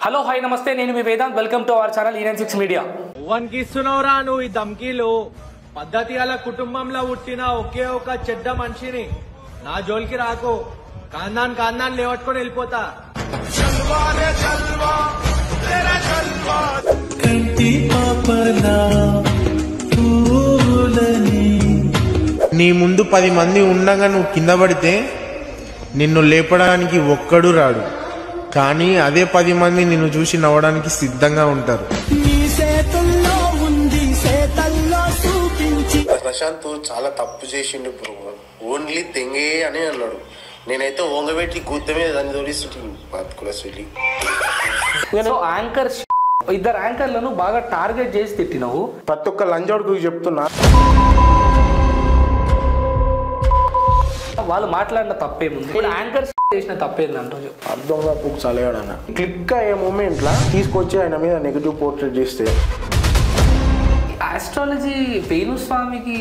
Hello hi నమస్తే నేను మీ Vedant welcome to our channel EN6 media. ఓవన్కి ఇస్తున్నావురా నువ్వు ఈ ధమ్కీలు. పద్ధతి గల కుటుంబంలో పుట్టిన ఒకే ఒక చెడ్డ మనిషిని నా జోలికి రాకు. కాందాన్ లేవట్టుకొని వెళ్ళిపోతా. నీ ముందు 10 మంది ఉండగా నువ్వు కింద పడితే నిన్ను లేపడానికి ఒక్కడు రాడు, కానీ అదే 10 మంది నిన్ను చూసి నవ్వడానికి సిద్ధంగా ఉంటారు. ప్రశాంత్ చాలా తప్పు చేసిండు బ్రో. ఓన్లీ తెంగే అని అన్నాడు. నేనైతే ఓంగబెట్టి గుద్ద మీద దాన్ని తోడిస్తుంటాను బతుకుల వెళ్ళి. సో యాంకర్ ఇద్దరు యాంకర్లను బాగా టార్గెట్ చేసి తిట్టినావు. ప్రతి ఒక్క లంజోడుకు చెప్తున్నా, వాళ్ళు మాట్లాడిన తప్పేముంది, ఇప్పుడు యాంకర్ చేసిన తప్పేందంటో చెప్పు. అర్థంగా బుక్ చదివాడన్న క్లిక్ అయ్యే మూమెంట్లా తీసుకొచ్చి ఆయన మీద నెగిటివ్ పోర్ట్రేట్ చేస్తే. ఆస్ట్రాలజీ వేణుస్వామికి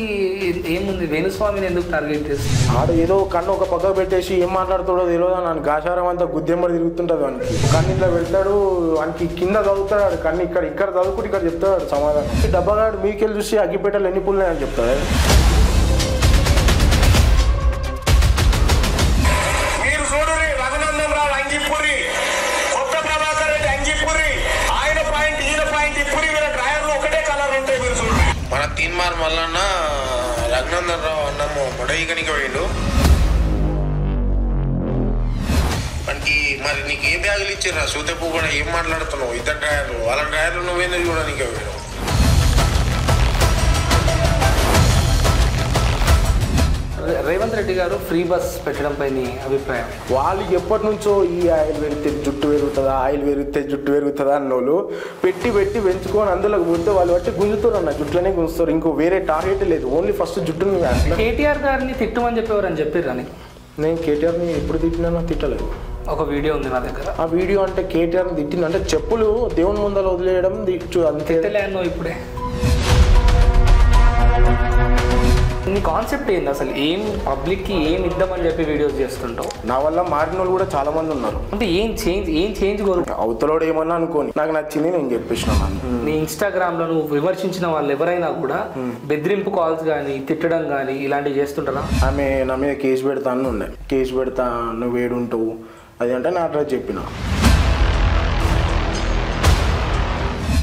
ఏముంది, వేణుస్వామిని ఎందుకు టార్గెట్ చేస్తుంది? ఆడు ఏదో కన్ను ఒక పక్క పెట్టేసి ఏం మాట్లాడుతాడో తెలియదు. నన్ను గాచారం అంతా గుద్దెమ్మడి తిరుగుతుంటుంది. వానికి కన్ను ఇట్లా పెడతాడు, వానికి కింద చదువుతాడు, కన్ను ఇక్కడ చదువుకుంటే ఇక్కడ చెప్తాడు సమాధానం. డబ్బాగాడు మీకెళ్ళి చూసి అగ్గిపెట్టలు ఎన్ని పుల్లు అని చెప్తాడు. మన తీన్మార్ మల్లన్న రఘునందన్ రావు అన్నము మొడయికనికి పోయిండు. మనకి మరి నీకు ఏ బ్యాగులు ఇచ్చారా సూతపు కూడా ఏం మాట్లాడుతున్నావు? ఇద్దరు డ్రైవర్లు వాళ్ళ డ్రైవర్లు నువ్వేందుకు చూడడానికి పోయాడు. రేవంత్ రెడ్డి గారు ఫ్రీ బస్ పెట్టడంపై నీ అభిప్రాయం? వాళ్ళకి ఎప్పటి నుంచో ఈ ఆయిల్ పెరిగితే జుట్టు పెరుగుతుందా, ఆయిల్ పెరిగితే జుట్టు పెరుగుతుందా అన్నోళ్ళు పెట్టి పెంచుకొని అందులోకి పోతే వాళ్ళు బట్టి గుంజుతారు అన్న, జుట్లనే గుంజుతారు. ఇంకో వేరే టార్గెట్ లేదు, ఓన్లీ ఫస్ట్ జుట్టుని. కేటీఆర్ గారిని తిట్టమని చెప్పేవారని చెప్పారు అని. నేను కేటీఆర్ని ఎప్పుడు తిట్టినా తిట్టలేదు. ఒక వీడియో ఉంది నా దగ్గర. ఆ వీడియో అంటే కేటీఆర్ని తిట్టింది అంటే చెప్పులు దేవుని ముందర వదిలేయడం అంతే. ఇప్పుడే నీ కాన్సెప్ట్ ఏంది అసలు? ఏం పబ్లిక్కి ఏం ఇద్దామని చెప్పి వీడియోస్ చేస్తుంటావు? నా వల్ల మారిన వాళ్ళు కూడా చాలా మంది ఉన్నారు. అంటే ఏం చేంజ్ కోరు? అవతలోడు ఏమన్నా అనుకోని నాకు నచ్చింది నేను చెప్పేసిన. నీ ఇన్స్టాగ్రామ్ లో నువ్వు విమర్శించిన వాళ్ళు ఎవరైనా కూడా బెదిరింపు కాల్స్ కానీ తిట్టడం కానీ ఇలాంటివి చేస్తుంటారా? ఆమె నా మీద కేసు పెడతా అని ఉండే. కేసు పెడతా, నువ్వు వేడుంటావు అది అంటే నా అడ్రస్ చెప్పిన.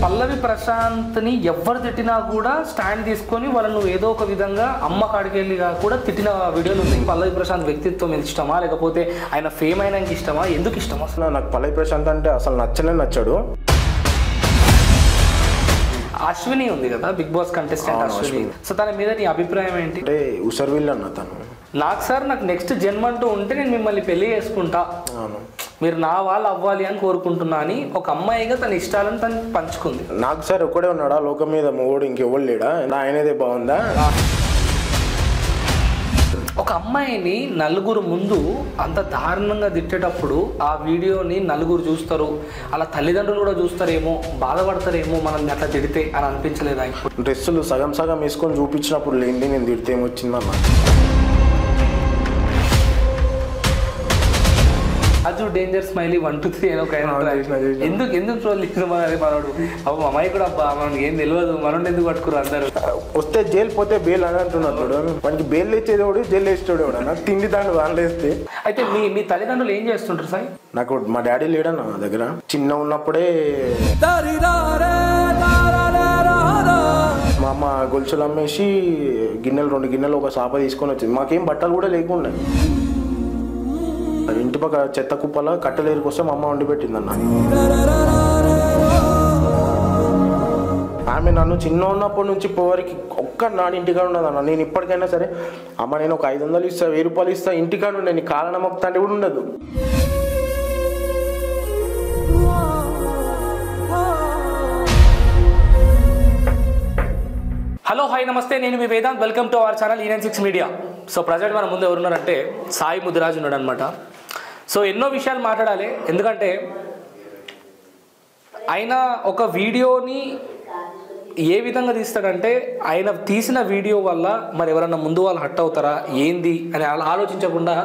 పల్లవి ప్రశాంత్ని ఎవరు తిట్టినా కూడా స్టాండ్ తీసుకొని వాళ్ళను ఏదో ఒక విధంగా అమ్మ కాడికెళ్ళి కూడా తిట్టిన వీడియోలు ఉన్నాయి. పల్లవి ప్రశాంత్ వ్యక్తిత్వం ఇష్టమా, లేకపోతే ఆయన ఫేమ్ అయినాక ఇష్టమా, ఎందుకు ఇష్టం అసలు? నాకు పల్లవి ప్రశాంత్ అంటే అసలు నచ్చడు. అశ్విని ఉంది కదా, బిగ్ బాస్ కంటెస్టెంట్ అశ్విని. సో తన మీద నీ అభిప్రాయం ఏంటి? అంటే ఉసర్విల్ అన్న తను. నాకు నెక్స్ట్ జన్మ అంటూ ఉంటే నేను మిమ్మల్ని పెళ్లి చేసుకుంటా, మీరు నా వాళ్ళు అవ్వాలి అని కోరుకుంటున్నా అని ఒక అమ్మాయిగా తన ఇష్టాలను తను పంచుకుంది. నాకు సార్ ఒక్కడే ఉన్నాడా లోకం మీద, మొగోడు ఇంకెవ్వడు లేడా? ఆయనదే బాగుందా? ఒక అమ్మాయిని నలుగురు ముందు అంత దారుణంగా తిట్టేటప్పుడు ఆ వీడియోని నలుగురు చూస్తారు, అలా తల్లిదండ్రులు కూడా చూస్తారేమో, బాధపడతారేమో మనం అట్లా తిడితే అని అనిపించలేదా? డ్రెస్సులు సగం వేసుకొని చూపించినప్పుడు లేనిది నేను తిడితే ఏమొచ్చిందన్న. అజు డేంజర్ స్మైలీ 1 2 3 అని ఒక ఎందుకు ట్రోల్ చేసిన మనోడు? అవ్వ అమ్మాయి కూడా అబ్బా మనకి ఏం తెలియదు, మనోడు ఎందుకు పట్టుకురు అందరు? వస్తే జైలు పోతే బెయిల్ అని అంటున్నాడు. మనకి బెయిల్ ఇచ్చేది జైలు వేసేటోడు అన్న, తిండి దాన్ని వాళ్ళు వేస్తే. అయితే మీ తల్లిదండ్రులు ఏం చేస్తుంటారు సార్? నాకు మా డాడీ లేడన్న నా దగ్గర. చిన్న ఉన్నప్పుడే మా అమ్మ గొలుసులు అమ్మేసి 2 గిన్నెలు ఒక సాప తీసుకొని వచ్చింది. మాకేం బట్టలు కూడా లేకుండా ఇంటి పక్క చెత్త కుప్పల కట్టలేరుకు వస్తే మా అమ్మ వండి పెట్టిందన్న. ఆమె నన్ను చిన్న ఉన్నప్పటి నుంచి పోవరికి ఒక్క నాడు ఇంటికాడ ఉన్నదన్న. నేను ఇప్పటికైనా సరే అమ్మ నేను ఒక 500 ఇస్తా, 1000 రూపాయలు ఇస్తా, ఇంటికాడ ఉండే నీ కారణం మొక్తంటే కూడా ఉండదు. హలో హాయ్ నమస్తే నేను మీ Vedant welcome to our channel EN6 media. So present మన ముందు ఎవరున్నారంటే సాయి ముదిరాజు ఉన్నాడు అనమాట. సో ఎన్నో విషయాలు మాట్లాడాలి, ఎందుకంటే ఆయన ఒక వీడియోని ఏ విధంగా తీస్తాడంటే ఆయన తీసిన వీడియో వల్ల మరి ఎవరన్నా ముందు వాళ్ళు హట్ అవుతారా ఏంది అని ఆలోచించకుండా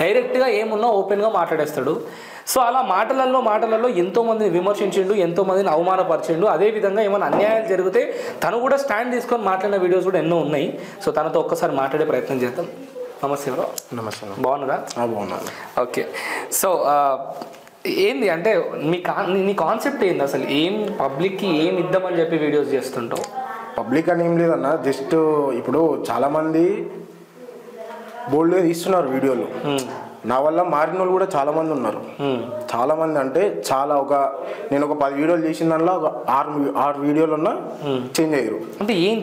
డైరెక్ట్గా ఏమున్నా ఓపెన్గా మాట్లాడేస్తాడు. సో అలా మాటలలో ఎంతో మందిని విమర్శించిండు, ఎంతో మందిని అవమానపరిచిండు. అదేవిధంగా ఏమైనా అన్యాయాలు జరిగితే తను కూడా స్టాండ్ తీసుకొని మాట్లాడిన వీడియోస్ కూడా ఎన్నో ఉన్నాయి. సో తనతో ఒక్కసారి మాట్లాడే ప్రయత్నం చేద్దాం. నమస్తే బ్రో. నమస్తే. బాగున్నారా? బాగున్నాను. ఓకే. సో ఏంది అంటే నీ కాన్సెప్ట్ ఏంది అసలు? ఏం పబ్లిక్కి ఏం ఇద్దామని చెప్పి వీడియోస్ చేస్తుంటావు? పబ్లిక్ అని ఏం లేదన్న, జస్ట్ ఇప్పుడు చాలామంది బోల్డ్గా తీస్తున్నారు వీడియోలు. నా వల్ల మారిన వాళ్ళు కూడా చాలామంది ఉన్నారు. చాలామంది అంటే నేను ఒక 10 వీడియోలు చేసిన దానిలో ఒక 6 వీడియోలు ఉన్నా చేంజ్ అయ్యారు. అంటే ఏం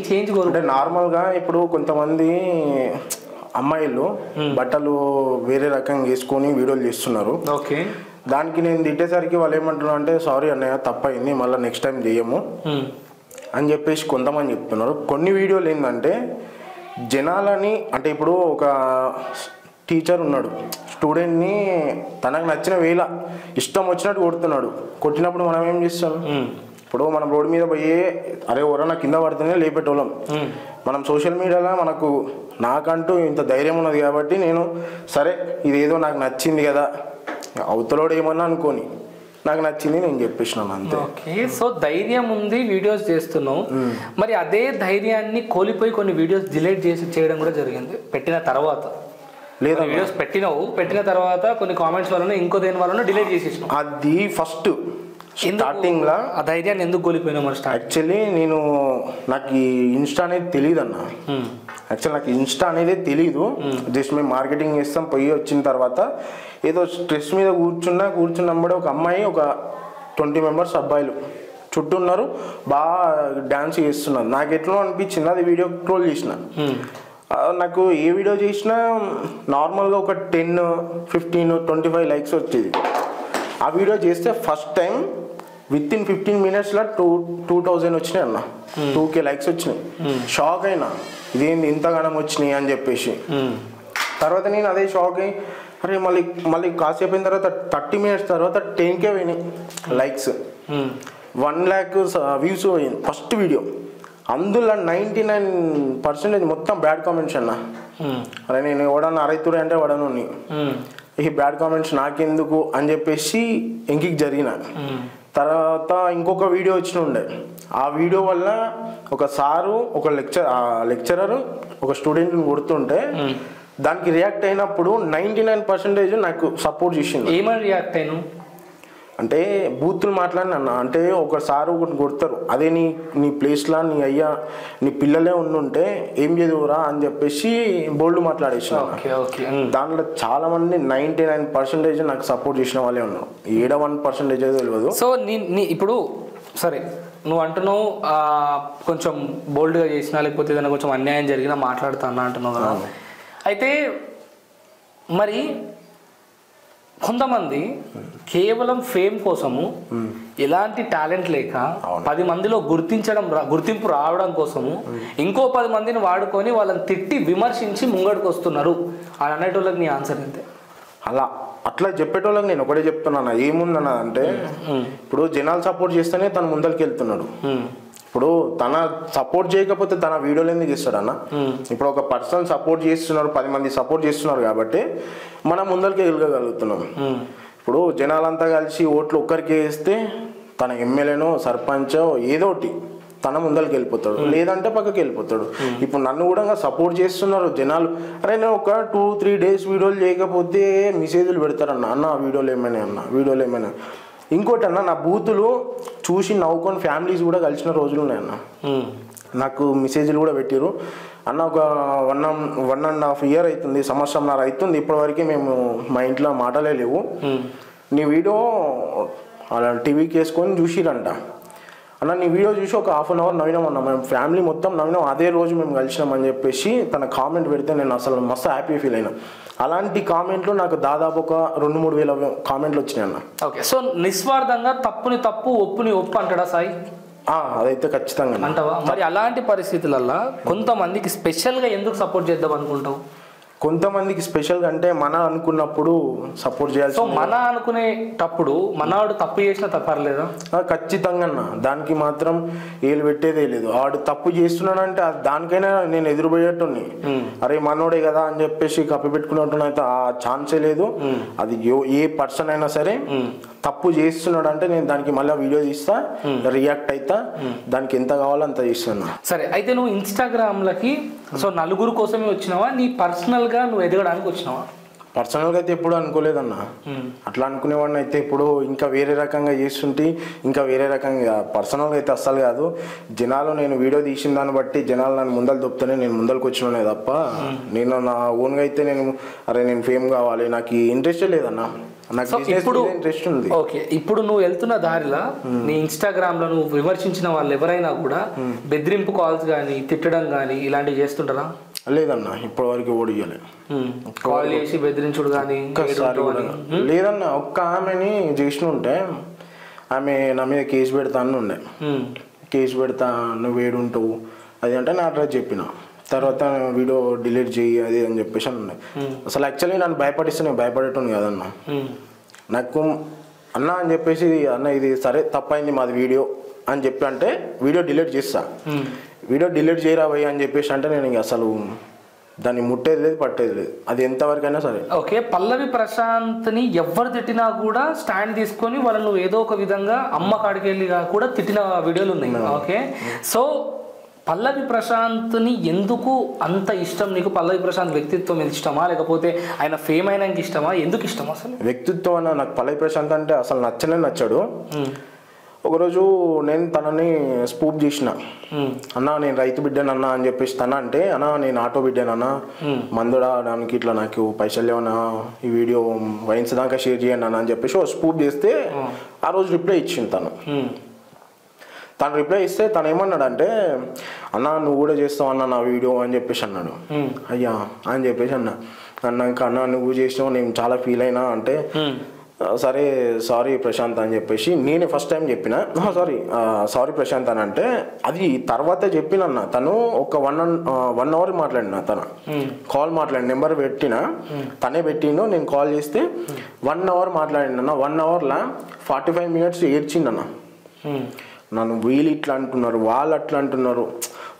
చేంజ్ అంటే నార్మల్గా ఇప్పుడు కొంతమంది అమ్మాయిలు బట్టలు వేరే రకంగా వేసుకొని వీడియోలు చేస్తున్నారు. ఓకే. దానికి నేను తిట్టేసరికి వాళ్ళు ఏమంటున్నారు అంటే, సారీ అన్నయ్య తప్పయింది, మళ్ళీ నెక్స్ట్ టైం చేయము అని చెప్పేసి కొంతమంది చెప్తున్నారు. కొన్ని వీడియోలు ఏంటంటే జనాలని, అంటే ఇప్పుడు ఒక టీచర్ ఉన్నాడు, స్టూడెంట్ని తనకు నచ్చిన వేళ ఇష్టం వచ్చినట్టు కొడుతున్నాడు. కొట్టినప్పుడు మనం ఏం చేస్తాం? ఇప్పుడు మనం రోడ్డు మీద పోయి అరే ఎవరన్నా కింద పడితేనే లేపేటోళ్ళం. మనం సోషల్ మీడియాలో నాకంటూ ఇంత ధైర్యం ఉన్నది కాబట్టి నేను సరే ఇదేదో నాకు నచ్చింది కదా, అవతలోడు ఏమన్నా అనుకోని నాకు నచ్చింది నేను చెప్పేసినాను అంతే. ఓకే. సో ధైర్యం ఉంది, వీడియోస్ చేస్తున్నావు. మరి అదే ధైర్యాన్ని కోల్పోయి కొన్ని వీడియోస్ డిలీట్ చేయడం కూడా జరిగింది పెట్టిన తర్వాత. లేదా వీడియోస్ పెట్టిన తర్వాత కొన్ని కామెంట్స్ వలన ఇంకో దేని వలన డిలీట్ చేసేసినావు. అది ఫస్ట్ స్టార్టింగ్ లా ఆ ధైర్యాన్ని ఎందుకు కోల్పోయినావు మరి? యాక్చువల్లీ నాకు ఈ ఇన్స్టా అనేది తెలియదు అన్న. యాక్చువల్ నాకు ఇన్స్టా అనేది తెలీదు. జస్ట్ మేము మార్కెటింగ్ చేస్తాం. పోయి వచ్చిన తర్వాత ఏదో స్ట్రెస్ మీద కూర్చున్నప్పుడు ఒక అమ్మాయి, ఒక 20 మెంబర్స్ అబ్బాయిలు చుట్టూ ఉన్నారు, బాగా డ్యాన్స్ చేస్తున్నారు. నాకు ఎట్లా అనిపించింది, అది వీడియో ట్రోల్ చేసిన. నాకు ఏ వీడియో చేసినా నార్మల్గా ఒక 10, 15, 25 లైక్స్ వచ్చేది. ఆ వీడియో చేస్తే ఫస్ట్ టైం విత్ ఇన్ 15 మినిట్స్లో 2000 వచ్చినాయి అన్న. 2K లైక్స్ వచ్చినాయి. షాక్ అయినా, ఇదేంది ఇంతగానం వచ్చినాయి అని చెప్పేసి. తర్వాత నేను అదే షాక్ అయ్యి అరే మళ్ళీ కాసేపు అయిన తర్వాత 30 మినిట్స్ తర్వాత 10K పోయినాయి లైక్స్, 1 lakh వ్యూస్ పోయింది ఫస్ట్ వీడియో. అందులో 99% మొత్తం బ్యాడ్ కామెంట్స్ అన్న. అరే నేను ఎవడన్నా అరైతుడే అంటే వాడను, ఈ బ్యాడ్ కామెంట్స్ నాకెందుకు అని చెప్పేసి ఇంకికి జరిగిన. తర్వాత ఇంకొక వీడియో ఉండే. ఆ వీడియో వల్ల ఒక సారు, ఒక లెక్చరర్ ఒక స్టూడెంట్ని కొడుతుంటే దానికి రియాక్ట్ అయినప్పుడు 99% నాకు సపోర్ట్ చేసింది. ఏమని రియాక్ట్ అయినా అంటే బూతులు మాట్లాడినా అన్న. అంటే ఒకసారి ఒకటి కొడతారు, అదే నీ ప్లేస్లో నీ అయ్యా నీ పిల్లలే ఉండుంటే ఏం చదువురా అని చెప్పేసి బోల్డ్ మాట్లాడేసిన. దాంట్లో చాలా మంది 99% నాకు సపోర్ట్ చేసిన వాళ్ళే ఉన్నారు. 1% తెలియదు. సో ఇప్పుడు సరే నువ్వు అంటున్నావు కొంచెం బోల్డ్గా చేసినా లేకపోతే ఏదైనా కొంచెం అన్యాయం జరిగినా మాట్లాడుతా అంటున్నావు కదా. అయితే మరి కొంతమంది కేవలం ఫేమ్ కోసము, ఎలాంటి టాలెంట్ లేక 10 మందిలో గుర్తింపు రావడం కోసము ఇంకో 10 మందిని వాడుకొని వాళ్ళని తిట్టి విమర్శించి ముంగడికి వస్తున్నారు అని అనేటోళ్ళకి నీ ఆన్సర్ ఏంటి? అట్లా చెప్పేటోళ్ళకి నేను ఒకటే చెప్తున్నాను, ఏముందన్న అంటే ఇప్పుడు జనాలు సపోర్ట్ చేస్తేనే తను ముందరికి వెళ్తున్నాడు. ఇప్పుడు తన సపోర్ట్ చేయకపోతే తన వీడియోలు ఎందుకు చేస్తాడు అన్న? ఇప్పుడు ఒక పర్సన్ సపోర్ట్ చేస్తున్నారు, 10 మంది సపోర్ట్ చేస్తున్నారు కాబట్టి మనం ముందరికి వెళ్ళగలుగుతున్నాం. ఇప్పుడు జనాలంతా కలిసి ఓట్లు ఒక్కరికి వేస్తే తన ఎమ్మెల్యేనో సర్పంచో ఏదో ఒకటి తన ముందరికి వెళ్ళిపోతాడు, లేదంటే పక్కకి వెళ్ళిపోతాడు. ఇప్పుడు నన్ను కూడా సపోర్ట్ చేస్తున్నారు జనాలు. అరే నేను ఒక 2-3 డేస్ వీడియోలు చేయకపోతే మెసేజ్లు పెడతారన్న, అన్న వీడియోలు ఏమైనా ఇంకోటి అన్న, నా బూతులు చూసి నవ్వుకొని ఫ్యామిలీస్ కూడా కలిసిన రోజులు ఉన్నాయన్న. నాకు మెసేజ్లు కూడా పెట్టారు, అన్న ఒక 1.5 year అవుతుంది, 1.5 సంవత్సరం అవుతుంది, ఇప్పటివరకు మేము మా ఇంట్లో మాటలే లేవు, నీ వీడియో అలా టీవీకి వేసుకొని చూసిరంట. అన్న నీ వీడియో చూసి ఒక 1/2 hour నవ్వినామన్నా, మేము ఫ్యామిలీ మొత్తం నవ్వినాం, అదే రోజు మేము కలిసినామని చెప్పేసి తన కామెంట్ పెడితే నేను అసలు మస్తు హ్యాపీ ఫీల్ అయినా. అలాంటి కామెంట్లు నాకు దాదాపు ఒక 2-3 వేల కామెంట్లు వచ్చినాయి అన్న. ఓకే. సో నిస్వార్థంగా తప్పుని తప్పు, ఒప్పుని ఒప్పు అంటాడా సాయి? అదైతే ఖచ్చితంగా అంటావా? మరి అలాంటి పరిస్థితులలో కొంతమందికి స్పెషల్గా ఎందుకు సపోర్ట్ చేద్దాం అనుకుంటావు? కొంతమందికి స్పెషల్గా అంటే మన అనుకున్నప్పుడు సపోర్ట్ చేయాలి. సో మన అనుకునేటప్పుడు మనవాడు తప్పు చేసినా తప్పర్లేదా? ఖచ్చితంగా అన్న, దానికి మాత్రం ఏలు పెట్టేదే లేదు. వాడు తప్పు చేస్తున్నాడంటే దానికైనా నేను ఎదురుపోయేటోని, అరే మనోడే కదా అని చెప్పేసి కప్పి పెట్టుకున్నట్టు ఆ ఛాన్సే లేదు. అది ఏ పర్సన్ అయినా సరే తప్పు చేస్తున్నాడు అంటే నేను దానికి మళ్ళీ వీడియో తీస్తా, రియాక్ట్ అవుతా, దానికి ఎంత కావాలో అంత చేస్తున్నా. సరే, అయితే నువ్వు ఇన్స్టాగ్రామ్లకి సో నలుగురు కోసమే వచ్చినావా, నీ పర్సనల్గా నువ్వు ఎదగడానికి వచ్చినావా? పర్సనల్గా అయితే ఎప్పుడు అనుకోలేదన్న. అట్లా అనుకునేవాడిని అయితే ఇప్పుడు ఇంకా వేరే రకంగా చేస్తుంటే ఇంకా వేరే రకంగా, పర్సనల్గా అయితే అస్సలు కాదు. జనాలు నేను వీడియో తీసిన దాన్ని బట్టి జనాలు నన్ను ముందలు దొప్పుతూనే నేను ముందరికి వచ్చినానే తప్ప నేను నా ఓన్గా అయితే నేను ఫేమ్ కావాలి నాకు ఇంట్రెస్టే లేదన్న. నాకు ఇప్పుడు ఇంట్రెస్ట్ ఉంది. ఓకే, ఇప్పుడు నువ్వు వెళ్తున్న దారిలో నీ ఇన్స్టాగ్రామ్ లో నువ్వు విమర్శించిన వాళ్ళు ఎవరైనా కూడా బెదిరింపు కాల్స్ కానీ తిట్టడం కానీ ఇలాంటివి చేస్తుంటారా? లేదన్న, ఇప్పటి వరకు ఓడియాలి కాల్ చేసి బెదిరించుడు కానీ లేదన్న. ఒక్క ఆమెని చేసిన ఉంటే ఆమె నా మీద కేసు పెడతా అని ఉండే. కేసు పెడతా, నువ్వు వేడుంటావు అది అంటే నా అడ్రస్ చెప్పిన తర్వాత వీడియో డిలీట్ చేయి అది అని చెప్పేసి అని ఉన్నాయి. అసలు యాక్చువల్లీ నన్ను భయపడిస్తే నేను భయపడేటోని కదన్న. నాకు అన్న అని చెప్పేసి అన్న ఇది సరే తప్పైంది మాది వీడియో అని చెప్పి అంటే వీడియో డిలీట్ చేస్తా. వీడియో డిలీట్ చేయరా భయ్య అని చెప్పేసి అంటే నేను ఇంక అసలు దాన్ని ముట్టేది లేదు పట్టేది లేదు, అది ఎంతవరకైనా సరే. ఓకే, పల్లవి ప్రశాంత్ని ఎవరు తిట్టినా కూడా స్టాండ్ తీసుకొని వాళ్ళను ఏదో ఒక విధంగా అమ్మ కాడికి వెళ్ళి కూడా తిట్టిన వీడియోలు ఉన్నాయి. ఓకే, సో పల్లవి ప్రశాంత్ని ఎందుకు అంత ఇష్టం నీకు? పల్లవి ప్రశాంత్ వ్యక్తిత్వం ఇష్టమా లేకపోతే ఆయన ఫేమ్ అయినాక ఇష్టమా? ఎందుకు ఇష్టం అసలు వ్యక్తిత్వం అన్న? నాకు పల్లవి ప్రశాంత్ అంటే అసలు నచ్చాడు. ఒకరోజు నేను తనని స్పూప్ చేసిన, అన్న నేను రైతు బిడ్డనన్నా అని చెప్పేసి తన అంటే, అన్న నేను ఆటో బిడ్డనన్నా మందుడానికి ఇట్లా నాకు పైసలు లేవన్నా ఈ వీడియో వైన్స్ దాకా షేర్ చేయండి అన్న అని చెప్పేసి స్పూప్ చేస్తే ఆ రోజు రిప్లై ఇచ్చింది తను రిప్లై ఇస్తే తను ఏమన్నాడంటే, అన్న నువ్వు కూడా చేస్తావు అన్న నా వీడియో అని చెప్పేసి అన్నాడు. అయ్యా అని చెప్పేసి అన్నాక అన్న నువ్వు చేసినావు నేను చాలా ఫీల్ అయినా అంటే, సరే సారీ ప్రశాంత్ అని చెప్పేసి నేనే ఫస్ట్ టైం చెప్పిన సారీ ప్రశాంత్ అని అంటే, అది తర్వాత చెప్పినన్న తను ఒక 1 అవర్ మాట్లాడిన, తన కాల్ మాట్లాడిన నెంబర్ పెట్టిన తనే పెట్టిండు. నేను కాల్ చేస్తే 1 అవర్ మాట్లాడిన. 1 అవర్లో 45 మినిట్స్ ఏడ్చిండన్న. నన్ను వీళ్ళు ఇట్లా అంటున్నారు వాళ్ళు అట్లా అంటున్నారు.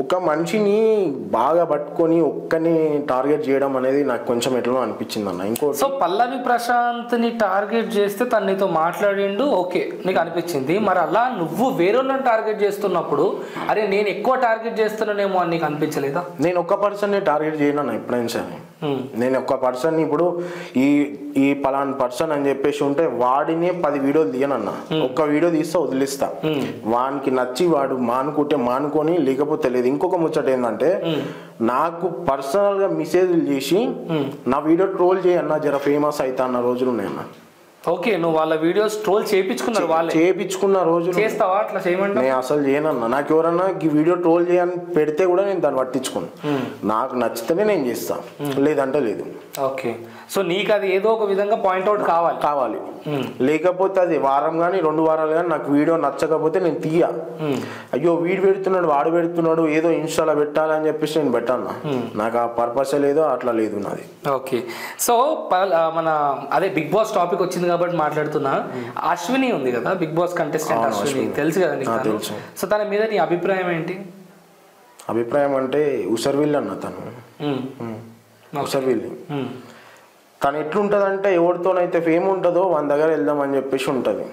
ఒక మనిషిని బాగా పట్టుకొని ఒక్కని టార్గెట్ చేయడం అనేది నాకు కొంచెం ఎట్లా అనిపించింది అన్న. ఇంకోటి, సో పల్లవి ప్రశాంత్ని టార్గెట్ చేస్తే తను నీతో మాట్లాడిండు, ఓకే నీకు అనిపించింది. మరి అలా నువ్వు వేరే వాళ్ళని టార్గెట్ చేస్తున్నప్పుడు అరే నేను ఎక్కువ టార్గెట్ చేస్తున్నానేమో అని నీకు అనిపించలేదా? నేను ఒక్క పర్సన్ని టార్గెట్ చేయను అన్న ఎప్పుడైనా సరే. నేను ఒక్క పర్సన్ ఇప్పుడు ఈ పలానా పర్సన్ అని చెప్పేసి ఉంటే వాడినే 10 వీడియోలు తీయనన్నా. ఒక్క వీడియో తీస్తా వదిలిస్తా. వానికి నచ్చి వాడు మానుకుంటే మానుకొని, లేకపోతే లేదు. ఇంకొక ముచ్చట ఏంటంటే, నాకు పర్సనల్ గా మెసేజ్లు చేసి నా వీడియో ట్రోల్ చేయన్నా జర ఫేమస్ అవుతా అన్న రోజులు ఉన్నాయన్న. ఓకే, నువ్వు వాళ్ళ వీడియోస్ ట్రోల్ చేయించుకున్నారు, వాళ్ళు చేయించుకున్న రోజు చేస్తావా? అట్లా చేయమంటే నేను అసలు చేయనన్నా. నాకు ఎవరన్నా ఈ వీడియో ట్రోల్ చేయని పెడితే కూడా నేను దాన్ని పట్టించుకోను. నాకు నచ్చితేనే నేను చేస్తా, లేదంటే లేదు. ఓకే, సో నీకు అది ఏదో ఒక విధంగా పాయింట్అవుట్ కావాలి. లేకపోతే అది వారం కానీ 2 వారాలు కానీ నాకు వీడియో నచ్చకపోతే నేను తీయ. అయ్యో వీడు పెడుతున్నాడు వాడు పెడుతున్నాడు ఏదో ఇన్స్టాలో పెట్టాలని చెప్పేసి నేను పెట్టాను. నాకు ఆ పర్పస్ లేదో అట్లా లేదు నాది. ఓకే, సో మన అదే బిగ్ బాస్ టాపిక్ వచ్చింది కాబట్టి మాట్లాడుతున్నా. అశ్విని ఉంది కదా బిగ్ బాస్ కంటెస్టెంట్, అశ్విని తెలుసు కదా నీకు? సో తన మీద నీ అభిప్రాయం ఏంటి? అభిప్రాయం అంటే ఉసర్విల్లి అన్న తను. ఉసర్విల్లి తను ఎట్లుంటదంటే, ఎవరితోనైతే ఫేమ్ ఉంటుందో వాళ్ళ దగ్గర వెళ్దామని చెప్పేసి ఉంటుంది.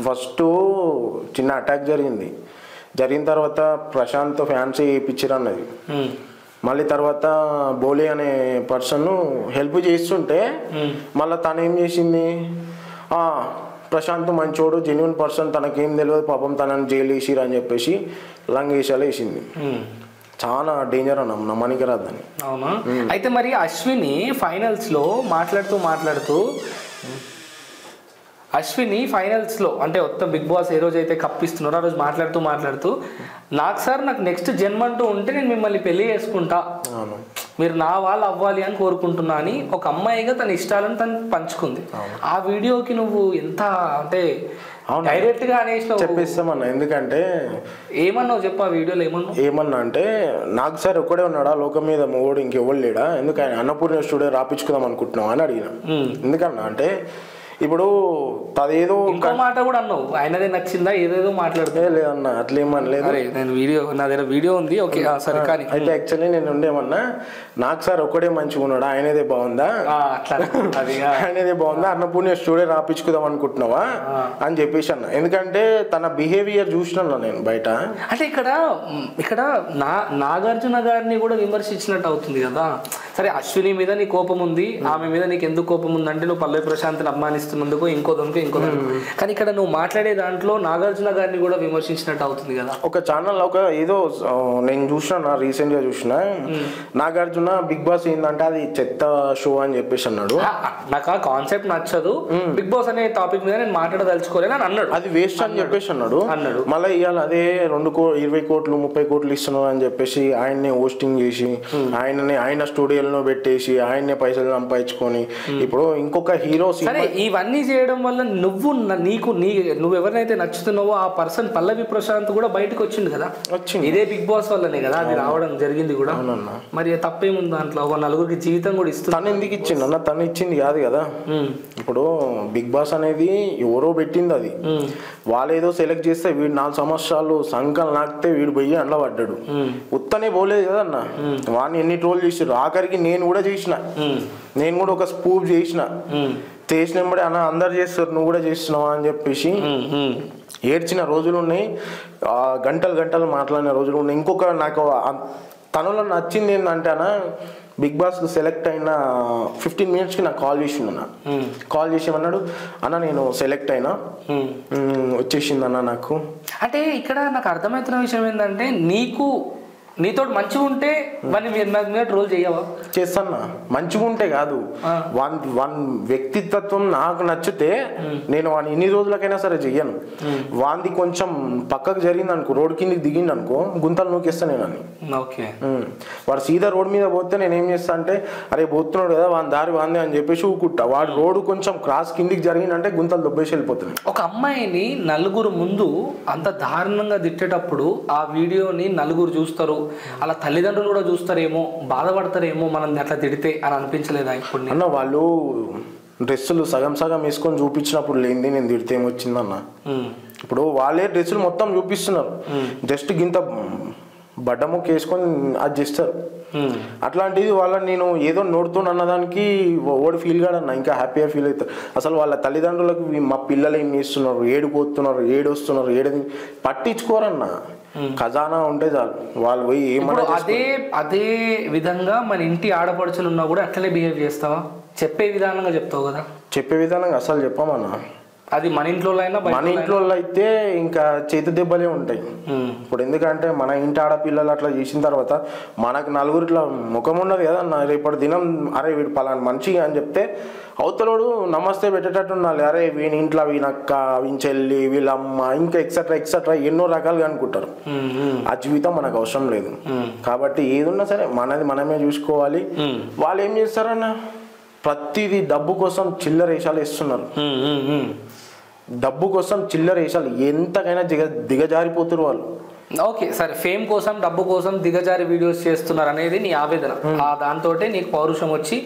ఫస్ట్ చిన్న అటాక్ జరిగిన తర్వాత ప్రశాంత్ ఫ్యాన్స్ వేయించారు అన్నది. మళ్ళీ తర్వాత బోలే అనే పర్సన్ హెల్ప్ చేస్తుంటే మళ్ళీ తను ఏం చేసింది, ప్రశాంత్ మంచోడు జెన్యున్ పర్సన్ తనకేం తెలియదు పాపం తనని జైలు వేసిరు అని చెప్పేసి లంగేషాలు వేసింది. చాలా డేంజర్ అన్న, నమ్మనికి రాదని. అవునా? అయితే మరి అశ్విని ఫైనల్స్లో మాట్లాడుతూ అశ్విని ఫైనల్స్లో అంటే మొత్తం బిగ్ బాస్ ఏ రోజు అయితే కప్పిస్తున్నారో ఆ రోజు మాట్లాడుతూ నాకు నెక్స్ట్ జన్మ అంటూ ఉంటే నేను మిమ్మల్ని పెళ్లి చేసుకుంటా, మీరు నా వాళ్ళు అవ్వాలి అని కోరుకుంటున్నా అని ఒక అమ్మాయిగా తన ఇష్టాలను తను పంచుకుంది. ఆ వీడియోకి నువ్వు ఎంత అంటే డైరెక్ట్ గా అనేసి చెప్పేస్తామన్నా. ఎందుకంటే ఏమన్నావు చెప్పు, ఆ వీడియోలో ఏమన్నా అంటే నాకు సార్ ఒక్కడే ఉన్నాడా లోకం మీద మొగోడు ఇంకెవ్వడు లేడా, ఎందుకు ఆయన అన్నపూర్ణ స్టూడియో రాపించుకుందాం అనుకుంటున్నావు అని అడిగిన. ఎందుకన్నా అంటే ఇప్పుడు అదేదో ఇంకో మాట కూడా అన్నావు, ఆయనదే నచ్చిందా ఏదేదో మాట్లాడితే. లేదన్నా అట్లేమనలేదు. నేను వీడియో నా దగ్గర వీడియో ఉంది. ఓకే సరే. కానీ అయితే యాక్చువల్లీ నేను ఉండేమన్నా నాకు సార్ ఒక్కడే మంచిగా ఉన్నాడా, ఆయనదే బాగుందా, ఆయనదే బాగుందా, అన్నపూర్ణ స్టూడియో రాపించుకుందాం అనుకుంటున్నావా అని చెప్పేసి అన్న. ఎందుకంటే తన బిహేవియర్ చూసినా నేను బయట. అంటే ఇక్కడ నాగార్జున గారిని కూడా విమర్శించినట్టు అవుతుంది కదా. సరే అశ్విని మీద నీ కోపం ఉంది, ఆమె మీద నీకు ఎందుకు కోపం ఉంది అంటే నువ్వు పల్లవి ప్రశాంత్ని అభిమానిస్తున్నందుకు ఇంకో కానీ ఇక్కడ నువ్వు మాట్లాడే దాంట్లో నాగార్జున గారిని కూడా విమర్శించినట్టు అవుతుంది కదా. ఒక ఛానల్ ఒక ఏదో నేను చూసిన రీసెంట్ గా చూసిన నాగార్జున బిగ్ బాస్ ఏంటంటే అది చెత్త షో అని చెప్పేసి అన్నాడు. నాకు ఆ కాన్సెప్ట్ నచ్చదు, బిగ్ బాస్ అనే టాపిక్ మీద నేను మాట్లాడదలుచుకోలేను అని అన్నాడు. అది వేస్ట్ అని చెప్పేసి అన్నాడు. మళ్ళీ ఇవాళ అదే 20 కోట్లు 30 కోట్లు ఇస్తున్నావు అని చెప్పేసి ఆయన్నే హోస్టింగ్ చేసి ఆయన స్టూడియోలో పెట్టేసి ఆయన్నే పైసలు సంపాదించుకొని ఇప్పుడు ఇంకొక హీరో. ఇవన్నీ చేయడం వల్ల నువ్వు ఎవరినైతే నచ్చుతున్నావో ఆ పర్సన్ పల్లవి ప్రశాంత్ కూడా బయటకు వచ్చిండు కదా. ఇదే బిగ్ బాస్ వల్లనే కదా అది రావడం జరిగింది కూడా. మరి తప్పేముంది దాంట్లో, ఒక నలుగురికి జీవితం కూడా ఇస్తుంది. తను ఎందుకు ఇచ్చిండు అన్న, తను ఇచ్చింది కాదు కదా. ఇప్పుడు బిగ్ బాస్ అనేది ఎవరో పెట్టింది, అది వాళ్ళు ఏదో సెలెక్ట్ చేస్తే వీడు 4 సంవత్సరాలు సంకలు నాకితే వీడు పోయి అండ్ల పడ్డాడు. ఉత్తనే పోలేదు కదా అన్న, వాడిని ఎన్ని ట్రోల్ చేసారు. ఆఖరికి నేను కూడా చేసిన, నేను కూడా ఒక స్పూప్ చేసినప్పుడే అన్న అందరు చేస్తారు నువ్వు కూడా చేస్తున్నావా అని చెప్పేసి ఏడ్చిన రోజులు ఉన్నాయి, గంటలు మాట్లాడిన రోజులు ఉన్నాయి. ఇంకొక నాకు తనలో నచ్చింది ఏంటంటే అన్న, బిగ్ బాస్ సెలెక్ట్ అయిన 15 minutesకి నాకు కాల్ చేసిండు. కాల్ చేసి అన్నాడు అన్న నేను సెలెక్ట్ అయినా వచ్చేసింది అన్న నాకు. అంటే ఇక్కడ నాకు అర్థమవుతున్న విషయం ఏంటంటే నీతో మంచిగా ఉంటే మీద ట్రోల్ చేయవా? చేస్తానా, మంచిగా ఉంటే కాదు, వన్ వ్యక్తిత్వం నాకు నచ్చితే నేను వాడిని ఎన్ని రోజులకైనా సరే చెయ్యను. వాంది కొంచెం పక్కకు జరిగింది అనుకో, రోడ్ కిందకి దిగింది అనుకో, గుంతలు నూకేస్తాను నేను అని. వాడు సీదా రోడ్ మీద పోతే నేను ఏం చేస్తా అంటే అరే పోతున్నాడు కదా వాని దారి వాంది అని చెప్పేసి ఊకుంటా. వాడు రోడ్డు కొంచెం క్రాస్ కిందికి జరిగిందంటే గుంతలు దొబ్బేసి వెళ్ళిపోతుంది. ఒక అమ్మాయిని నలుగురు ముందు అంత దారుణంగా తిట్టేటప్పుడు ఆ వీడియోని నలుగురు చూస్తారు, అలా తల్లిదండ్రులు కూడా చూస్తారేమో, బాధపడతారేమో మనం అట్లా తిడితే అని అనిపించలేదా? ఇప్పుడు అన్న వాళ్ళు డ్రెస్సులు సగం వేసుకొని చూపించినప్పుడు లేనిది నేను తిడితే ఏమొచ్చిందన్న. ఇప్పుడు వాళ్ళే డ్రెస్సులు మొత్తం చూపిస్తున్నారు, జస్ట్ గింత బడ్డముక్క వేసుకొని అది చేస్తారు. అట్లాంటిది వాళ్ళని నేను ఏదో నోడుతున్నా అన్నదానికి ఓడి ఫీల్ కాడన్నా ఇంకా హ్యాపీగా ఫీల్ అవుతారు. అసలు వాళ్ళ తల్లిదండ్రులకు మా పిల్లలు ఏం చేస్తున్నారు, ఏడుపోతున్నారు, ఏడొస్తున్నారు, పట్టించుకోరన్నా. ఖజానా ఉంటే చాలు, వాళ్ళు పోయి ఏమన్నా. అదే విధంగా మన ఇంటి ఆడపడుచులు ఉన్నా కూడా అట్లనే బిహేవ్ చేస్తావా? చెప్పే విధానంగా చెప్తావు కదా? చెప్పే విధానంగా అసలు చెప్పమన్నా. అది మన ఇంట్లో అయితే ఇంకా చేతి దెబ్బలే ఉంటాయి. ఇప్పుడు ఎందుకంటే మన ఇంటి ఆడపిల్లలు అట్లా చేసిన తర్వాత మనకు నలుగురు ఇట్లా ముఖం ఉండదు కదా అన్న. రేపటి దినం అరే వీడు పలానా మంచిగా అని చెప్తే అవతలోడు నమస్తే పెట్టేటట్టు ఉండాలి. అరే వీని ఇంట్లో వీనక్క, వీని చెల్లి, వీళ్ళమ్మ, ఇంకా ఎక్సెట్రా ఎన్నో రకాలుగా అనుకుంటారు. ఆ జీవితం మనకు అవసరం లేదు. కాబట్టి ఏదున్నా సరే మనది మనమే చూసుకోవాలి. వాళ్ళు ఏం చేస్తారన్న, ప్రతిదీ డబ్బు కోసం చిల్లర వేషాలు వేస్తున్నారు. డబ్బు కోసం చిల్లర వేషాలు ఎంతకైనా దిగజారిపోతున్నారు వాళ్ళు. ఓకే సరే, ఫేమ్ కోసం డబ్బు కోసం దిగజారి వీడియోస్ చేస్తున్నారు అనేది నీ ఆవేదన. దాంతో నీకు పౌరుషం వచ్చి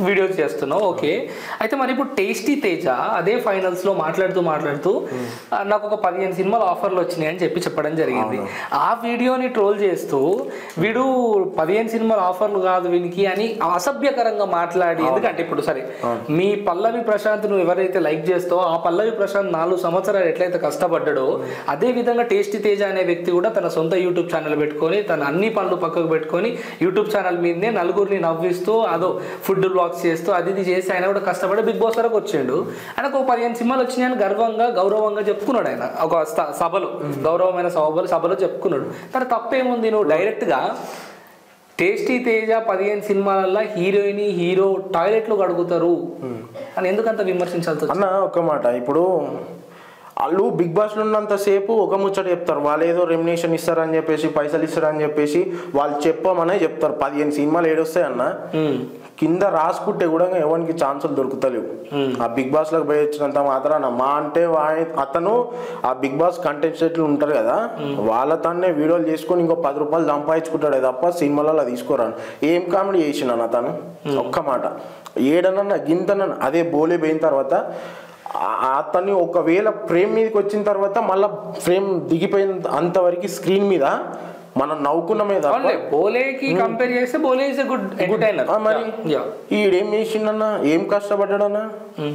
వీడియోస్ చేస్తున్నావు. ఓకే, అయితే మరి ఇప్పుడు టేస్టీ తేజ అదే ఫైనల్స్ లో మాట్లాడుతూ నాకు ఒక 15 సినిమాలు ఆఫర్లు వచ్చినాయి అని చెప్పడం జరిగింది. ఆ వీడియోని ట్రోల్ చేస్తూ వీడు 15 సినిమాలు ఆఫర్లు కాదు వీనికి అని అసభ్యకరంగా మాట్లాడి, ఎందుకంటే ఇప్పుడు సరే మీ పల్లవి ప్రశాంత్ నువ్వు ఎవరైతే లైక్ చేస్తావో ఆ పల్లవి ప్రశాంత్ 4 సంవత్సరాలు ఎట్లయితే కష్టపడ్డాడో అదే విధంగా టేస్టీ తేజ అనే వ్యక్తి కూడా తన సొంత యూట్యూబ్ ఛానల్ పెట్టుకొని తన అన్ని పనులు పక్కకు పెట్టుకొని యూట్యూబ్ ఛానల్ మీదనే నలుగురిని నవ్విస్తూ అదో ఫుడ్ బ్లాగ్స్ చేస్తూ అది చేసి ఆయన కూడా కష్టపడి బిగ్ బాస్ వరకు వచ్చిండు. ఆయనకు ఒక 15 సినిమాలు వచ్చినాయని గౌరవంగా చెప్పుకున్నాడు. ఆయన ఒక సభలో గౌరవమైన సభలో చెప్పుకున్నాడు. తన తప్పేముంది? నువ్వు డైరెక్ట్గా టేస్టీ తేజ 15 సినిమాలల్లో హీరో టాయిలెట్లు కడుగుతారు అని ఎందుకంత విమర్శించాల్సి అన్న? ఒక మాట, ఇప్పుడు వాళ్ళు బిగ్ బాస్లో ఉన్నంతసేపు ఒక ముచ్చట చెప్తారు, వాళ్ళు ఏదో రెమ్యునేషన్ ఇస్తారని చెప్పేసి పైసలు ఇస్తారని చెప్పేసి వాళ్ళు చెప్పమనే చెప్తారు. 15 సినిమాలు ఏడొస్తాయన్న కింద రాసుకుంటే కూడా ఎవరికి ఛాన్సులు దొరుకుతలేవు. ఆ బిగ్ బాస్ లోకి పోయి వచ్చినంత మాత్రాన మా అంటే అతను ఆ బిగ్ బాస్ కంటెస్టెంట్లు ఉంటారు కదా వాళ్ళతోనే వీడియోలు చేసుకొని ఇంకో 10 రూపాయలు సంపాదించుకుంటాడే తప్ప సినిమాలలో తీసుకోరాను. ఏం కామెడీ చేసిన అతను ఒక్క మాట ఏడనన్నా గింతనన్నా. అదే బోలే పోయిన తర్వాత అతన్ని ఒకవేళ ఫ్రేమ్ మీదకి వచ్చిన తర్వాత మళ్ళీ ఫ్రేమ్ దిగిపోయిన అంతవరకు స్క్రీన్ మీద మనం నవ్వుకున్న మీద బోలేకి కంపేర్ చేస్తే బోలే ఇస్ ఎ గుడ్ ఎంటర్టైనర్. మరి ఈడేం చేసిండన్నా, ఏం కష్టపడ్డాడన్నా,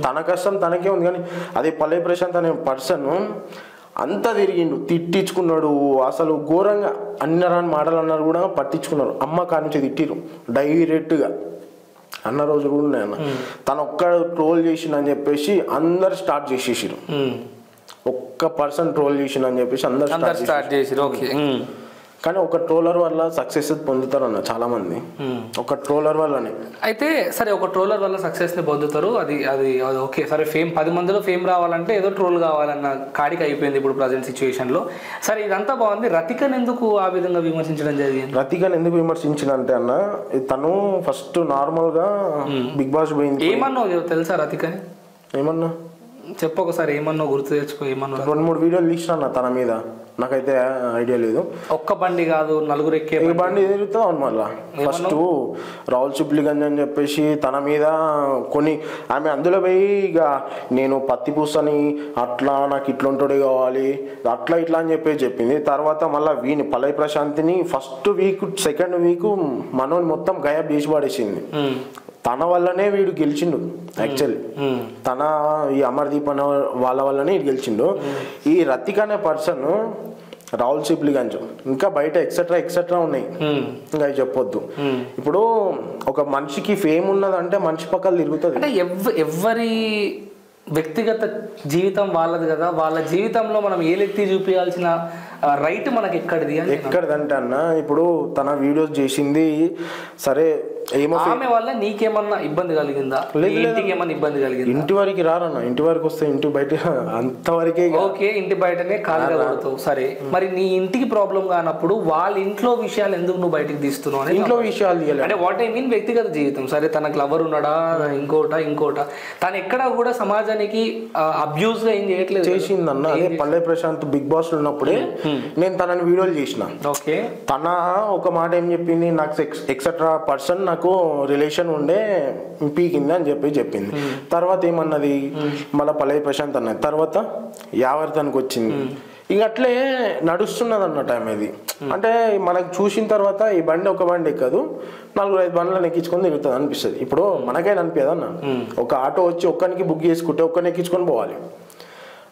తన కష్టం తనకే ఉంది. కానీ అదే పల్లవి ప్రశాంత్ అనే పర్సన్ అంతా తిరిగిండు, తిట్టించుకున్నాడు. అసలు ఘోరంగా అన్నరాని మాటలు అన్నారు కూడా పట్టించుకున్నారు. అమ్మ కానించి తిట్టిరు డైరెక్ట్గా అన్న రోజు కూడా ఉన్నాయన్న. తను ఒక్క ట్రోల్ చేసిండని చెప్పేసి అందరు స్టార్ట్ చేసేసారు. ఒక్క పర్సన్ ట్రోల్ చేసిండని చెప్పేసి అందరు స్టార్ట్ చేసారు. కానీ ఒక ట్రోలర్ వల్ల సక్సెస్ పొందుతారన్న చాలా మంది, ఒక ట్రోలర్ వల్లనే. అయితే సరే ఒక ట్రోలర్ వల్ల సక్సెస్ ని పొందుతారు, అది అది ఓకే సరే. ఫేమ్ 10 మందిలో ఫేమ్ రావాలంటే ఏదో ట్రోల్ కావాలన్న కాడికి అయిపోయింది ఇప్పుడు ప్రజెంట్ సిచ్యువేషన్ లో. సరే ఇదంతా బాగుంది, రతికన్ ఎందుకు ఆ విధంగా విమర్శించడం జరిగింది? రతికన్ ఎందుకు విమర్శించిన అంటే అన్న, తను ఫస్ట్ నార్మల్ గా బిగ్ బాస్ పోయింది. ఏమన్నావు తెలుసా రతికని? ఏమన్నా చెప్పు ఒకసారి, ఏమన్నా గుర్తు తెచ్చుకో. ఏమన్నా 2-3 వీడియోలు తీసిన తన మీద, నాకైతే ఐడియా లేదు. ఒక్క బండి కాదు 4 ఎక్కే బండి తిరుగుతా అవును. మళ్ళా ఫస్ట్ రాహుల్ సిప్లిగంజ్ అని చెప్పేసి తన మీద కొన్ని ఆమె అందులో పోయి ఇక నేను పత్తి పూసని అట్లా నాకు ఇట్లా ఉంటుండే కావాలి అట్లా ఇట్లా అని చెప్పేసి చెప్పింది. తర్వాత మళ్ళీ పల్లవి ప్రశాంత్ని ఫస్ట్ వీక్ సెకండ్ వీక్ మనోని మొత్తం గయాబ్ చేసి పడేసింది. తన వల్లనే వీడు గెలిచిండు. యాక్చువల్లీ తన ఈ అమర్దీప్ అనే వాళ్ళ వల్లనే వీడు గెలిచిండు. ఈ రతిక్ అనే పర్సన్ రాహుల్ సిప్లిగంజ్ ఇంకా బయట ఎక్సెట్రా ఉన్నాయి, ఇంకా చెప్పొద్దు. ఇప్పుడు ఒక మనిషికి ఫేమ్ ఉన్నదంటే మనిషి పక్కన తిరుగుతుంది. అంటే ఎవరి వ్యక్తిగత జీవితం వాళ్ళది కదా, వాళ్ళ జీవితంలో మనం ఏలెత్తి చూపించాల్సిన రైట్ మనకి ఎక్కడిదంటే అన్న, ఇప్పుడు తన వీడియోస్ చేసింది సరే, ఆమె వల్ల నీకేమన్నా ఇబ్బంది కలిగిందా? ఇంటికి ఏమన్నా ఇబ్బంది కలిగింది? ఇంటి వరకు రారన్న, ఇంటి వరకు వస్తే ఇంటి బయట అంతవరకే. ఓకే ఇంటి బయటనే కాలుగా కొడతావు సరే, మరి నీ ఇంటికి ప్రాబ్లం కానప్పుడు వాళ్ళ ఇంట్లో విషయాలు ఎందుకు నువ్వు బయటకి తీస్తున్నావు? ఇంట్లో విషయాలు అంటే వాట్ ఐ మీన్ వ్యక్తిగత జీవితం. సరే తనకు లవర్ ఉన్నాడా ఇంకోట తను ఎక్కడా కూడా సమాజానికి అబ్యూజ్ గా ఏం చేయట్లేదు. చేసిందన్న అదే పల్లవి ప్రశాంత్ బిగ్ బాస్ లో ఉన్నప్పుడే నేను తనని వీడియోలు చేసిన. ఓకే తన ఒక మాట ఏం చెప్పింది, నాకు ఎక్సెట్రా పర్సన్ నాకు రిలేషన్ ఉండే పీకింది అని చెప్పింది. తర్వాత ఏమన్నది మళ్ళీ పల్లవి ప్రశాంత్ అన్నది. తర్వాత యావర్తనికి వచ్చింది. ఇంక అట్లే నడుస్తున్నది అన్నట్టు ఆమె. ఇది అంటే మనకు చూసిన తర్వాత ఈ బండి ఒక బండి ఎక్కదు, 4-5 బండ్లను ఎక్కించుకొని తిరుగుతుంది అనిపిస్తుంది. ఇప్పుడు మనకైనా అనిపించదు అన్న, ఒక ఆటో వచ్చి ఒక్కరికి బుక్ చేసుకుంటే ఒక్కరిని ఎక్కించుకొని పోవాలి.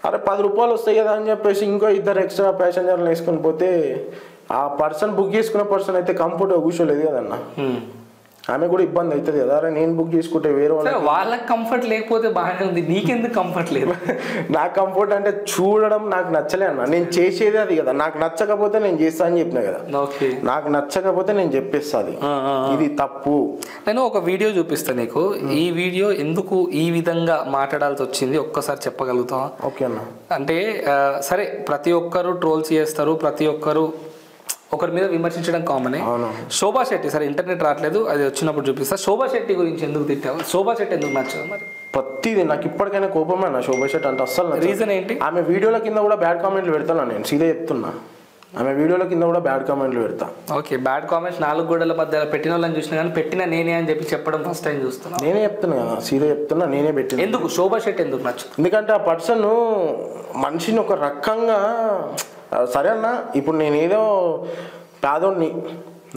అరే 10 రూపాయలు వస్తాయి కదా అని చెప్పేసి ఇంకో 2 ఎక్స్ట్రా ప్యాసింజర్లు వేసుకొని పోతే ఆ పర్సన్ బుక్ చేసుకున్న పర్సన్ అయితే కంఫర్ట్గా కూర్చోలేదు కదన్న. ఆమె కూడా ఇబ్బంది అవుతుంది కదా, అరే నేను బుక్ చేసుకుంటే వేరే వాళ్ళకి కంఫర్ట్ లేకపోతే బాగానే ఉంది, నీకెందుకు కంఫర్ట్ లేదు? నాకు కంఫర్ట్ అంటే చూడడం నాకు నచ్చలే అన్న, నేను చేసేది అది కదా. నాకు నచ్చకపోతే నేను చేస్తా అని చెప్పిన కదా, నాకు నచ్చకపోతే నేను చెప్పేస్తాది ఇది తప్పు. నేను ఒక వీడియో చూపిస్తాను నీకు, ఈ వీడియో ఎందుకు ఈ విధంగా మాట్లాడాల్సి వచ్చింది ఒక్కసారి చెప్పగలుగుతావా? ఓకే అన్న. అంటే సరే ప్రతి ఒక్కరు ట్రోల్స్ చేస్తారు, ప్రతి ఒక్కరు ఒకరి మీద విమర్శించడం కామనే. శోభా శెట్టి సరే ఇంటర్నెట్ రావట్లేదు, అది వచ్చినప్పుడు చూపిస్తా. శోభా శెట్టి గురించి ఎందుకు తిట్టావు? శోభా శెట్టి ఎందుకు నచ్చదు మరి? ప్రతిది నాకు ఇప్పటికైనా కోపమే నా శోభా శెట్టి అంటే అస్సలు. రీజన్ ఏంటి? ఆమె వీడియోల కింద కూడా బ్యాడ్ కామెంట్లు పెడతాను, నేను సీదా చెప్తున్నా. ఆమె వీడియోల కింద కూడా బ్యాడ్ కామెంట్లు పెడతా. ఓకే బ్యాడ్ కామెంట్స్ 4 గోడల మధ్య పెట్టిన వాళ్ళని చూసినా కానీ పెట్టిన నేనే అని చెప్పి చెప్పడం ఫస్ట్ టైం చూస్తున్నా. నేనే చెప్తున్నా కదా, సీదా చెప్తున్నా, నేనే పెట్టిన. ఎందుకు శోభా శెట్టి ఎందుకు నచ్చదు? ఎందుకంటే ఆ పర్సన్ మనిషిని ఒక రకంగా, సరే అన్న ఇప్పుడు నేనేదో పేదోడిని,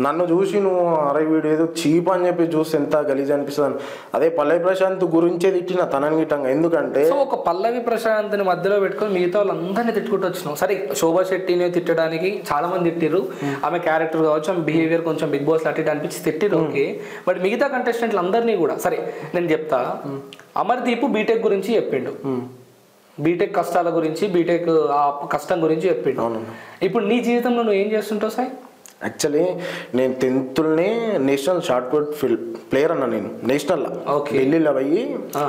నన్ను చూసి నువ్వు అరే వీడు ఏదో చీప్ అని చెప్పి చూస్తే ఎంత గలీజ్ అనిపిస్తుంది. అదే పల్లవి ప్రశాంత్ గురించే తిట్టిన తనని గిట్టంగా. ఎందుకంటే ఒక పల్లవి ప్రశాంత్ని మధ్యలో పెట్టుకొని మిగతా వాళ్ళందరినీ తిట్టుకుంటూ వచ్చినావు. సరే శోభా శెట్టిని తిట్టడానికి చాలా మంది తిట్టిరు, ఆమె క్యారెక్టర్ కావచ్చు, ఆమె బిహేవియర్ కొంచెం బిగ్ బాస్ అటు అనిపించి తిట్టిరు. ఓకే బట్ మిగతా కంటెస్టెంట్లు అందరినీ కూడా సరే నేను చెప్తా. అమర్దీప్ బీటెక్ గురించి చెప్పిండు, బీటెక్ కష్టాల గురించి, బీటెక్ ఆ కష్టం గురించి చెప్పిండు. ఇప్పుడు నీ జీవితంలో నువ్వు ఏం చేస్తుంటావు సార్? యాక్చువల్లీ నేను 10th national shot put player అన్న. నేను నేషనల్ ఢిల్లీలో పోయి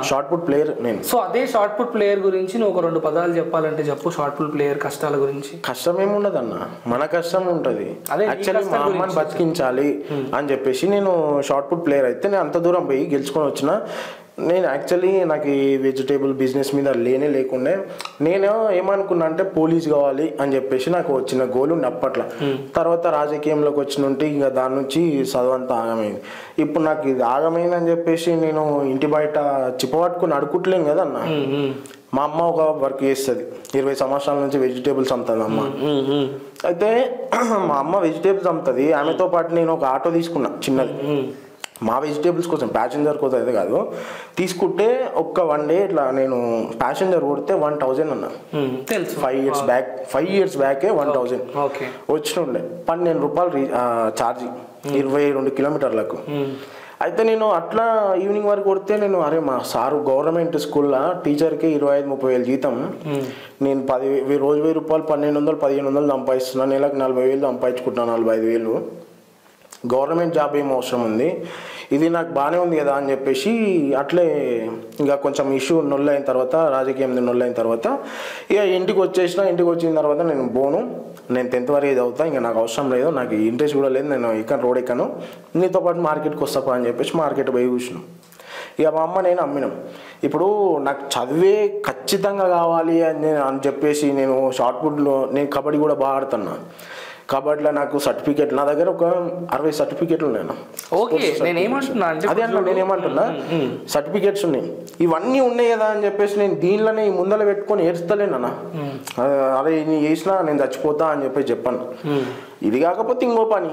షార్ట్ పుట్ ప్లేయర్ నేను. సో అదే షార్ట్ పుట్ ప్లేయర్ గురించి నువ్వు ఒక 2 పదాలు చెప్పాలంటే చెప్పు. షార్ట్ పుట్ ప్లేయర్ కష్టాల గురించి. కష్టం ఏముండదు అన్న, మన కష్టం ఉంటుంది. యాక్చువల్లీ మా అమ్మని బతికించాలి అని చెప్పేసి నేను షార్ట్ పుట్ ప్లేయర్ అయితే నేను అంత దూరం పోయి గెలుచుకొని వచ్చిన. నేను యాక్చువల్లీ నాకు ఈ వెజిటేబుల్ బిజినెస్ మీద లేకుండే. నేను ఏమనుకున్నా అంటే పోలీస్ కావాలి అని చెప్పేసి నాకు వచ్చిన గోల్ ఉండి అప్పట్లో. తర్వాత రాజకీయంలోకి వచ్చినుంటే ఇంకా దాని నుంచి చదువంతా ఆగమైంది. ఇప్పుడు నాకు ఇది ఆగమైంది అని చెప్పేసి నేను ఇంటి బయట చిప్పబట్టుకుని అడుగుట్లేను కదా అన్న. మా అమ్మ ఒక వర్క్ చేస్తుంది, 20 సంవత్సరాల నుంచి వెజిటేబుల్స్ అమ్ముతుంది అమ్మ. అయితే మా అమ్మ వెజిటేబుల్స్ అమ్ముతుంది, ఆమెతో పాటు నేను ఒక ఆటో తీసుకున్నా చిన్నది. మా వెజిటేబుల్స్ కోసం, ప్యాసింజర్ కోసం అయితే కాదు. తీసుకుంటే ఒక్క 1 డే ఇట్లా నేను ప్యాసింజర్ కొడితే 1000 అన్నా. 5 years బ్యాకే 1000 వచ్చినుండే. 12 రూపాయలు ఛార్జింగ్ 22 కిలోమీటర్లకు. అయితే నేను అట్లా ఈవినింగ్ వరకు కొడితే నేను అరే మా సారు గవర్నమెంట్ స్కూల్లో టీచర్కి 25-30 వేలు జీతం, నేను 10 రోజు 1000 రూపాయలు 1200-1500 సంపాదిస్తున్నాను, నెలకు 40,000 సంపాదించుకుంటున్నాను, 45,000. గవర్నమెంట్ జాబ్ ఏం అవసరం ఉంది, ఇది నాకు బాగానే ఉంది కదా అని చెప్పేసి అట్లే ఇంకా కొంచెం ఇష్యూ నొల్లైన తర్వాత, రాజకీయం నొల్లైన తర్వాత ఇక ఇంటికి వచ్చేసిన. ఇంటికి వచ్చిన తర్వాత నేను నేను 10th వరకు చదువుతా, ఇంకా నాకు అవసరం లేదు, నాకు ఇంట్రెస్ట్ కూడా లేదు, నేను రోడ్ ఎక్కను, నీతో పాటు మార్కెట్కి వస్తాపా అని చెప్పేసి మార్కెట్ పోయి కూర్చున్నాం. ఇక మా అమ్మ నేను అమ్మినాం. ఇప్పుడు నాకు చదివే ఖచ్చితంగా కావాలి అని చెప్పేసి నేను షార్ట్ పుట్లో నేను కబడ్డీ కూడా బాగా ఆడుతున్నా. కబడ్డీలో నాకు సర్టిఫికేట్, నా దగ్గర ఒక 60 సర్టిఫికేట్లు ఉన్నాయి. అదే అన్న నేను ఏమంటున్నా, సర్టిఫికేట్స్ ఉన్నాయి, ఇవన్నీ ఉన్నాయి కదా అని చెప్పేసి నేను దీనిలోనే ఈ ముందర పెట్టుకొని ఏడుస్తలేనన్న. అరే నేను చేసినా నేను చచ్చిపోతా అని చెప్పేసి చెప్పాను. ఇది కాకపోతే ఇంకో పని.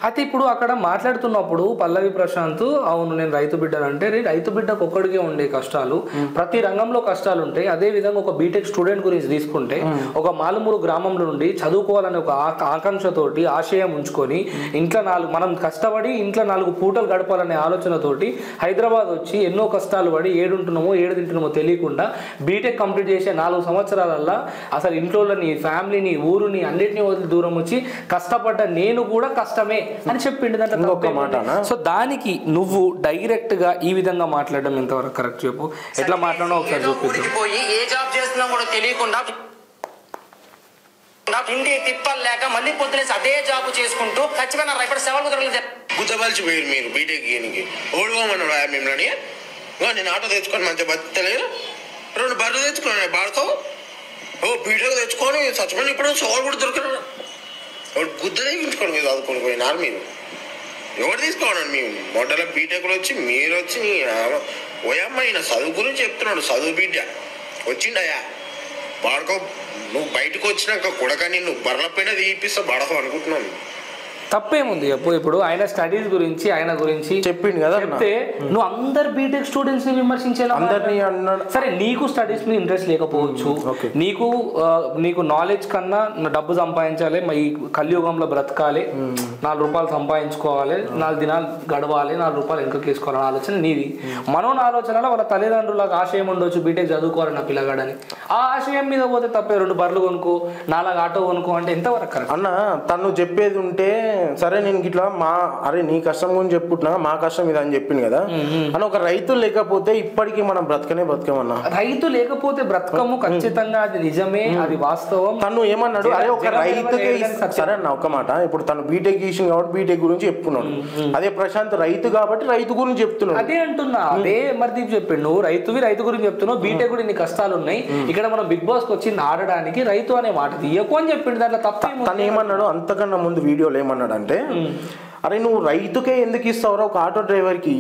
అయితే ఇప్పుడు అక్కడ మాట్లాడుతున్నప్పుడు పల్లవి ప్రశాంత్ అవును నేను రైతు బిడ్డనంటే రైతు బిడ్డకు ఒక్కడికే ఉండే కష్టాలు, ప్రతి రంగంలో కష్టాలు ఉంటాయి. అదే విధంగా ఒక బీటెక్ స్టూడెంట్ గురించి తీసుకుంటే ఒక మాలుమూరు గ్రామంలో నుండి చదువుకోవాలని ఒక ఆకాంక్షతోటి ఆశయం ఉంచుకొని ఇంట్లో మనం కష్టపడి ఇంట్లో 4 పూటలు గడపాలనే ఆలోచనతోటి హైదరాబాద్ వచ్చి ఎన్నో కష్టాలు పడి ఏడుంటున్నామో ఏడు తింటున్నామో తెలియకుండా బీటెక్ కంప్లీట్ చేసే 4 సంవత్సరాలల్లా అసలు ఇంట్లోని ఫ్యామిలీని ఊరుని అన్నిటినీ వదిలి దూరం వచ్చి కష్టపడ్డ నేను కూడా కష్టమే అని చెప్పిండు. సో దానికి నువ్వు డైరెక్ట్ గా ఈ విధంగా మాట్లాడడం ఎంతవరకు కరెక్ట్ చెప్పు, ఎట్లా మాట్లాడినా ఒకసారి చూపిద్దాం. ఏ జాబ్ చేస్తున్నా కూడా తెలియకుండా ఇంటి తిప్పలు లేక మళ్ళీ పొద్దునేసి అదే జాబ్ చేసుకుంటూ ఖచ్చితంగా ఇప్పుడు సెవెన్ గుద్దబలిచి పోయారు మీరు బీటెక్ ఓడిపోమన్నాడు మిమ్మల్ని. నేను ఆటో తెచ్చుకొని మంచిగా బతలేదు, 2 బర్రెలు తెచ్చుకున్నాను బాడుకో బీటెక్ తెచ్చుకొని చచ్చిపోయిన ఇప్పుడు సోలు కూడా దొరికినాడు. గుద్దలే ఉంచుకోండి మీరు చదువుకొని పోయినారు. మీరు ఎవరు తీసుకోండి, మేము మొదల బీటెక్లో వచ్చి మీరు వచ్చి ఓయమ్మ ఈయన చదువు గురించి చెప్తున్నాడు, చదువు బిడ్డ వచ్చిండయా బాడుకో, నువ్వు బయటకు వచ్చినాక కొడకని నువ్వు బర్రెల పైన తీపిస్తా బాడకం అనుకుంటున్నాను. తప్పేముంది చెప్పు. ఇప్పుడు ఆయన స్టడీస్ గురించి ఆయన గురించి చెప్పిండు కదా, చెప్తే నువ్వు అందరు బీటెక్ స్టూడెంట్స్ ని విమర్శించేలా అందరినీ అన్నాడు. సరే నీకు స్టడీస్ మీద ఇంట్రెస్ట్ లేకపోవచ్చు, నీకు నాలెడ్జ్ కన్నా డబ్బు సంపాదించాలి, ఈ కలియుగంలో బ్రతకాలి, 4 రూపాయలు సంపాదించుకోవాలి, 4 దినాలు గడవాలి, 4 రూపాయలు వెనుకకి వేసుకోవాలని ఆలోచన నీది. మనోని ఆలోచనలో వాళ్ళ తల్లిదండ్రులకు ఆశయం ఉండొచ్చు బీటెక్ చదువుకోవాలని నా పిల్లగాడని. ఆ ఆశయం మీద పోతే తప్పే, 2 బర్రెలు కొనుక్కో 4 ఆటో కొనుక్కో అంటే ఎంతవరకు కరెక్ట్ అన్న? తను చెప్పేది ఉంటే సరే నేను ఇట్లా అరే నీ కష్టం గురించి చెప్పుకుంటున్నా, మా కష్టం ఇది అని చెప్పింది కదా అని. ఒక రైతు లేకపోతే ఇప్పటికీ మనం బ్రతకమన్నా. రైతు లేకపోతే బ్రతకము ఖచ్చితంగా, అది నిజమే, అది వాస్తవం. తను ఏమన్నాడు, అరే ఒక రైతుకే సరే అన్న ఒక మాట, ఇప్పుడు తను బీటెక్ చేసింది కాబట్టి బీటెక్ గురించి చెప్పుకున్నాడు. అదే ప్రశాంత్ రైతు కాబట్టి రైతు గురించి చెప్తున్నాడు. అదే అంటున్నా, అదే మరిదీప్ చెప్పిండు, నువ్వు రైతు గురించి చెప్తున్నావు, బీటెక్ కూడా ఇన్ని కష్టాలు ఉన్నాయి, ఇక్కడ మనం బిగ్ బాస్ కి వచ్చింది ఆడడానికి, రైతు అనే మాట తీయకు అని చెప్పిండు. దాంట్లో తప్ప తను ఏమన్నాడు అంతకన్నా ముందు వీడియోలో ఏమన్నాడు అంటే, అరే నువ్వు రైతుకే ఎందుకు ఇస్తావురా, ఒక ఆటో డ్రైవర్కి,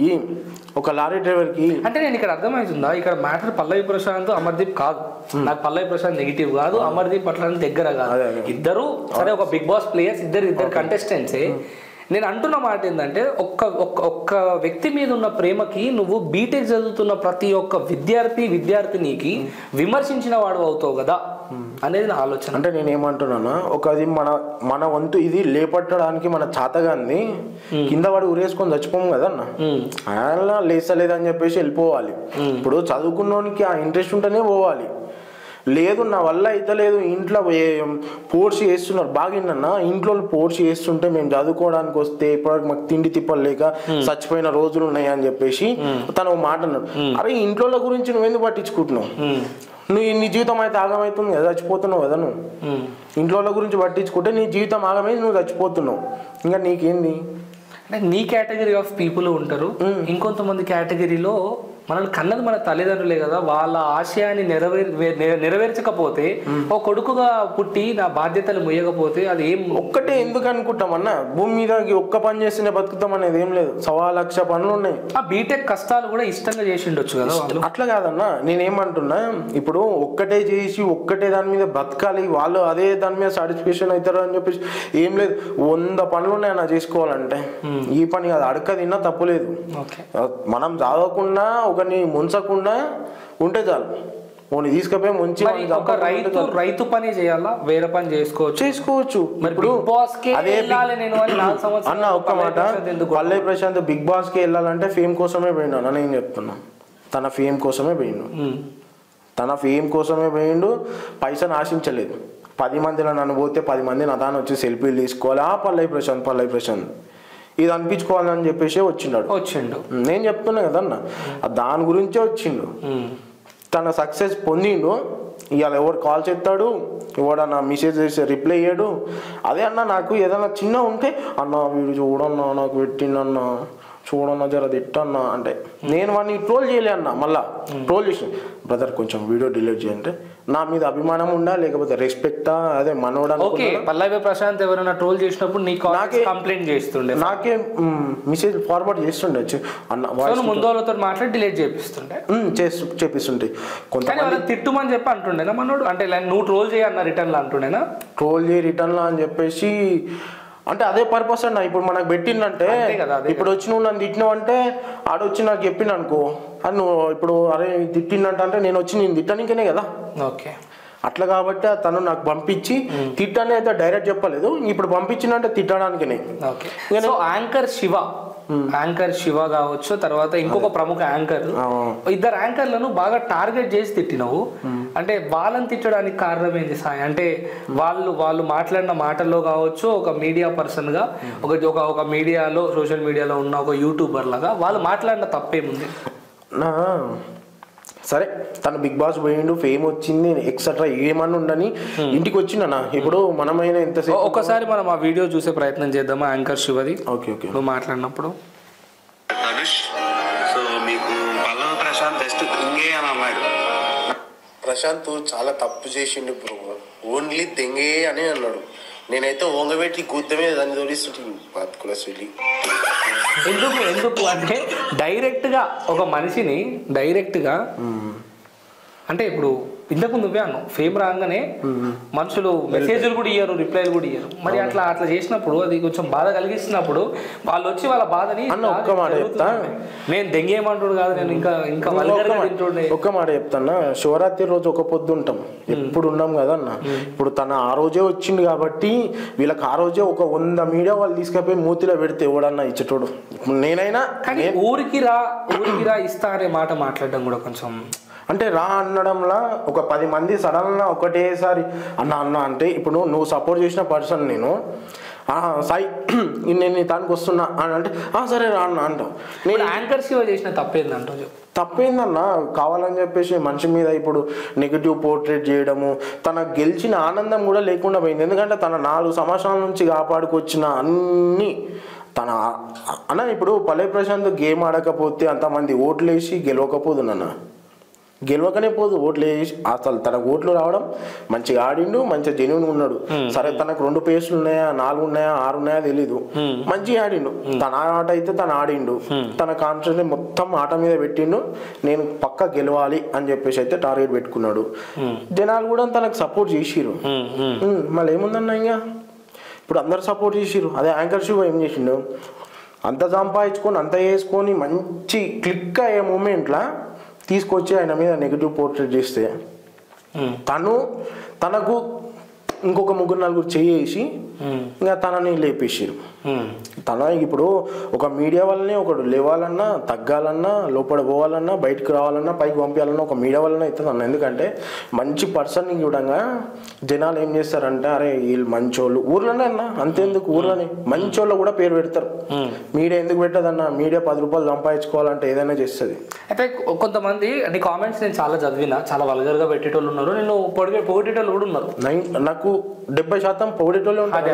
ఒక లారీ డ్రైవర్కి అంటే. నేను ఇక్కడ అర్థమవుతుందా, ఇక్కడ మ్యాటర్ పల్లవి ప్రశాంత్ అమర్దీప్ కాదు. నాకు పల్లవి ప్రశాంత్ నెగిటివ్ కాదు, అమర్దీప్ అట్లా దగ్గర కాదు, ఇద్దరు సరే ఒక బిగ్ బాస్ ప్లేయర్స్, ఇద్దరు కంటెస్టెంట్సే. నేను అంటున్న మాట ఏంటంటే ఒక్క వ్యక్తి మీద ఉన్న ప్రేమకి నువ్వు బీటెక్ చదువుతున్న ప్రతి ఒక్క విద్యార్థినికి విమర్శించిన వాడు అవుతావు కదా అనేది నా ఆలోచన. అంటే నేను ఏమంటున్నాను, ఒకది మన వంతు ఇది లేపట్టడానికి మన చాతగాన్ని కింద వాడు ఉరేసుకొని చచ్చిపోము కదా అన్న. ఆయన లేసలేదని చెప్పేసి వెళ్ళిపోవాలి. ఇప్పుడు చదువుకున్నోనికి ఆ ఇంట్రెస్ట్ ఉంటేనే పోవాలి. లేదు నా వల్ల అయితే లేదు, ఇంట్లో పోర్చి చేస్తున్నారు బాగా. ఇంట్లో పోర్చి చేస్తుంటే మేము చదువుకోవడానికి వస్తే ఇప్పటివరకు మాకు తిండి తిప్పలు లేక చచ్చిపోయిన రోజులు ఉన్నాయి అని చెప్పేసి తను మాట అన్నాడు. అరే ఇంట్లో గురించి నువ్వెందుకు పట్టించుకుంటున్నావు? నువ్వు నీ జీవితం అయితే ఆగమవుతుంది కదా, చచ్చిపోతున్నావు కదా. నువ్వు ఇంట్లో గురించి పట్టించుకుంటే నీ జీవితం ఆగమై నువ్వు చచ్చిపోతున్నావు. ఇంకా నీకేంది అంటే నీ కేటగిరీ ఆఫ్ పీపుల్ ఉంటారు, ఇంకొంతమంది కేటగిరీలో మనల్ని కన్నది మన తల్లిదండ్రులే కదా, వాళ్ళ ఆశయాన్ని నెరవేర్చకపోతే ఒక కొడుకుగా పుట్టి నా బాధ్యతలు ముయ్యకపోతే అది ఏం ఒక్కటే ఎందుకు అనుకుంటామన్నా, భూమి మీద ఒక్క పని చేస్తేనే బతుకుతాం అనేది ఏం లేదు, 1,00,000 పనులు ఉన్నాయి. ఆ బీటెక్ కష్టాలు కూడా ఇష్టంగా చేసి ఉండొచ్చు కదా. అట్లా కాదన్నా, నేనేమంటున్నా, ఇప్పుడు ఒక్కటే చేసి ఒక్కటే దాని మీద బతకాలి, వాళ్ళు అదే దాని మీద సాటిస్ఫాక్షన్ అవుతారు అని చెప్పేసి ఏం లేదు. 100 పనులు ఉన్నాయి నా చేసుకోవాలంటే, ఈ పని కాదు, అడక తిన్నా తప్పులేదు. మనం చదవకుండా ఒకరిని ముంచకుండా ఉంటే చాలు, ఓని తీసుకపోయి ముంచి రైతు పని చేయాలా, వేరే పని చేసుకోవచ్చు. అన్న ఒక్క మాట, పల్లవి ప్రశాంత్ బిగ్ బాస్ కి వెళ్ళాలంటే ఫేమ్ కోసమే పోయిండు అన్న, నేను చెప్తున్నా. తన ఫేమ్ కోసమే పోయిండు, పైసను ఆశించలేదు. 10 మందిలో నన్ను పోతే 10 మంది నా దాన్ని వచ్చి సెల్ఫీలు తీసుకోవాలి, పల్లవి ప్రశాంత్ ఇది అనిపించుకోవాలని చెప్పేసి వచ్చిండు. నేను చెప్తున్నా కదన్న, దాని గురించే వచ్చిండు. తన సక్సెస్ పొందిండు. ఇవాళ ఎవరు కాల్ చేస్తాడు, ఎవడన్నా మెసేజ్ చేసి రిప్లై చేయడు. అదే అన్న, నాకు ఏదైనా చిన్న ఉంటే అన్న వీడు చూడన్నా నాకు పెట్టిండన్నా, చూడన్నా జర తిట్టన్నా అంటే నేను వాడిని ట్రోల్ చేయలే అన్న. మళ్ళా ట్రోల్ చేసి బ్రదర్ కొంచెం వీడియో డిలీట్ చేయంటే నా మీద అభిమానం ఉండా లేకపోతే రెస్పెక్టా, అదే మనోడా. పల్లవి ప్రశాంత్ ఎవరైనా ట్రోల్ చేసినప్పుడు నాకే కంప్లైంట్ చేస్తుండే, నాకే మెసేజ్ ఫార్వర్డ్ చేస్తుండే అన్న, ముందు వాళ్ళతో మాట్లాడి డిలీట్ చేపిస్తుంటే. కొంతమంది తిట్టుమని చెప్పి అంటుండేనా మనోడు, అంటే నువ్వు ట్రోల్ చేయన్న రిటర్న్ లా అంటుండేనా, ట్రోల్ చేయి రిటర్న్ లా అని చెప్పేసి. అంటే అదే పర్పస్ అన్న. ఇప్పుడు మనకు పెట్టిందంటే, ఇప్పుడు వచ్చి నువ్వు నన్ను తిట్టినావు అంటే ఆడొచ్చి నాకు చెప్పిండు అనుకో, అని నువ్వు ఇప్పుడు అరే తిట్టిందంట అంటే నేను వచ్చి నేను తిట్టడానికనే కదా. ఓకే, అట్లా కాబట్టి తను నాకు పంపించి తిట్టని అయితే డైరెక్ట్ చెప్పలేదు, ఇప్పుడు పంపించిందంటే తిట్టడానికనే. యాంకర్ శివ కావచ్చు, తర్వాత ఇంకొక ప్రముఖ యాంకర్, ఇద్దరు యాంకర్లను బాగా టార్గెట్ చేసి తిట్టినావు. అంటే వాళ్ళని తిట్టడానికి కారణం ఏంటి సాయి? అంటే వాళ్ళు మాట్లాడిన మాటల్లో కావచ్చు, ఒక మీడియా పర్సన్ గా, ఒక మీడియాలో, సోషల్ మీడియాలో ఉన్న ఒక యూట్యూబర్ లాగా వాళ్ళు మాట్లాడిన తప్పేముంది? సరే, తను బిగ్ బాస్ పోయిండు, ఫేమ్ వచ్చింది, ఎక్సెట్రా ఏమన్నా ఉండని ఇంటికి వచ్చిందన్నా. ఇప్పుడు మనమైనా ఎంతసేపు ఒకసారి మనం ఆ వీడియో చూసే ప్రయత్నం చేద్దామా, యాంకర్ శివది. ఓకే నువ్వు మాట్లాడినప్పుడు. సో మీకు పల్లవి ప్రశాంత్ జస్ట్ దెంగే అని అన్నాడు. ప్రశాంత్ చాలా తప్పు చేసిండు బ్రో, ఓన్లీ దెంగే అని అన్నాడు. నేనైతే ఓంగబెట్టి గుద్దమే దాన్ని తోడిస్తుంటే బతుకుల సులి. ఎందుకు అంటే డైరెక్ట్గా ఒక మనిషిని డైరెక్ట్గా, అంటే ఇప్పుడు ఇంతకు నువ్వే అన్నావు, ఫేమ్ రాగానే మనుషులు మెసేజ్లు కూడా ఇయ్యరు, రిప్లైలు కూడా ఇయ్యరు. మరి అట్లా చేసినప్పుడు అది కొంచెం బాధ కలిగిస్తున్నప్పుడు వాళ్ళు వచ్చి వాళ్ళ బాధని నేను దెంగేయమంటాడు కాదు, నేను ఇంకా ఒక్క మాట చెప్తాను. శివరాత్రి రోజు ఒక పొద్దు ఉంటాం, ఎప్పుడు ఉన్నాం కదా అన్న. ఇప్పుడు తన ఆ రోజే వచ్చింది కాబట్టి వీళ్ళకి ఆ రోజే ఒక 100 మీడియా వాళ్ళు తీసుకపోయి మూతిలో పెడితే ఎవడన్నా ఇచ్చేటోడు. నేనైనా కానీ ఊరికి రా ఇస్తా అనే మాట మాట్లాడడం కూడా కొంచెం, అంటే రా అనడంలా ఒక 10 మంది సడన్గా ఒకటేసారి అన్న అంటే, ఇప్పుడు నువ్వు సపోర్ట్ చేసిన పర్సన్ నేను సాయి నేను దానికి వస్తున్నా అని అంటే సరే రా అన్న అంటావు. నేను యాంకర్ శివ చేసిన తప్పేందంటావు? తప్పేందన్నా, కావాలని చెప్పేసి మనిషి మీద ఇప్పుడు నెగిటివ్ పోర్ట్రేట్ చేయడము, తన గెలిచిన ఆనందం కూడా లేకుండా పోయింది. ఎందుకంటే తన 4 సంవత్సరాల నుంచి కాపాడుకొచ్చిన అన్నీ తన అన్న. ఇప్పుడు పల్లవి ప్రశాంత్ గేమ్ ఆడకపోతే అంతమంది ఓట్లు వేసి గెలవకపోదునన్న, గెలవకనే పోదు, ఓట్లు వేసి అసలు తనకు ఓట్లు రావడం, మంచిగా ఆడిండు, మంచిగా జెన్యూన్ ఉన్నాడు. సరే తనకు 2 పేస్లు ఉన్నాయా, 4 ఉన్నాయా, 6 ఉన్నాయా తెలీదు, మంచిగా ఆడిండు. తన ఆట అయితే తను ఆడిండు, తన కాన్సన్ట్రేషన్ మొత్తం ఆట మీద పెట్టిండు. నేను పక్క గెలవాలి అని చెప్పేసి అయితే టార్గెట్ పెట్టుకున్నాడు. జనాలు కూడా తనకు సపోర్ట్ చేసిరు. మళ్ళీ ఏముందన్న, ఇంకా ఇప్పుడు అందరు సపోర్ట్ చేసిరు. అదే యాంకర్ శివ ఏం చేసిండు, అంత సంపాదించుకొని అంత వేసుకొని మంచి క్లిక్ అయ్యే మూమెంట్లా తీసుకొచ్చి ఆయన మీద నెగిటివ్ పోర్ట్రేట్ చేస్తే తనకు ఇంకొక 3-4 చేసి ఇంకా తనని లేపేసారు. తన ఇప్పుడు ఒక మీడియా వల్లనే ఒకడు లేవాలన్నా, తగ్గాలన్నా, లోపల పోవాలన్నా, బయటకు రావాలన్నా, పైకి పంపించాలన్నా ఒక మీడియా వల్లనే అవుతుంది అన్న. ఎందుకంటే మంచి పర్సన్ని చూడంగా జనాలు ఏం చేస్తారంటే అరే వీళ్ళు మంచోళ్ళు ఊర్లోనే అన్న, అంతేందుకు ఊర్లోనే మంచోళ్ళు కూడా పేరు పెడతారు. మీడియా ఎందుకు పెట్టదన్న? మీడియా 10 రూపాయలు సంపాదించుకోవాలంటే ఏదైనా చేస్తుంది. అయితే కొంతమంది నీ కామెంట్స్ నేను చాలా చదివినా, చాలా వల్గర్గా పెట్టేటోళ్ళు ఉన్నారు, నేను పొగిడేటోళ్ళు కూడా ఉన్నారు. నాకు 70% పొగిడేటోళ్ళే ఉంటారు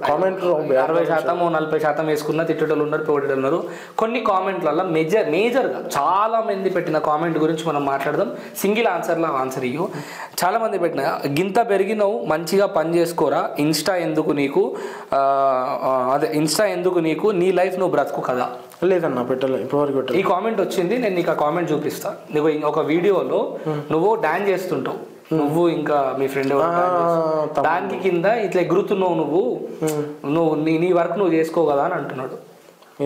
కామెంట్. 60% 40% వేసుకున్న తిట్టేటోళ్ళు ఉన్నారు, పొగిడేటోళ్ళు ఉన్నారు. కొన్ని కామెంట్లలో మేజర్గా చాలా మంది పెట్టిన కామెంట్ గురించి మనం మాట్లాడదాం. సింగిల్ ఆన్సర్లో ఆన్సర్ ఇయ్యు. చాలా మంది పెట్టిన గింత పెరిగినవు మంచిగా పని చేసుకోరా, ఇన్స్టా ఎందుకు నీకు, ఇన్స్టా ఎందుకు నీకు, నీ లైఫ్ నువ్వు బ్రతుకు కదా. లేదన్నా పెట్టలే, ఇప్పటివరకు పెట్టలే. ఈ కామెంట్ వచ్చింది, నేను నీకు ఆ కామెంట్ చూపిస్తా. నువ్వు ఒక వీడియోలో నువ్వు డాన్స్ చేస్తుంటావు, నువ్వు ఇంకా మీ ఫ్రెండ్ దానికి కింద ఇట్లా ఎగురుతున్నావు, నువ్వు నీ వర్క్ నువ్వు చేసుకో కదా అని అంటున్నాడు.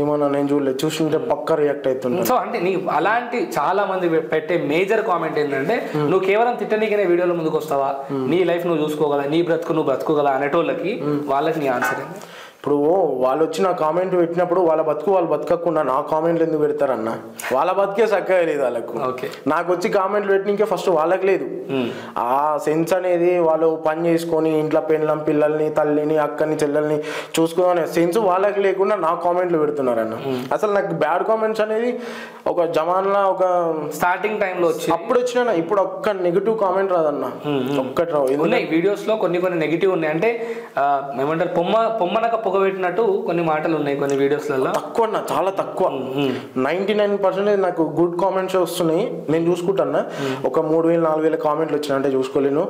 ఏమన్నా నేను చూడలేదు, చూస్తుంటే పక్క రియాక్ట్ అవుతుంది. సో అంటే నీ అలాంటి చాలా మంది పెట్టే మేజర్ కామెంట్ ఏంటంటే నువ్వు కేవలం తిట్టనీకనే వీడియోలో ముందుకు వస్తావా, నీ లైఫ్ నువ్వు చూసుకోగల, నీ బ్రతుకు నువ్వు బ్రతుకోగల అనేటోళ్ళకి వాళ్ళకి నీ ఆన్సర్ ఏంటి? ఇప్పుడు వాళ్ళు వచ్చి నా కామెంట్ పెట్టినప్పుడు వాళ్ళ బతుకు వాళ్ళు బతకకుండా నా కామెంట్లు ఎందుకు పెడతారన్న? వాళ్ళ బతికే చక్కగా లేదు వాళ్ళకు. నాకు వచ్చి కామెంట్లు పెట్టినకే ఫస్ట్ వాళ్ళకి లేదు ఆ సెన్స్ అనేది. వాళ్ళు పని చేసుకొని ఇంట్లో పిల్లల్ని, తల్లిని, అక్కని, చెల్లెల్ని చూసుకోవాలనే సెన్స్ వాళ్ళకి లేకుండా నా కామెంట్లు పెడుతున్నారన్న. అసలు నాకు బ్యాడ్ కామెంట్స్ అనేది ఒక జమాన్లా ఒక స్టార్టింగ్ టైంలో వచ్చి అప్పుడు వచ్చినా, ఇప్పుడు ఒక్క నెగిటివ్ కామెంట్ రాదన్న, ఒక్కటి రావు. ఉన్నాయి వీడియోస్ లో కొన్ని నెగిటివ్ ఉన్నాయి. అంటే ఏమంటారు, పొమ్మనక పొగబెట్టినట్టు కొన్ని మాటలు ఉన్నాయి కొన్ని వీడియోస్లలో. తక్కువ అన్న, చాలా తక్కువ. 99% నాకు గుడ్ కామెంట్స్ వస్తున్నాయి, నేను చూసుకుంటాను. ఒక 3000-4000 కామెంట్లు వచ్చినాయి అంటే చూసుకోలేను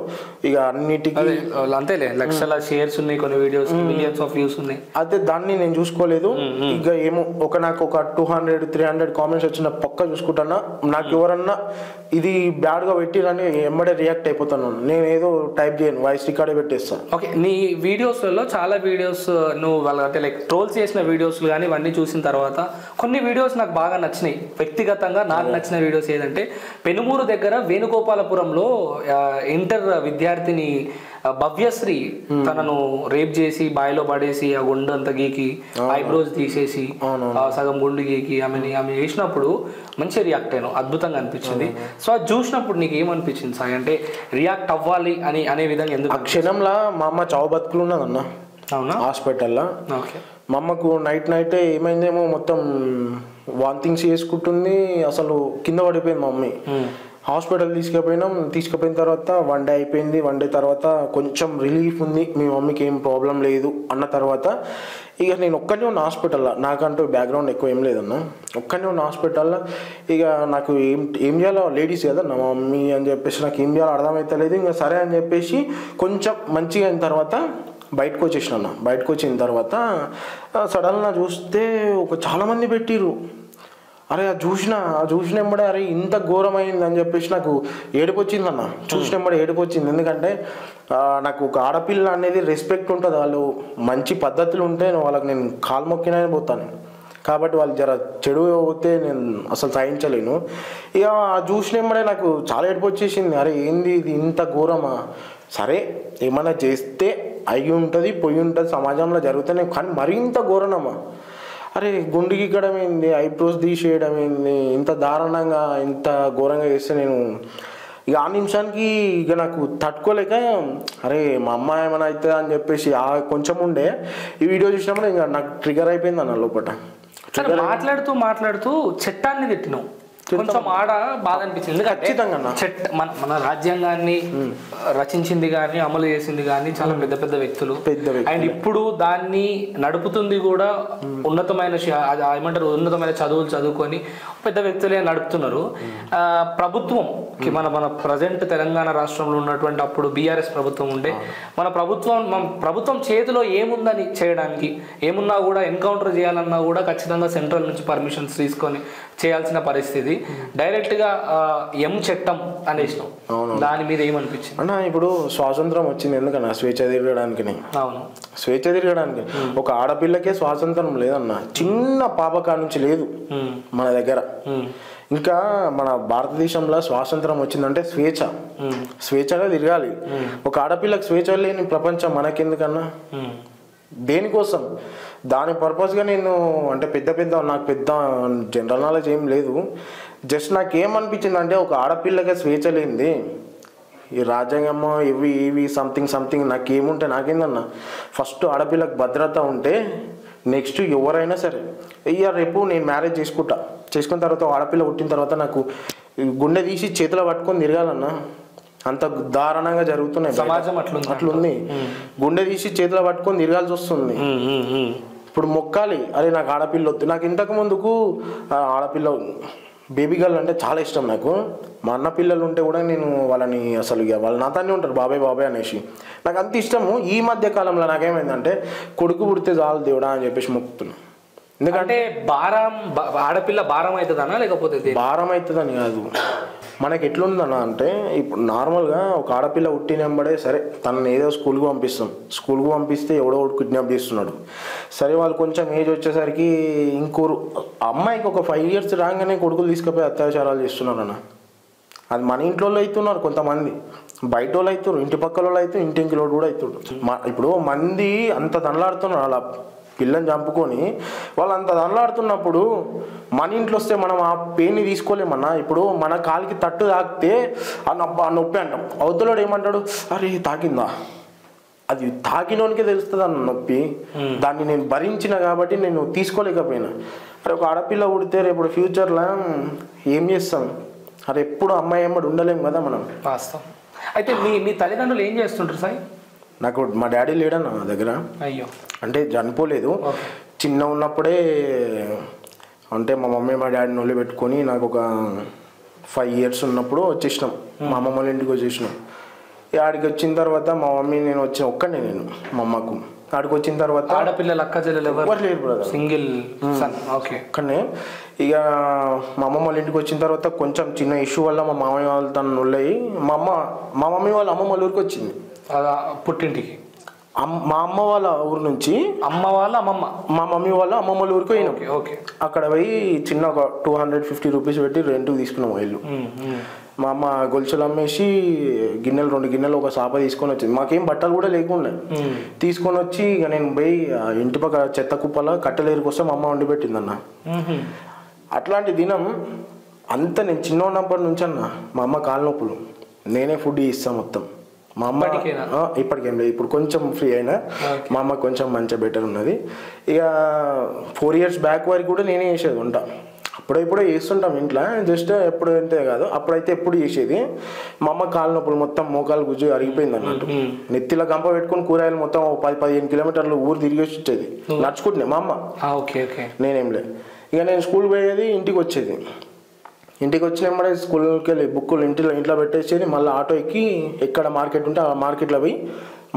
ఇక అన్నిటికీ. అంతేలే, లక్షల షేర్స్ ఉన్నాయి కొన్ని వీడియోస్, మిలియన్స్ ఆఫ్ వ్యూస్ ఉన్నాయి. అదే దాన్ని నేను చూసుకోలేదు. ఇక ఏమో నాకు ఒక 200-300 కామెంట్స్ వచ్చిన పక్క చూసుకుంటానా. నాకు ఎవరన్నా ఇది బ్యాడ్ గా పెట్టిరని ఎమ్మడే రియాక్ట్ అయిపోతాను. నేను ఏదో టైప్ చేయను, వాయిస్ రికార్డే పెట్టేస్తాను. ఓకే, నీ వీడియోస్లలో చాలా వీడియోస్ నువ్వు అంటే లైక్ ట్రోల్స్ చేసిన వీడియోస్ కానీ ఇవన్నీ చూసిన తర్వాత కొన్ని వీడియోస్ నాకు బాగా నచ్చినాయి. వ్యక్తిగతంగా నాకు నచ్చిన వీడియోస్ ఏదంటే పెనుమూరు దగ్గర వేణుగోపాలపురంలో ఇంటర్ విద్యార్థిని భవ్యశ్రీ తనను రేప్ చేసి బాయిలో పడేసి ఆ గుండు అంతా గీకి ఐబ్రోస్ తీసేసి సగం గుండు గీకి ఆమె చేసినప్పుడు మంచిగా రియాక్ట్ అయ్యాను, అద్భుతంగా అనిపించింది. సో అది చూసినప్పుడు నీకు ఏమనిపించింది సాయి? అంటే రియాక్ట్ అవ్వాలి అనే విధంగా ఎందుకు? ఆ క్షణంలో మా అమ్మ చావు బతుకులు ఉన్నదన్న. అవునా? హాస్పిటల్లో మా అమ్మకు నైట్ ఏమైందేమో, మొత్తం వాంతింగ్స్ చేసుకుంటుంది, అసలు కింద పడిపోయింది మా మమ్మీ. హాస్పిటల్ తీసుకుపోయిన తర్వాత 1 డే అయిపోయింది. 1 డే తర్వాత కొంచెం రిలీఫ్ ఉంది, మీ మమ్మీకి ఏం ప్రాబ్లం లేదు అన్న తర్వాత ఇక నేను ఒక్కనే ఉన్న హాస్పిటల్లో. నాకంటూ బ్యాక్గ్రౌండ్ ఎక్కువ ఏం లేదన్న, ఒక్కనే ఉన్న హాస్పిటల్లో. ఇక నాకు ఏం చేయాలో, లేడీస్ కదా నా మమ్మీ అని చెప్పేసి నాకు ఏం చేయాలో అర్థమవుతలేదు. ఇంకా సరే అని చెప్పేసి కొంచెం మంచిగా అయిన తర్వాత బయటకు వచ్చేసిన. బయటకు వచ్చిన తర్వాత సడన్గా చూస్తే చాలామంది పెట్టిరు. అరే చూసినప్పుడే అరే ఇంత ఘోరమైంది అని చెప్పేసి నాకు ఏడుపు వచ్చిందన్న. చూసినప్పుడే ఏడుపు వచ్చింది. ఎందుకంటే నాకు ఒక ఆడపిల్ల అనేది రెస్పెక్ట్ ఉంటుంది, వాళ్ళు మంచి పద్ధతులు ఉంటే వాళ్ళకి నేను కాలు మొక్కినా పోతాను. కాబట్టి వాళ్ళు జర చెడు పోతే నేను అసలు సహించలేను. ఇక చూసినప్పుడే నాకు చాలా ఏడుపు వచ్చేసింది. అరే ఏంది ఇది, ఇంత ఘోరమా? సరే ఏమైనా చేస్తే అయి ఉంటుంది, పోయి ఉంటుంది, సమాజంలో జరుగుతున్నాయి, కానీ మరింత ఘోరమా? అరే గుండు గీకడం ఏంది, ఐబ్రోస్ తీసేయడం ఏంది, ఇంత దారుణంగా ఇంత ఘోరంగా చేస్తే నేను ఇక ఆ నిమిషానికి ఇక నాకు తట్టుకోలేక అరే మా అమ్మ ఏమైనా అవుతుందా అని చెప్పేసి కొంచెం ఉండే ఈ వీడియో చూసినప్పుడు ఇంకా నాకు ట్రిగర్ అయిపోయింది అన్న లోపల. మాట్లాడుతూ చట్టాన్ని తిట్టినావు, కొంచెం ఆడ బాధ అనిపించింది. ఖచ్చితంగా మన రాజ్యాంగాన్ని రచించింది కానీ అమలు చేసింది కానీ చాలా పెద్ద వ్యక్తులు. అండ్ ఇప్పుడు దాన్ని నడుపుతుంది కూడా ఉన్నతమైన చదువులు చదువుకొని పెద్ద వ్యక్తులే నడుపుతున్నారు. ప్రభుత్వం మన ప్రజెంట్ తెలంగాణ రాష్ట్రంలో ఉన్నటువంటి అప్పుడు బీఆర్ఎస్ ప్రభుత్వం ఉండే మన ప్రభుత్వం చేతిలో ఏముందని చేయడానికి, ఏమున్నా కూడా ఎన్కౌంటర్ చేయాలన్నా కూడా ఖచ్చితంగా సెంట్రల్ నుంచి పర్మిషన్స్ తీసుకొని చేయాల్సిన పరిస్థితి. వచ్చింది, డైరెక్ట్ గా ఎం చట్టం అనేసినాం. దాని మీద ఏమనిపించింది అన్న? ఇప్పుడు స్వాతంత్రం వచ్చింది ఎందుకన్నా? స్వేచ్ఛ తిరగడానికి. అవును, స్వేచ్ఛ తిరగడానికి. ఒక ఆడపిల్లకే స్వాతంత్రం లేదన్న, చిన్న పాపకా నుంచి లేదు మన దగ్గర. ఇంకా మన భారతదేశంలో స్వాతంత్రం వచ్చిందంటే స్వేచ్ఛగా తిరగాలి. ఒక ఆడపిల్లకి స్వేచ్ఛ లేని ప్రపంచం మనకెందుకన్నా? దేనికోసం? దాని పర్పస్గా నేను అంటే నాకు పెద్ద జనరల్ నాలెడ్జ్ ఏం లేదు. జస్ట్ నాకేమనిపించింది అంటే, ఒక ఆడపిల్లకి స్వేచ్ఛ లేనిది ఈ రాజ్యాంగం ఇవి సంథింగ్ నాకేందన్నా, ఫస్ట్ ఆడపిల్లకి భద్రత ఉంటే నెక్స్ట్ ఎవరైనా సరే రేపు నేను మ్యారేజ్ చేసుకున్న తర్వాత ఆడపిల్ల పుట్టిన తర్వాత నాకు గుండె తీసి చేతిలో పట్టుకొని తిరగాలన్నా. అంత దారుణంగా జరుగుతున్నాయి సమాజం, అట్లుంది. గుండె తీసి చేతిలో పట్టుకొని తిరగాల్సి వస్తుంది. ఇప్పుడు మొక్కాలి, అరే నాకు ఆడపిల్ల వద్దు. నాకు ఇంతకు ముందుకు ఆడపిల్ల బేబీ గర్ల్ అంటే చాలా ఇష్టం నాకు. మా అన్న పిల్లలు ఉంటే కూడా నేను వాళ్ళని అసలు వాళ్ళు నాతోనే ఉంటారు బాబాయ్ అనేసి. నాకు అంత ఇష్టము. ఈ మధ్య కాలంలో నాకేమైందంటే, కొడుకు పుడితే చాలు దేవుడా అని చెప్పేసి మొక్కుతున్నాను. ఎందుకంటే ఆడపిల్ల భారం అవుతుందన్నా, లేకపోతే భారం అవుతుందని కాదు, మనకి ఎట్లుందన్నా అంటే, ఇప్పుడు నార్మల్గా ఒక ఆడపిల్ల పుట్టినప్పుడే సరే తనని ఏదో స్కూల్కి పంపిస్తే ఎవడో కిడ్నాప్ చేస్తున్నాడు. సరే వాళ్ళు కొంచెం ఏజ్ వచ్చేసరికి ఇంకోరు అమ్మాయికి ఒక 5 years రాగానే కొడుకులు తీసుకుపోయి అత్యాచారాలు చేస్తున్నారు అన్న. అది మన ఇంట్లో అవుతున్నారు కొంతమంది, బయట వాళ్ళు అవుతారు, ఇంటి పక్కల వాళ్ళు అవుతారు, ఇంటింకి లోడు కూడా అవుతాడు. ఇప్పుడు మంది అంత దండలాడుతున్నారు అలా పిల్లని చంపుకొని. వాళ్ళు అంత దండలాడుతున్నప్పుడు మన ఇంట్లో వస్తే మనం ఆ పెయిన్ని తీసుకోలేమన్నా. ఇప్పుడు మన కాలికి తట్టు తాకితే ఆ నొప్పి అంటాం, అవతలోడు ఏమంటాడు, అరే తాకిందా? అది తాకినోనికే తెలుస్తుంది అన్న నొప్పి. దాన్ని నేను భరించిన కాబట్టి నేను తీసుకోలేకపోయినా. అరే ఒక ఆడపిల్ల పుడితే రేపు ఫ్యూచర్లో ఏం చేస్తాం? అరే ఎప్పుడు అమ్మాయి ఎమ్మడి ఉండలేము కదా మనం. వాస్తవం. అయితే మీ తల్లిదండ్రులు ఏం చేస్తుంటారు సాయి? నాకు మా డాడీ లేడన్న నా దగ్గర. అయ్యో. అంటే చనిపోలేదు, చిన్న ఉన్నప్పుడే అంటే మా మమ్మీ మా డాడీని ఒళ్ళు పెట్టుకొని నాకు ఒక 5 years ఉన్నప్పుడు వచ్చేసినాం, మా అమ్మమ్మ వాళ్ళ ఇంటికి వచ్చేసినాం. ఆడికి వచ్చిన తర్వాత మా మమ్మీ నేను ఒక్కనే నేను మా అమ్మకు. ఆడికి వచ్చిన తర్వాత ఆడపిల్లలు అక్క చెల్లెలు ఎవరు లేరు బ్రదర్, సింగిల్ సన్. ఓకే. అక్కడనే ఇక మా అమ్మమ్మ వాళ్ళ ఇంటికి వచ్చిన తర్వాత కొంచెం చిన్న ఇష్యూ వల్ల మా మామయ్య వాళ్ళు తను ఒళ్ళయి మా మమ్మీ వాళ్ళ అమ్మమ్మ వాళ్ళ ఊరికి వచ్చింది పుట్టింటికి. మా అమ్మ వాళ్ళ ఊరు నుంచి మా మమ్మీ వాళ్ళ అమ్మమ్మ వాళ్ళ ఊరికి పోయినాం. అక్కడ పోయి చిన్న ఒక 250 rupees పెట్టి రెంట్కి తీసుకున్నాం ఇల్లు. మా అమ్మ గొలుసులు అమ్మేసి 2 గిన్నెలు ఒక సాప తీసుకొని వచ్చింది. మాకేం బట్టలు కూడా లేకుండా తీసుకొని వచ్చి ఇక నేను పోయి ఇంటి పక్క చెత్త కుప్పల కట్టెలేరుకు వస్తే మా అమ్మ వండి పెట్టిందన్న. అట్లాంటి దినం అంతా నేను చిన్న ఉన్నప్పటి నుంచి అన్న మా అమ్మ కాళ్ళ నొప్పులు, నేనే ఫుడ్ ఇస్తాను మొత్తం. మా అమ్మ ఇప్పటికేం లేదు, ఇప్పుడు కొంచెం ఫ్రీ అయినా. మా అమ్మ కొంచెం మంచిగా బెటర్ ఉన్నది. ఇక 4 years బ్యాక్ వరకు కూడా నేనే చేసేది వంట. అప్పుడెప్పుడో చేస్తుంటాం ఇంట్లో, జస్ట్ ఎప్పుడు అంటే కాదు, అప్పుడైతే ఎప్పుడు చేసేది. మా అమ్మ కాళ్ళ నొప్పులు మొత్తం మోకాలు గుజ్జు అరిగిపోయింది అన్నట్టు. నెత్తిలో గంప పెట్టుకుని కూరగాయలు మొత్తం 10-15 kilometers ఊరు తిరిగి వచ్చేది నడుచుకుంటున్నాయి మా అమ్మ. నేనేం లేదు. ఇక నేను స్కూల్ పోయేది, ఇంటికి వచ్చేది. ఇంటికి వచ్చినప్పుడే స్కూల్కి వెళ్ళి బుక్కులు ఇంట్లో పెట్టేసేది. మళ్ళీ ఆటో ఎక్కి ఎక్కడ మార్కెట్ ఉంటే ఆ మార్కెట్లో పోయి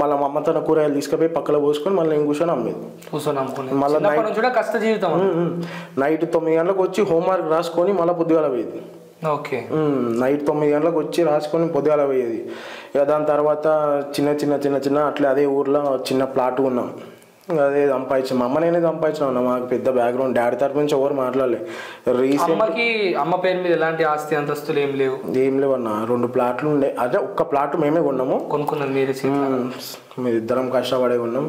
మళ్ళీ మా అమ్మ తన కూరగాయలు తీసుకుపోయి పక్కన పోసుకొని మళ్ళీ నేను కూర్చొని అమ్మేది. మళ్ళీ నైట్ 9 గంటలకు వచ్చి హోంవర్క్ రాసుకొని మళ్ళీ పొద్దుగాల పోయేది. నైట్ 9 గంటలకు వచ్చి రాసుకొని పొద్దుగాల పోయేది. ఇక దాని తర్వాత చిన్న అట్లా అదే ఊర్లో చిన్న ప్లాట్ ఉన్నాం, అదే సంపాదించాం. మా అమ్మ నేనే సంపాదించిన. మాకు పెద్ద బ్యాక్గ్రౌండ్, డాడీ తరఫు నుంచి ఎవరు మాట్లాడలేదు. అమ్మ పేరు మీద ఎలాంటి ఆస్తి అంతస్తులు ఏం లేవు అన్న. 2 ప్లాట్లు ఉండే, అదే ఒక్క ప్లాట్ మేమే కొనుక్కున్నాం, మీరు ఇద్దరం కష్టపడే కొన్నాం.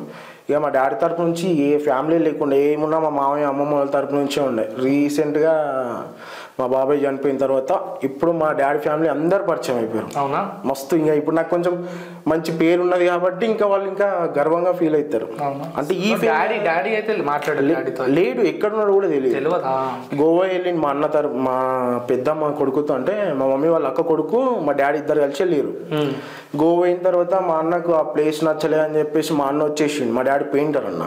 ఇక మా డాడీ తరఫు నుంచి ఏ ఫ్యామిలీ లేకుండా ఏమున్నా మా మామయ్య అమ్మమ్మ వాళ్ళ తరఫు నుంచే ఉండే. రీసెంట్గా మా బాబాయ్ చనిపోయిన తర్వాత ఇప్పుడు మా డాడీ ఫ్యామిలీ అందరు పరిచయం అయిపోయారు. అవునా? మస్తు. ఇంకా ఇప్పుడు నాకు కొంచెం మంచి పేరు ఉన్నది కాబట్టి ఇంకా వాళ్ళు ఇంకా గర్వంగా ఫీల్ అవుతారు. అంటే ఈ డాడీ అయితే లేడు, ఎక్కడున్నాడు కూడా తెలియదు. గోవా వెళ్ళింది మా అన్న మా పెద్దమ్మ కొడుకుతో, అంటే మా మమ్మీ వాళ్ళ అక్క కొడుకు మా డాడీ ఇద్దరు కలిసి వెళ్ళారు. గోవా అయిన తర్వాత మా అన్నకు ఆ ప్లేస్ నచ్చలే అని చెప్పేసి మా అన్న వచ్చేసిండు. మా డాడీ పెయింటర్ అన్న.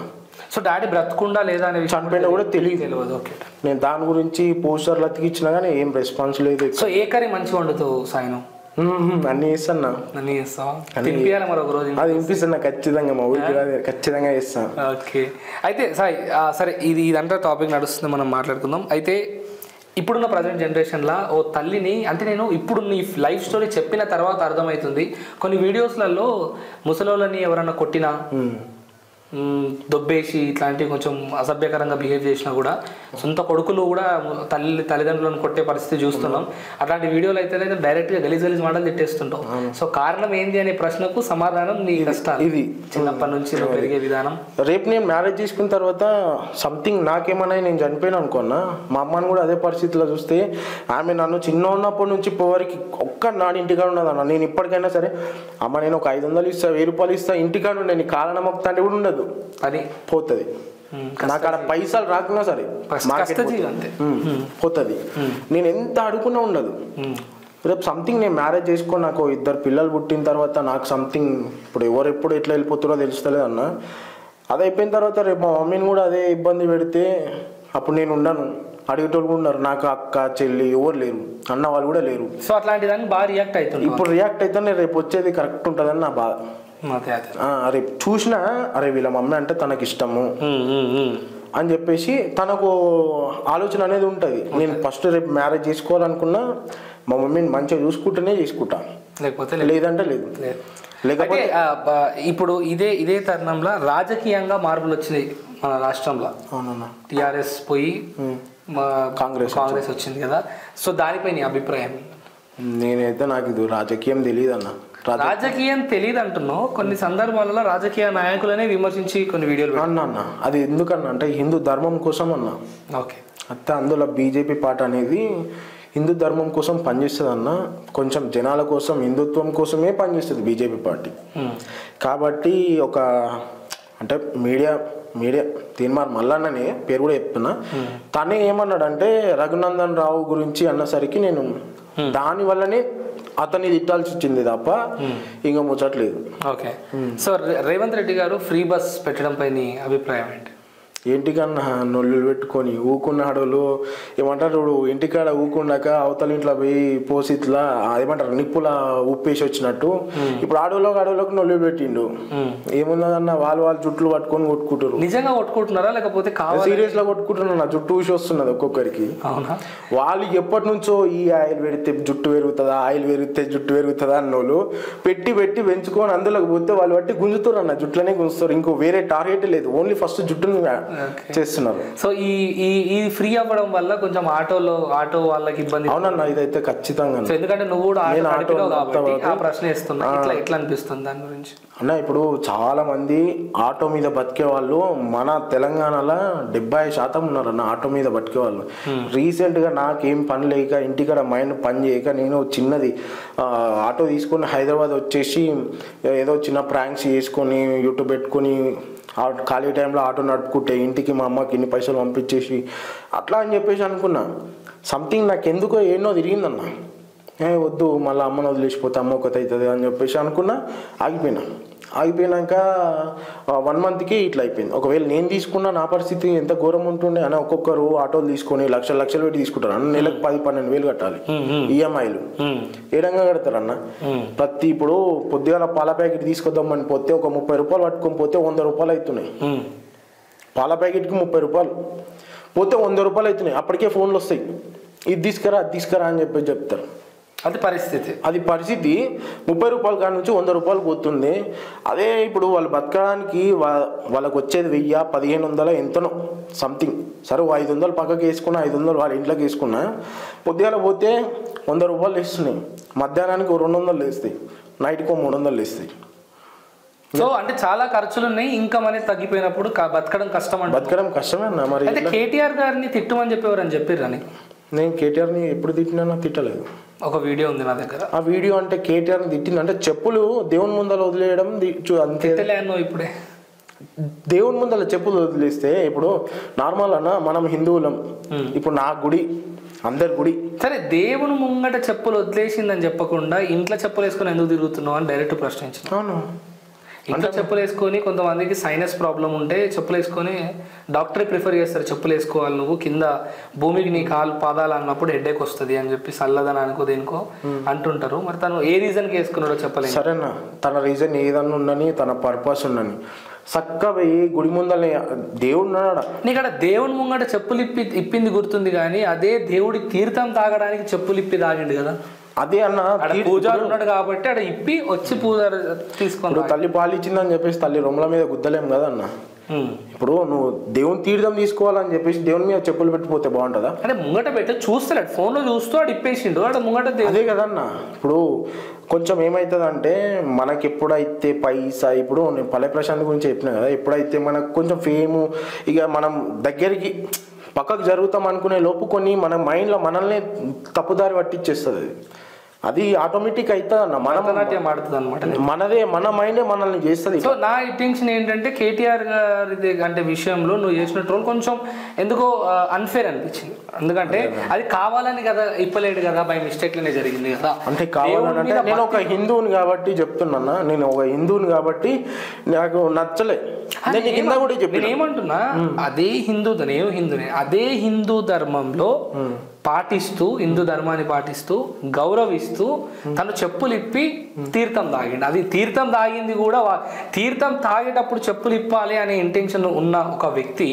సో డాడీ బ్రతకుండా లేదా చనిపోయినా కూడా తెలియదు. నేను దాని గురించి పోస్టర్లు అతికిచ్చినా కానీ ఏం రెస్పాన్స్ లేదు. సో ఏ కర్రీ మంచిగా వండుతావు సాయిను? అన్ని చేస్తాను. అన్ని చేస్తావా? తినిపియాలి మరొక రోజు. అది తినిపిస్తాను ఖచ్చితంగా, మా ఊరికి ఖచ్చితంగా చేస్తాను. ఓకే. అయితే సాయి సరే, ఇదంతా టాపిక్ నడుస్తుంది, మనం మాట్లాడుకుందాం. అయితే ఇప్పుడున్న ప్రజెంట్ జనరేషన్లో ఓ తల్లిని అంటే నేను ఇప్పుడు నీ లైఫ్ స్టోరీ చెప్పిన తర్వాత అర్థమవుతుంది. కొన్ని వీడియోస్లలో ముసలోళ్ళని ఎవరన్నా కొట్టినా దొబ్బేసి ఇట్లాంటివి కొంచెం అసభ్యకరంగా బిహేవ్ చేసినా కూడా సొంత కొడుకులు కూడా తల్లిదండ్రులను కొట్టే పరిస్థితి చూస్తున్నాం. అట్లాంటి వీడియోలు అయితే డైరెక్ట్గా గలీజ్ మాటలు తిట్టేస్తుంటాం. సో కారణం ఏంది అనే ప్రశ్నకు సమాధానం నీ కష్టాలు, ఇది చిన్నప్పటి నుంచి నువ్వు పెరిగే విధానం. రేపు నేను మ్యారేజ్ చేసుకున్న తర్వాత సంథింగ్ నాకేమన్నా నేను చనిపోయినా అనుకున్నా, మా అమ్మని కూడా అదే పరిస్థితిలో చూస్తే ఆమె నన్ను చిన్న ఉన్నప్పటి నుంచి పోవరికి ఒక్క నాడు ఇంటికాడ ఉన్నదన్న. నేను ఇప్పటికైనా సరే అమ్మ నేను ఒక 500 ఇస్తా, 1000 రూపాయలు ఇస్తా, ఇంటికాడ ఉండే నీ కారణం ఒక తండ్రి కూడా ఉండదు, అది పోతుంది. నాకు అక్కడ పైసలు రాకున్నా సరే పోతుంది. నేను ఎంత అడుగున్నా ఉండదు. రేపు సంథింగ్ నేను మ్యారేజ్ చేసుకొని నాకు 2 పిల్లలు పుట్టిన తర్వాత నాకు సంథింగ్ ఇప్పుడు ఎవరెప్పుడు ఎట్లా వెళ్ళిపోతారో తెలుస్తలేదు అన్న. అది అయిపోయిన తర్వాత రేపు మా మమ్మీని కూడా అదే ఇబ్బంది పెడితే అప్పుడు నేను ఉండను, అడిగేటోళ్ళు కూడా ఉన్నారు. నాకు అక్క చెల్లి ఎవరు లేరు, అన్న వాళ్ళు కూడా లేరు. సో అట్లాంటి దాన్ని బాగా రియాక్ట్ అవుతుంది. ఇప్పుడు రియాక్ట్ అయితే రేపు వచ్చేది కరెక్ట్ ఉంటుందని నా బాధ. రేపు చూసినా అరే వీళ్ళ మమ్మీ అంటే తనకి ఇష్టము అని చెప్పేసి తనకు ఆలోచన అనేది ఉంటుంది. నేను ఫస్ట్ రేపు మ్యారేజ్ చేసుకోవాలనుకున్నా మా మమ్మీని మంచిగా చూసుకుంటేనే చేసుకుంటా, లేకపోతే లేదంటే లేదు. లేకపోతే ఇప్పుడు ఇదే తరుణంలో రాజకీయంగా మార్పులు వచ్చినాయి మన రాష్ట్రంలో. అవునన్నా, టిఆర్ఎస్ పోయి కాంగ్రెస్ వచ్చింది కదా. సో దానిపై నీ అభిప్రాయం? నేనైతే నాకు ఇది రాజకీయం తెలియదు అన్న. రాజకీయం తెలియదు అంటున్నావు, కొన్ని సందర్భాలలో రాజకీయ నాయకులనే విమర్శించి కొన్ని వీడియోలు అన్న. అది ఎందుకన్నా అంటే హిందూ ధర్మం కోసం అన్న. ఓకే, అంతే. అందులో బీజేపీ పార్టీ అనేది హిందూ ధర్మం కోసం పనిచేస్తుంది అన్న. కొంచెం జనాల కోసం, హిందుత్వం కోసమే పనిచేస్తుంది బీజేపీ పార్టీ. కాబట్టి ఒక అంటే మీడియా తీన్మార్ మల్లన్ననే పేరు కూడా చెప్తున్నా, తనే ఏమన్నాడంటే రఘునందన్ రావు గురించి అన్నసరికి నేను దాని వల్లనే అతన్ని తిట్టాల్సి వచ్చింది తప్ప ఇంకా ముచ్చట్లేదు. ఓకే, సో రేవంత్ రెడ్డి గారు ఫ్రీ బస్ పెట్టడంపై నీ అభిప్రాయం ఏంటి? ఇంటికన్నా నొల్లు పెట్టుకొని ఊకున్న అడవులు ఏమంటారు, ఇంటికాడ ఊకున్నాక అవతల ఇంట్లో పోయి పోసి ఇట్లా ఏమంటారు నిప్పుల ఉప్పేసి వచ్చినట్టు ఇప్పుడు అడవులకు నొల్లు పెట్టిండు. ఏమున్నదన్న వాళ్ళు జుట్లు పట్టుకొని కొట్టుకుంటారు. నిజంగా కొట్టుకుంటున్నారా లేకపోతే సీరియస్ గా కొట్టుకుంటున్నారు? నా జుట్టు ఊసి వస్తున్నది ఒక్కొక్కరికి. వాళ్ళు ఎప్పటి నుంచో ఈ ఆయిల్ పెడితే జుట్టు పెరుగుతుందా, ఆయిల్ పెరిగితే జుట్టు పెరుగుతుందా అన్నోళ్ళు పెట్టి పెంచుకొని అందులోకి పోతే వాళ్ళు బట్టి గుంజుతారు అన్న, జుట్లనే గుంజుతారు. ఇంకో వేరే టార్గెట్ లేదు, ఓన్లీ ఫస్ట్ జుట్టును చేస్తున్నారు. సో ఈ ఫ్రీ అవ్వడం వల్ల కొంచెం ఆటో వాళ్ళకి ఇబ్బంది. అవునన్నా, ఇదైతే ఖచ్చితంగా. ఎందుకంటే నువ్వు కూడా ఆ ప్రశ్న ఇస్తున్నా, ఎట్లా అనిపిస్తుంది దాని గురించి అన్న? ఇప్పుడు చాలా మంది ఆటో మీద బతికే వాళ్ళు మన తెలంగాణలో 70% ఉన్నారన్న ఆటో మీద బతికే వాళ్ళు. రీసెంట్ గా నాకేం పని లేక ఇంటికాడ మైండ్ పని చేయక నేను చిన్నది ఆటో తీసుకొని హైదరాబాద్ వచ్చేసి ఏదో చిన్న ప్రాంక్స్ చేసుకొని యూట్యూబ్ పెట్టుకొని ఖాళీ టైంలో ఆటో నడుపుకుంటే ఇంటికి మా అమ్మకి ఇన్ని పైసలు పంపించేసి అట్లా అని చెప్పేసి అనుకున్నా. సంథింగ్ నాకు ఎందుకో ఏనో తిరిగిందన్న, వద్దు మళ్ళీ అమ్మను వదిలేసిపోతే అమ్మ ఒకటి అవుతుంది అని చెప్పేసి అనుకున్నా. ఆగిపోయినాక 1 monthకి ఇట్లా అయిపోయింది. ఒకవేళ నేను తీసుకున్నా నా పరిస్థితి ఎంత ఘోరం ఉంటుండే అని. ఒక్కొక్కరు ఆటోలు తీసుకొని లక్షలు పెట్టి తీసుకుంటారు అన్న. నెలకు 10-12 వేలు కట్టాలి ఈఎంఐలు. ఏడంగా కడతారన్న. ప్రతి ఇప్పుడు పొద్దుగాల పాల ప్యాకెట్ తీసుకొద్దామని పోతే ఒక 30 రూపాయలు పట్టుకొని పోతే 100 రూపాయలు అవుతున్నాయి. పాల ప్యాకెట్కి 30 రూపాయలు పోతే 100 రూపాయలు అవుతున్నాయి. అప్పటికే ఫోన్లు వస్తాయి, ఇది తీసుకురా అది తీసుకురా అని చెప్తారు. అది పరిస్థితి 30 రూపాయల కాడ నుంచి 100 రూపాయలు పోతుంది. అదే ఇప్పుడు వాళ్ళు బతకడానికి వాళ్ళకి వచ్చేది 1000-1500 ఎంతనో సంథింగ్. సరే 500 పక్కకి వేసుకున్నా, 500 వాళ్ళ ఇంట్లోకి వేసుకున్నా, పొద్దుగాల పోతే 100 రూపాయలు వేస్తున్నాయి. మధ్యాహ్నానికి 200 వేస్తాయి, నైట్కి 300 వేస్తాయి. సో అంటే చాలా ఖర్చులు ఉన్నాయి, ఇన్కమ్ అనేది తగ్గిపోయినప్పుడు బతకడం కష్టమే అన్న. మరి కేటీఆర్ గారిని తిట్టమని చెప్పేవారు అని చెప్పారు అని. నేను కేటీఆర్ని ఎప్పుడు తిట్టినా తిట్టలేదు. ఒక వీడియో ఉంది నా దగ్గర. ఆ వీడియో అంటే కేటీఆర్ని తిట్టింది అంటే చెప్పులు దేవుని ముందర వదిలేయడం అంతే. ఇప్పుడే దేవుని ముందర చెప్పులు వదిలేస్తే ఇప్పుడు నార్మల్ అన్న, మనం హిందువులం. ఇప్పుడు నా గుడి అందరి గుడి సరే, దేవుని ముంగట చెప్పులు వదిలేసిందని చెప్పకుండా ఇంట్లో చెప్పులు వేసుకొని ఎందుకు తిరుగుతున్నావు అని డైరెక్ట్ ప్రశ్నించిన. అవును, ఇంట్లో చెప్పులు వేసుకొని కొంతమందికి సైనస్ ప్రాబ్లం ఉంటే చెప్పులు వేసుకొని డాక్టరే ప్రిఫర్ చేస్తారు, చెప్పులు వేసుకోవాలి నువ్వు కింద భూమికి నీ పాదాలు అన్నప్పుడు హెడ్ఏక్ వస్తుంది అని చెప్పి చల్లదనానికో దేనికో అంటుంటారు. మరి తను ఏ రీజన్కి వేసుకున్నాడో చెప్పలేదు. సరేనా, తన రీజన్ ఏదన్నా ఉండని, తన పర్పస్ ఉండని. చక్కగా పోయి గుడి ముందరనే దేవుడు ఉన్నాడు. నీకు అక్కడ దేవుని ముంగట చెప్పులు ఇప్పింది గుర్తుంది, కానీ అదే దేవుడి తీర్థం తాగడానికి చెప్పులు ఇప్పి తాగిండు కదా. అదే అన్న పూజారు ఉన్నాడు కాబట్టి అక్కడ ఇప్పి వచ్చి పూజ తీసుకుని తల్లి పాలు ఇచ్చిందని చెప్పేసి తల్లి రొమ్మల మీద గుద్దలేం కదా అన్న. ఇప్పుడు నువ్వు దేవుని తీర్థం తీసుకోవాలని చెప్పేసి దేవుని మీద చెప్పులు పెట్టిపోతే బాగుంటుందా? అంటే ముంగట పెట్టి చూస్తాడు, ఫోన్ లో చూస్తూ అటు ఇప్పేసిండు, అక్కడ ముంగట అదే కదన్న. ఇప్పుడు కొంచెం ఏమవుతుంది అంటే మనకి ఎప్పుడైతే పైసా, ఇప్పుడు నేను పల్లె ప్రశాంత్ గురించి చెప్పినా కదా, ఎప్పుడైతే మనకు కొంచెం ఫేము ఇక మనం దగ్గరికి పక్కకు జరుగుతాం అనుకునే లోపు కొన్ని మన మైండ్లో మనల్ని తప్పుదారి పట్టించేస్తుంది. అది ఆటోమేటిక్ అవుతుంది అన్న. భరతనాట్యం ఆడుతుంది అనమాట. మనదే మన మైండే మనల్ని చేస్తుంది. సో నా ఇంటెన్షన్ ఏంటంటే కేటీఆర్ గారి అంటే విషయంలో నువ్వు చేసిన ట్రోల్ కొంచెం ఎందుకో అన్ఫేర్ అనిపించింది. ఎందుకంటే అది కావాలని కదా ఇప్పలేడు కదా, బై మిస్టేక్లోనే జరిగింది కదా. అంటే కావాలంటే నేను ఒక హిందువుని కాబట్టి చెప్తున్నా, నేను ఒక హిందువుని కాబట్టి నాకు నచ్చలే. నేను కింద కూడా చెప్పి ఏమంటున్నా, అదే హిందువునే అదే హిందూ ధర్మంలో పాటిస్తూ, హిందూ ధర్మాన్ని పాటిస్తూ గౌరవిస్తూ తను చెప్పులు ఇప్పి తీర్థం తాగిండు. అది తీర్థం తాగింది కూడా తీర్థం తాగేటప్పుడు చెప్పులు ఇప్పాలి అనే ఇంటెన్షన్ ఉన్న ఒక వ్యక్తి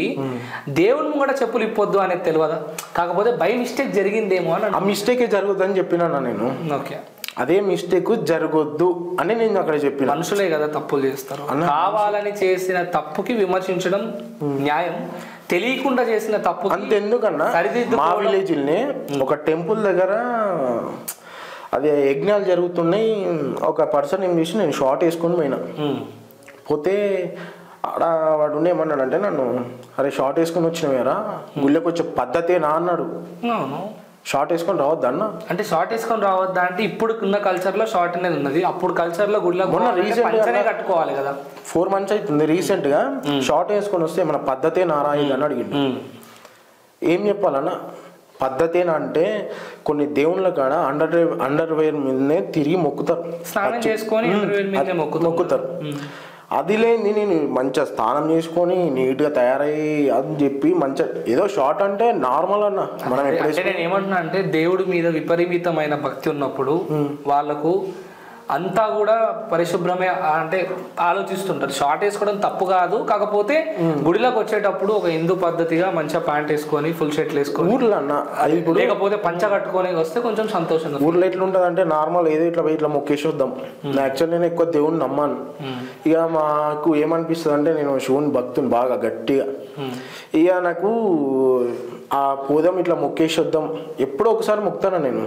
దేవుని కూడా చెప్పులు ఇప్పొద్దు అనేది తెలియదా? కాకపోతే బై మిస్టేక్ జరిగిందేమో అని. ఆ మిస్టేకే జరుగుతుందని చెప్పినా నేను. ఓకే, అదే మిస్టేక్ జరగొద్దు అని నేను అక్కడ చెప్పిన. మనుషులే కదా తప్పులు చేస్తారు. కావాలని చేసిన తప్పుకి విమర్శించడం న్యాయం, తెలియకుండా చేసిన తప్పు అంతెందుకన్నా. మా విలేజ్ని ఒక టెంపుల్ దగ్గర అదే యజ్ఞాలు జరుగుతున్నాయి, ఒక పర్సన్ ఏం చేసి నేను షార్ట్ వేసుకొని పోయినా. పోతే ఆడ వాడు ఏమన్నాడంటే నన్ను, అరే షార్ట్ వేసుకొని వచ్చినవేరా, గుళ్ళకి వచ్చే పద్ధతేనా అన్నాడు. షార్ట్ వేసుకొని రావద్దా అన్న? అంటే షార్ట్ వేసుకొని రావద్దా అంటే ఇప్పుడు ఉన్న కల్చర్ లో షార్ట్ అనేది ఉన్నది, అప్పుడు కల్చర్ లో గుడిలో మొన్న రీసెంట్ కట్టుకోవాలి కదా. 4 months అవుతుంది రీసెంట్ గా షార్ట్ వేసుకొని వస్తే మన పద్ధతే నారాయణ అని అడిగిండు. ఏం చెప్పాలన్నా, పద్ధతేనా అంటే కొన్ని దేవుళ్ళ కాడ అండర్వేర్ మీదనే తిరిగి మొక్కుతారు, స్నానం చేసుకొని మొక్కుతారు. అది లేని నేను మంచిగా స్నానం చేసుకొని నీట్గా తయారయ్యి అని చెప్పి మంచిగా ఏదో షార్ట్ అంటే నార్మల్ అన్న. మనం నేను ఏమంటున్నా అంటే దేవుడి మీద విపరీతమైన భక్తి ఉన్నప్పుడు వాళ్ళకు అంతా కూడా పరిశుభ్రమే అంటే ఆలోచిస్తుంటారు. షార్ట్ వేసుకోవడం తప్పు కాదు, కాకపోతే గుడిలోకి వచ్చేటప్పుడు ఒక హిందూ పద్ధతిగా మంచిగా ప్యాంట్ వేసుకొని ఫుల్ షర్ట్లు వేసుకొని ఊర్లో అన్న, లేకపోతే పంచ కట్టుకొని వస్తే కొంచెం సంతోషంగా. ఊర్లో ఎట్లుంటది అంటే నార్మల్ ఏదో ఇట్లా ఇట్లా మొక్కేసి వద్దాం. యాక్చువల్ నేను ఎక్కువ దేవుని నమ్మాను. ఇక మాకు ఏమనిపిస్తుంది అంటే నేను శివుని భక్తుని బాగా గట్టిగా. ఇక నాకు ఆ పోదాం ఇట్లా మొక్కేసి వద్దాం, ఎప్పుడో ఒకసారి మొక్కుతాను నేను.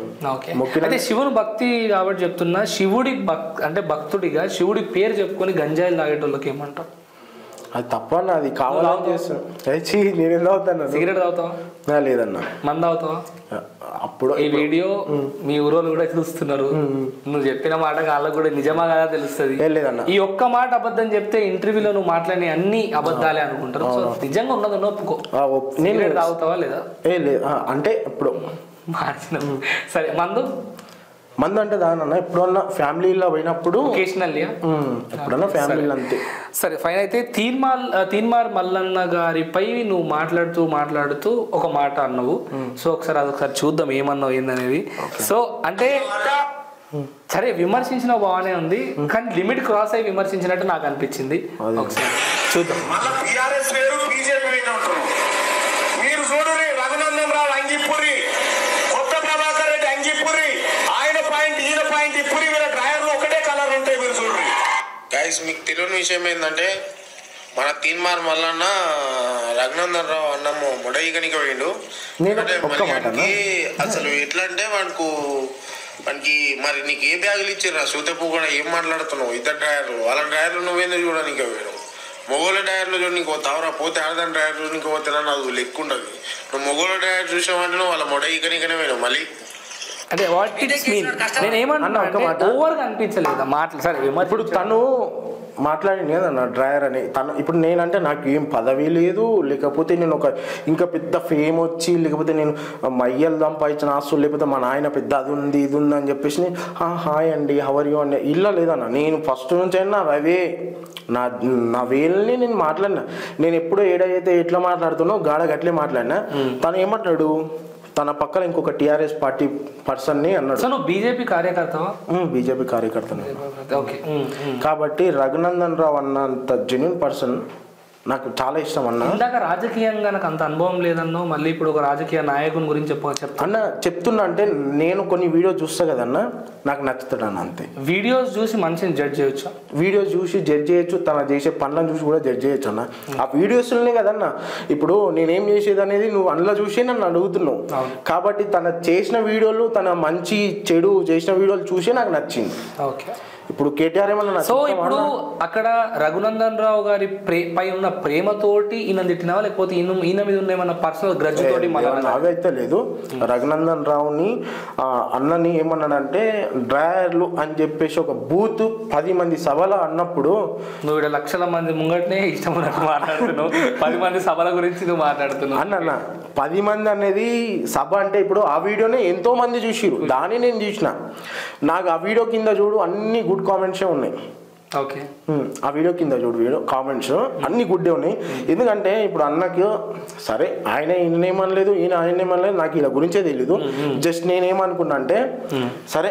అయితే శివుని భక్తి కాబట్టి చెప్తున్నా, శివుడి అంటే భక్తుడిగా శివుడి పేరు చెప్పుకొని గంజాయిలు తాగేటోళ్ళకి ఏమంటారు? అది తప్పన్న, అది కావాలని చేస్తాను. నేను ఎందుకు అవుతాను? సిగరెట్ తాగుతావా? లేదన్నా. మందు తాగుతావా? అప్పుడు ఈ వీడియో మీ ఊరోళ్ళు కూడా చూస్తున్నారు, నువ్వు చెప్పిన మాట వాళ్ళకు కూడా నిజమా కదా తెలుస్తుంది. ఈ ఒక్క మాట అబద్ధం చెప్తే ఇంటర్వ్యూలో నువ్వు మాట్లాడి అన్ని అబద్ధాలే అనుకుంటారు. సో నిజంగా ఉన్నదని ఒప్పుకో. నేను తాగుతావా లేదా? అంటే ఇప్పుడు మార్చిన సరే. మందు అంటే దానన్నా ఎప్పుడన్నా ఫ్యామిలీలో పోయినప్పుడు ఎప్పుడన్నా ఫ్యామిలీలో అంతే. సరే ఫైన్. అయితే తీన్మార్ మల్లన్న గారిపై నువ్వు మాట్లాడుతూ ఒక మాట అన్నావు. సో అదొకసారి చూద్దాం ఏమన్నావు ఏందనేది. సో అంటే సరే విమర్శించిన బాగానే ఉంది, కానీ లిమిట్ క్రాస్ అయ్యి విమర్శించినట్టు నాకు అనిపించింది. ఒకసారి చూద్దాం. మీరు చూడండి, రఘునందన్ రావు అంగిపురి, కొత్త ప్రభాకర్ రెడ్డి అంగిపురి, ఆయన పాయింట్ ఈయన పాయింట్ ఇప్పురి, వీళ్ళ డ్రైవర్లు ఒకటే కలర్ ఉంటాయి. మీరు చూడండి గైస్, మీకు తెలియని విషయం ఏంటంటే మన తీన్మార్ మల్లన్న రఘునందన్ రావు అన్నము మొడయికనికి పోయిండు. అసలు ఎట్లా అంటే వానికి మరి నీకు ఏ బ్యాగులు ఇచ్చిర్రా సూతపు కూడా ఏం మాట్లాడుతున్నావు? ఇద్దరు డ్రైవర్లు, వాళ్ళ డ్రైవర్లు నువ్వేందో చూడడానికి పోయాడు. మొగోళ్ళ డ్రైవర్లు చూడు నీకు తావరా, పోతే ఆడదాని డ్రైవర్లు నీకు పోతేనా నాకు లెక్క ఉండదు. నువ్వు మొగోళ్ళ డ్రైవర్ చూసావంటే నువ్వు వాళ్ళ మొడయికనికనే పోయినావు. మళ్ళీ అంటే వాట్ ఇట్స్ మీన్ నేను ఏమన్నా ఓవర్గా అనిపించలేదా మాటలు? సరే ఇప్పుడు తను మాట్లాడింది కదన్న డ్రైవర్ అని. తను ఇప్పుడు నేనంటే నాకు ఏం పదవి లేదు, లేకపోతే నేను ఒక ఇంకా పెద్ద ఫేమ్ వచ్చి, లేకపోతే నేను మయ్యలు సంపాదించిన ఆస్తులు, లేకపోతే మా నాయన పెద్ద అది ఉంది ఇది ఉంది అని చెప్పేసి హాయ్ అండి హవర్ యూ అండి ఇలా లేదన్న. నేను ఫస్ట్ నుంచి అయినా అవే నా వేల్ని నేను మాట్లాడినా. నేను ఎప్పుడో ఏడైతే ఎట్లా మాట్లాడుతున్నో గాడ గట్లే మాట్లాడినా. తను ఏమంటాడు, తన పక్కన ఇంకొక టీఆర్ఎస్ పార్టీ పర్సన్ని అన్నాడు. సో నువ్వు బీజేపీ కార్యకర్తవా? బీజేపీ కార్యకర్తనే. ఓకే. కాబట్టి రఘునందన్ రావు అన్నంత జెన్యున్ పర్సన్ నాకు చాలా ఇష్టం అన్న. ఇందాక రాజకీయంగా నాకు అంత అనుభవం లేదన్నో, మళ్ళీ ఇప్పుడు ఒక రాజకీయ నాయకుని గురించి అన్న చెప్తున్నా అంటే నేను కొన్ని వీడియోస్ చూస్తా కదన్న, నాకు నచ్చుతాడు అన్న, అంతే. వీడియోస్ చూసి మనిషిని జడ్జ్ చేయొచ్చు, వీడియోస్ చూసి జడ్జ్ చేయొచ్చు, తన చేసే పనులను చూసి కూడా జడ్జ్ చేయొచ్చు అన్న. ఆ వీడియోస్లోనే కదన్న ఇప్పుడు నేనేం చేసేది అనేది నువ్వు అందులో చూసి నన్ను అడుగుతున్నావు. కాబట్టి తన చేసిన వీడియోలు, తన మంచి చెడు చేసిన వీడియోలు చూసి నాకు నచ్చింది. ఓకే. ఇప్పుడు కేటీఆర్ ఏమన్నా. సో ఇప్పుడు అక్కడ రఘునందన్ రావు గారి పై ఉన్న ప్రేమతోటి ఈయన తిట్టినావా, లేకపోతే ఈయన మీద ఉన్న ఏమన్నా పర్సనల్ గ్రడ్జ్ తోటి? అవైతే లేదు. రఘునందన్ రావుని అన్నని ఏమన్నాడంటే డ్రాయర్లు అని చెప్పేసి ఒక బూత్ 10 మంది సభలో అన్నప్పుడు, నువ్వు ఇక్కడ లక్షల మంది ముంగట్నే ఇష్టం ఉన్నట్టు మాట్లాడుతున్నావు, 10 మంది సభల గురించి నువ్వు మాట్లాడుతున్నావు అన్న. 10 మంది అనేది సభ అంటే ఇప్పుడు ఆ వీడియోనే ఎంతో మంది చూసిరు, దాన్ని నేను చూసిన. నాకు ఆ వీడియో కింద చూడు అన్ని గుడ్ కామెంట్సే ఉన్నాయి. ఓకే. ఆ వీడియో కింద చూడు వీడియో కామెంట్స్ అన్ని గుడ్డే ఉన్నాయి. ఎందుకంటే ఇప్పుడు అన్నకి సరే ఆయన ఈయనేమనలేదు, ఆయనేమనలేదు, నాకు ఇలా గురించే తెలీదు. జస్ట్ నేనేమనుకున్నా అంటే సరే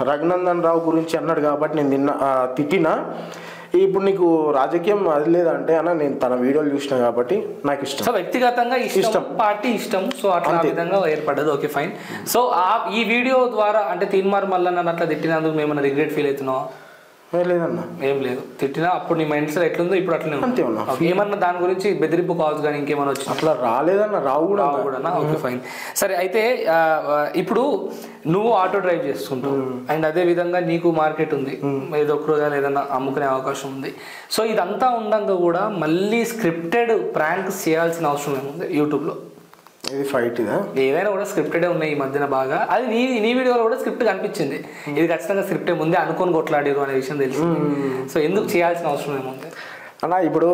రఘునందన్ రావు గురించి అన్నాడు కాబట్టి నేను తిట్టినా. ఇప్పుడు నీకు రాజకీయం అది లేదంటే అన్న నేను తన వీడియోలు చూసిన కాబట్టి నాకు ఇష్టం. సో వ్యక్తిగతంగా ఇష్టం, పార్టీ ఇష్టం, సో అట్లా విధంగా ఏర్పడ్డది. Okay fine. సో ఈ వీడియో ద్వారా అంటే తీన్మార్ మల్లన్న అట్లా తిట్టినందుకు మేమన్నా రిగ్రెట్ ఫీల్ అవుతున్నావా? లేదన్నా, ఏం లేదు. తిట్టినా అప్పుడు నీ మైండ్ సెట్ ఎట్లుందో ఇప్పుడు అట్లనే అంతే ఉన్నా. ఏమన్నా దాని గురించి బెదిరింపు కాల్స్ కానీ ఇంకేమన్నా వచ్చి అట్లా రాలేదన్న, రావు కూడా. Okay fine. సరే అయితే ఇప్పుడు నువ్వు ఆటో డ్రైవ్ చేస్తుంటావు అండ్ అదే విధంగా నీకు మార్కెట్ ఉంది, ఏదో ఒక రోజు ఏదైనా అమ్ముకునే అవకాశం ఉంది. సో ఇదంతా ఉండగా కూడా మళ్ళీ స్క్రిప్టెడ్ ప్రాంక్స్ చేయాల్సిన అవసరం ఏముంది యూట్యూబ్లో? ఇది ఫైట్ ఇదా? ఏదైనా కూడా స్క్రిప్టెడే ఉన్నాయి ఈ మధ్యన బాగా. అది నీ వీడియోలో కూడా స్క్రిప్ట్ కనిపించింది. ఇది ఖచ్చితంగా స్క్రిప్టే ముందే అనుకొని కొట్లాడారు అనే విషయం తెలిసింది. సో ఎందుకు చేయాల్సిన అవసరం ఏముంది అన్న? ఇప్పుడు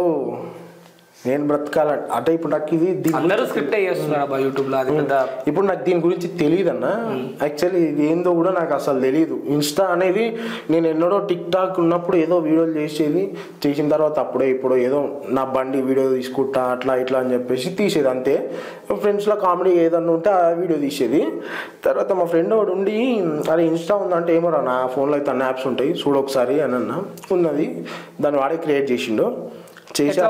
నేను బ్రతకాల అంటే ఇప్పుడు నాకు ఇది అందరూ స్క్రిప్ట్ చేస్తున్నారు యూట్యూబ్లో. అది పెద్ద ఇప్పుడు నాకు దీని గురించి తెలియదు అన్న. యాక్చువల్లీ ఇది ఏందో కూడా నాకు అసలు తెలియదు. ఇన్స్టా అనేది నేను ఎన్నడో టిక్ టాక్ ఉన్నప్పుడు ఏదో వీడియోలు చేసిన తర్వాత అప్పుడే ఇప్పుడు ఏదో నా బండి వీడియో తీసుకుంటా అట్లా ఇట్లా అని చెప్పేసి తీసేది అంతే. ఫ్రెండ్స్లో కామెడీ ఏదన్నా ఉంటే ఆ వీడియో తీసేది. తర్వాత మా ఫ్రెండ్ వాడు ఉండి అరే ఇన్స్టా ఉందంటే ఏమో రా, నా ఫోన్లో అయితే అన్ని యాప్స్ ఉంటాయి చూడు ఒకసారి అని అన్న. ఉన్నది, దాన్ని వాడే క్రియేట్ చేసిండు.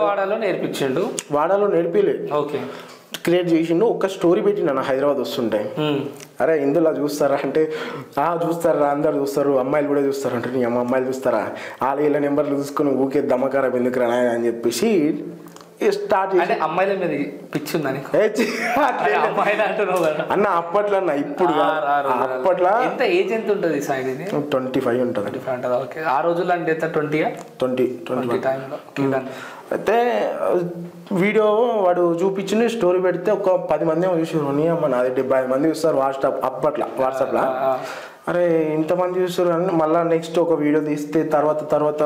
వాడాలో నేర్పించిండు, వాడాలో నేర్పిలే. ఓకే. క్రియేట్ చేసిండు. ఒక స్టోరీ పెట్టిన హైదరాబాద్ వస్తుంటే, అరే ఇందులో చూస్తారా అంటే చూస్తారా, అందరు చూస్తారు, అమ్మాయిలు కూడా చూస్తారు అంటే నీ అమ్మాయిలు చూస్తారా, వాళ్ళ వీళ్ళ నెంబర్లు చూసుకొని ఊకే దమ్మకారం ఎందుకు రా అని చెప్పేసి స్టార్ట్ చేసి. అమ్మాయిల మీద పిచ్చి ఉందని అన్న అప్పట్లో అన్న, ఇప్పుడు అప్పట్లో ఎంత ఏజ్ ఎంత ఉంటుంది సాయి? 25 ఉంటుంది. ఓకే. ఆ రోజుల్లో అంటే ఎంత 20 టైంలో. అయితే వీడియో వాడు చూపించింది, స్టోరీ పెడితే ఒక 10 మంది చూసారు. అమ్మ నాది 75 మంది చూస్తారు వాట్సాప్లో. అరే ఇంతమంది చూస్తారు అని మళ్ళీ నెక్స్ట్ ఒక వీడియో తీస్తే తర్వాత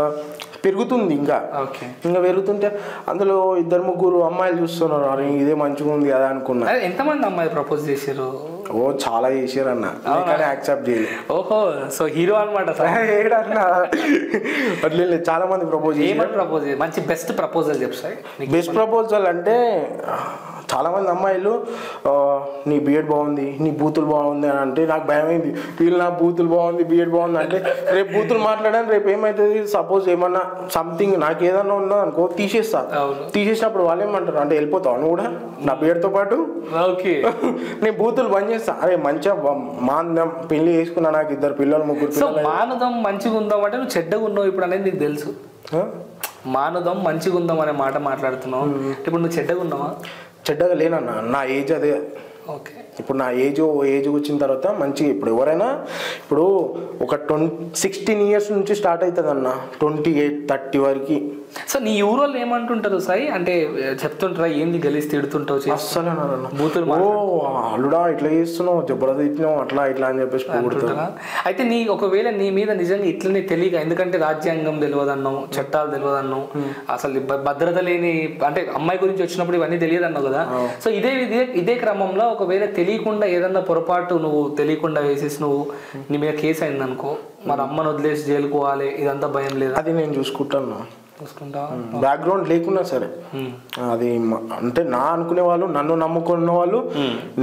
పెరుగుతుంది. ఇంకా పెరుగుతుంటే అందులో 2-3 అమ్మాయిలు చూస్తున్నారు. అరే ఇదే మంచిగా ఉంది కదా అనుకున్నా. ఎంతమంది అమ్మాయిలు ప్రపోజ్ చేశారు? చాలా చేశారు అన్న, కానీ యాక్సెప్ట్ చేయలేదు. ఓహో, సో హీరో అనమాట. చాలా మంది ప్రపోజ్ చేశారు. మంచి బెస్ట్ ప్రపోజల్ చెప్తాయి. బెస్ట్ ప్రపోజల్ అంటే చాలా మంది అమ్మాయిలు నీ బిఎడ్ బాగుంది, నీ బూతులు బాగుంది అని అంటే నాకు భయమైంది. వీళ్ళు నా బూతులు బాగుంది, బిఎడ్ బాగుంది అంటే రేపు బూతులు మాట్లాడాను, రేపు ఏమవుతుంది, సపోజ్ ఏమన్నా సంథింగ్ నాకు ఏదన్నా ఉందో అనుకో తీసేసినప్పుడు వాళ్ళు ఏమంటారు అంటే వెళ్ళిపోతావు నువ్వు కూడా నా బిఎడ్తో పాటు. ఓకే. నేను బూతులు బంద్ చేస్తా. అరే మంచిగా మాందం పెళ్లి చేసుకున్నా, నాకు 2 పిల్లలు 3 పిల్లలు. మానదం మంచిగా ఉందాం అంటే నువ్వు చెడ్డగా ఉన్నావు ఇప్పుడు అనేది నీకు తెలుసు. మానదం మంచిగా ఉందాం అనే మాట మాట్లాడుతున్నావు. ఇప్పుడు నువ్వు చెడ్డగా ఉన్నావా? చెడ్డగా లేనన్నా, నా ఏజ్ అదే. ఓకే. ఇప్పుడు నా ఏజ్ వచ్చిన తర్వాత మంచిగా ఇప్పుడు ఎవరైనా ఇప్పుడు ఒక 16 years నుంచి స్టార్ట్ అవుతుంది అన్న, 28-30 వరకు. సో నీ ఊరోళ్ళు ఏమంటుంటారు సాయి అంటే చెప్తుంటారా ఏంది గెలిచి తిడుతుంటావు? అస్సలు బూతులు అల్లుడా ఇట్లా చేస్తున్నావు, జబ్బుల తిట్టినావు, అట్లా ఇట్లా అని చెప్పేసి పొగుడుతారా? అయితే నీ ఒకవేళ నీ మీద నిజంగా ఇట్లనే తెలియక, ఎందుకంటే రాజ్యాంగం తెలియదు అన్నావు, చట్టాలు తెలియదు అన్నావు, అసలు భద్రత లేని అంటే అమ్మాయి గురించి వచ్చినప్పుడు ఇవన్నీ తెలియదు అన్నావు కదా. సో ఇదే క్రమంలో ఒకవేళ తెలియకుండా ఏదన్నా పొరపాటు నువ్వు తెలియకుండా వేసేసి నువ్వు నీ మీద కేసు అయింది అనుకో, మరి అమ్మను వదిలేసి జైలుకోవాలి, ఇదంతా భయం లేదు? అది నేను చూసుకుంటాను. చూసుకుంటా బ్యాక్గ్రౌండ్ లేకున్నా సరే అది అంటే నా అనుకునే వాళ్ళు, నన్ను నమ్ముకున్న వాళ్ళు,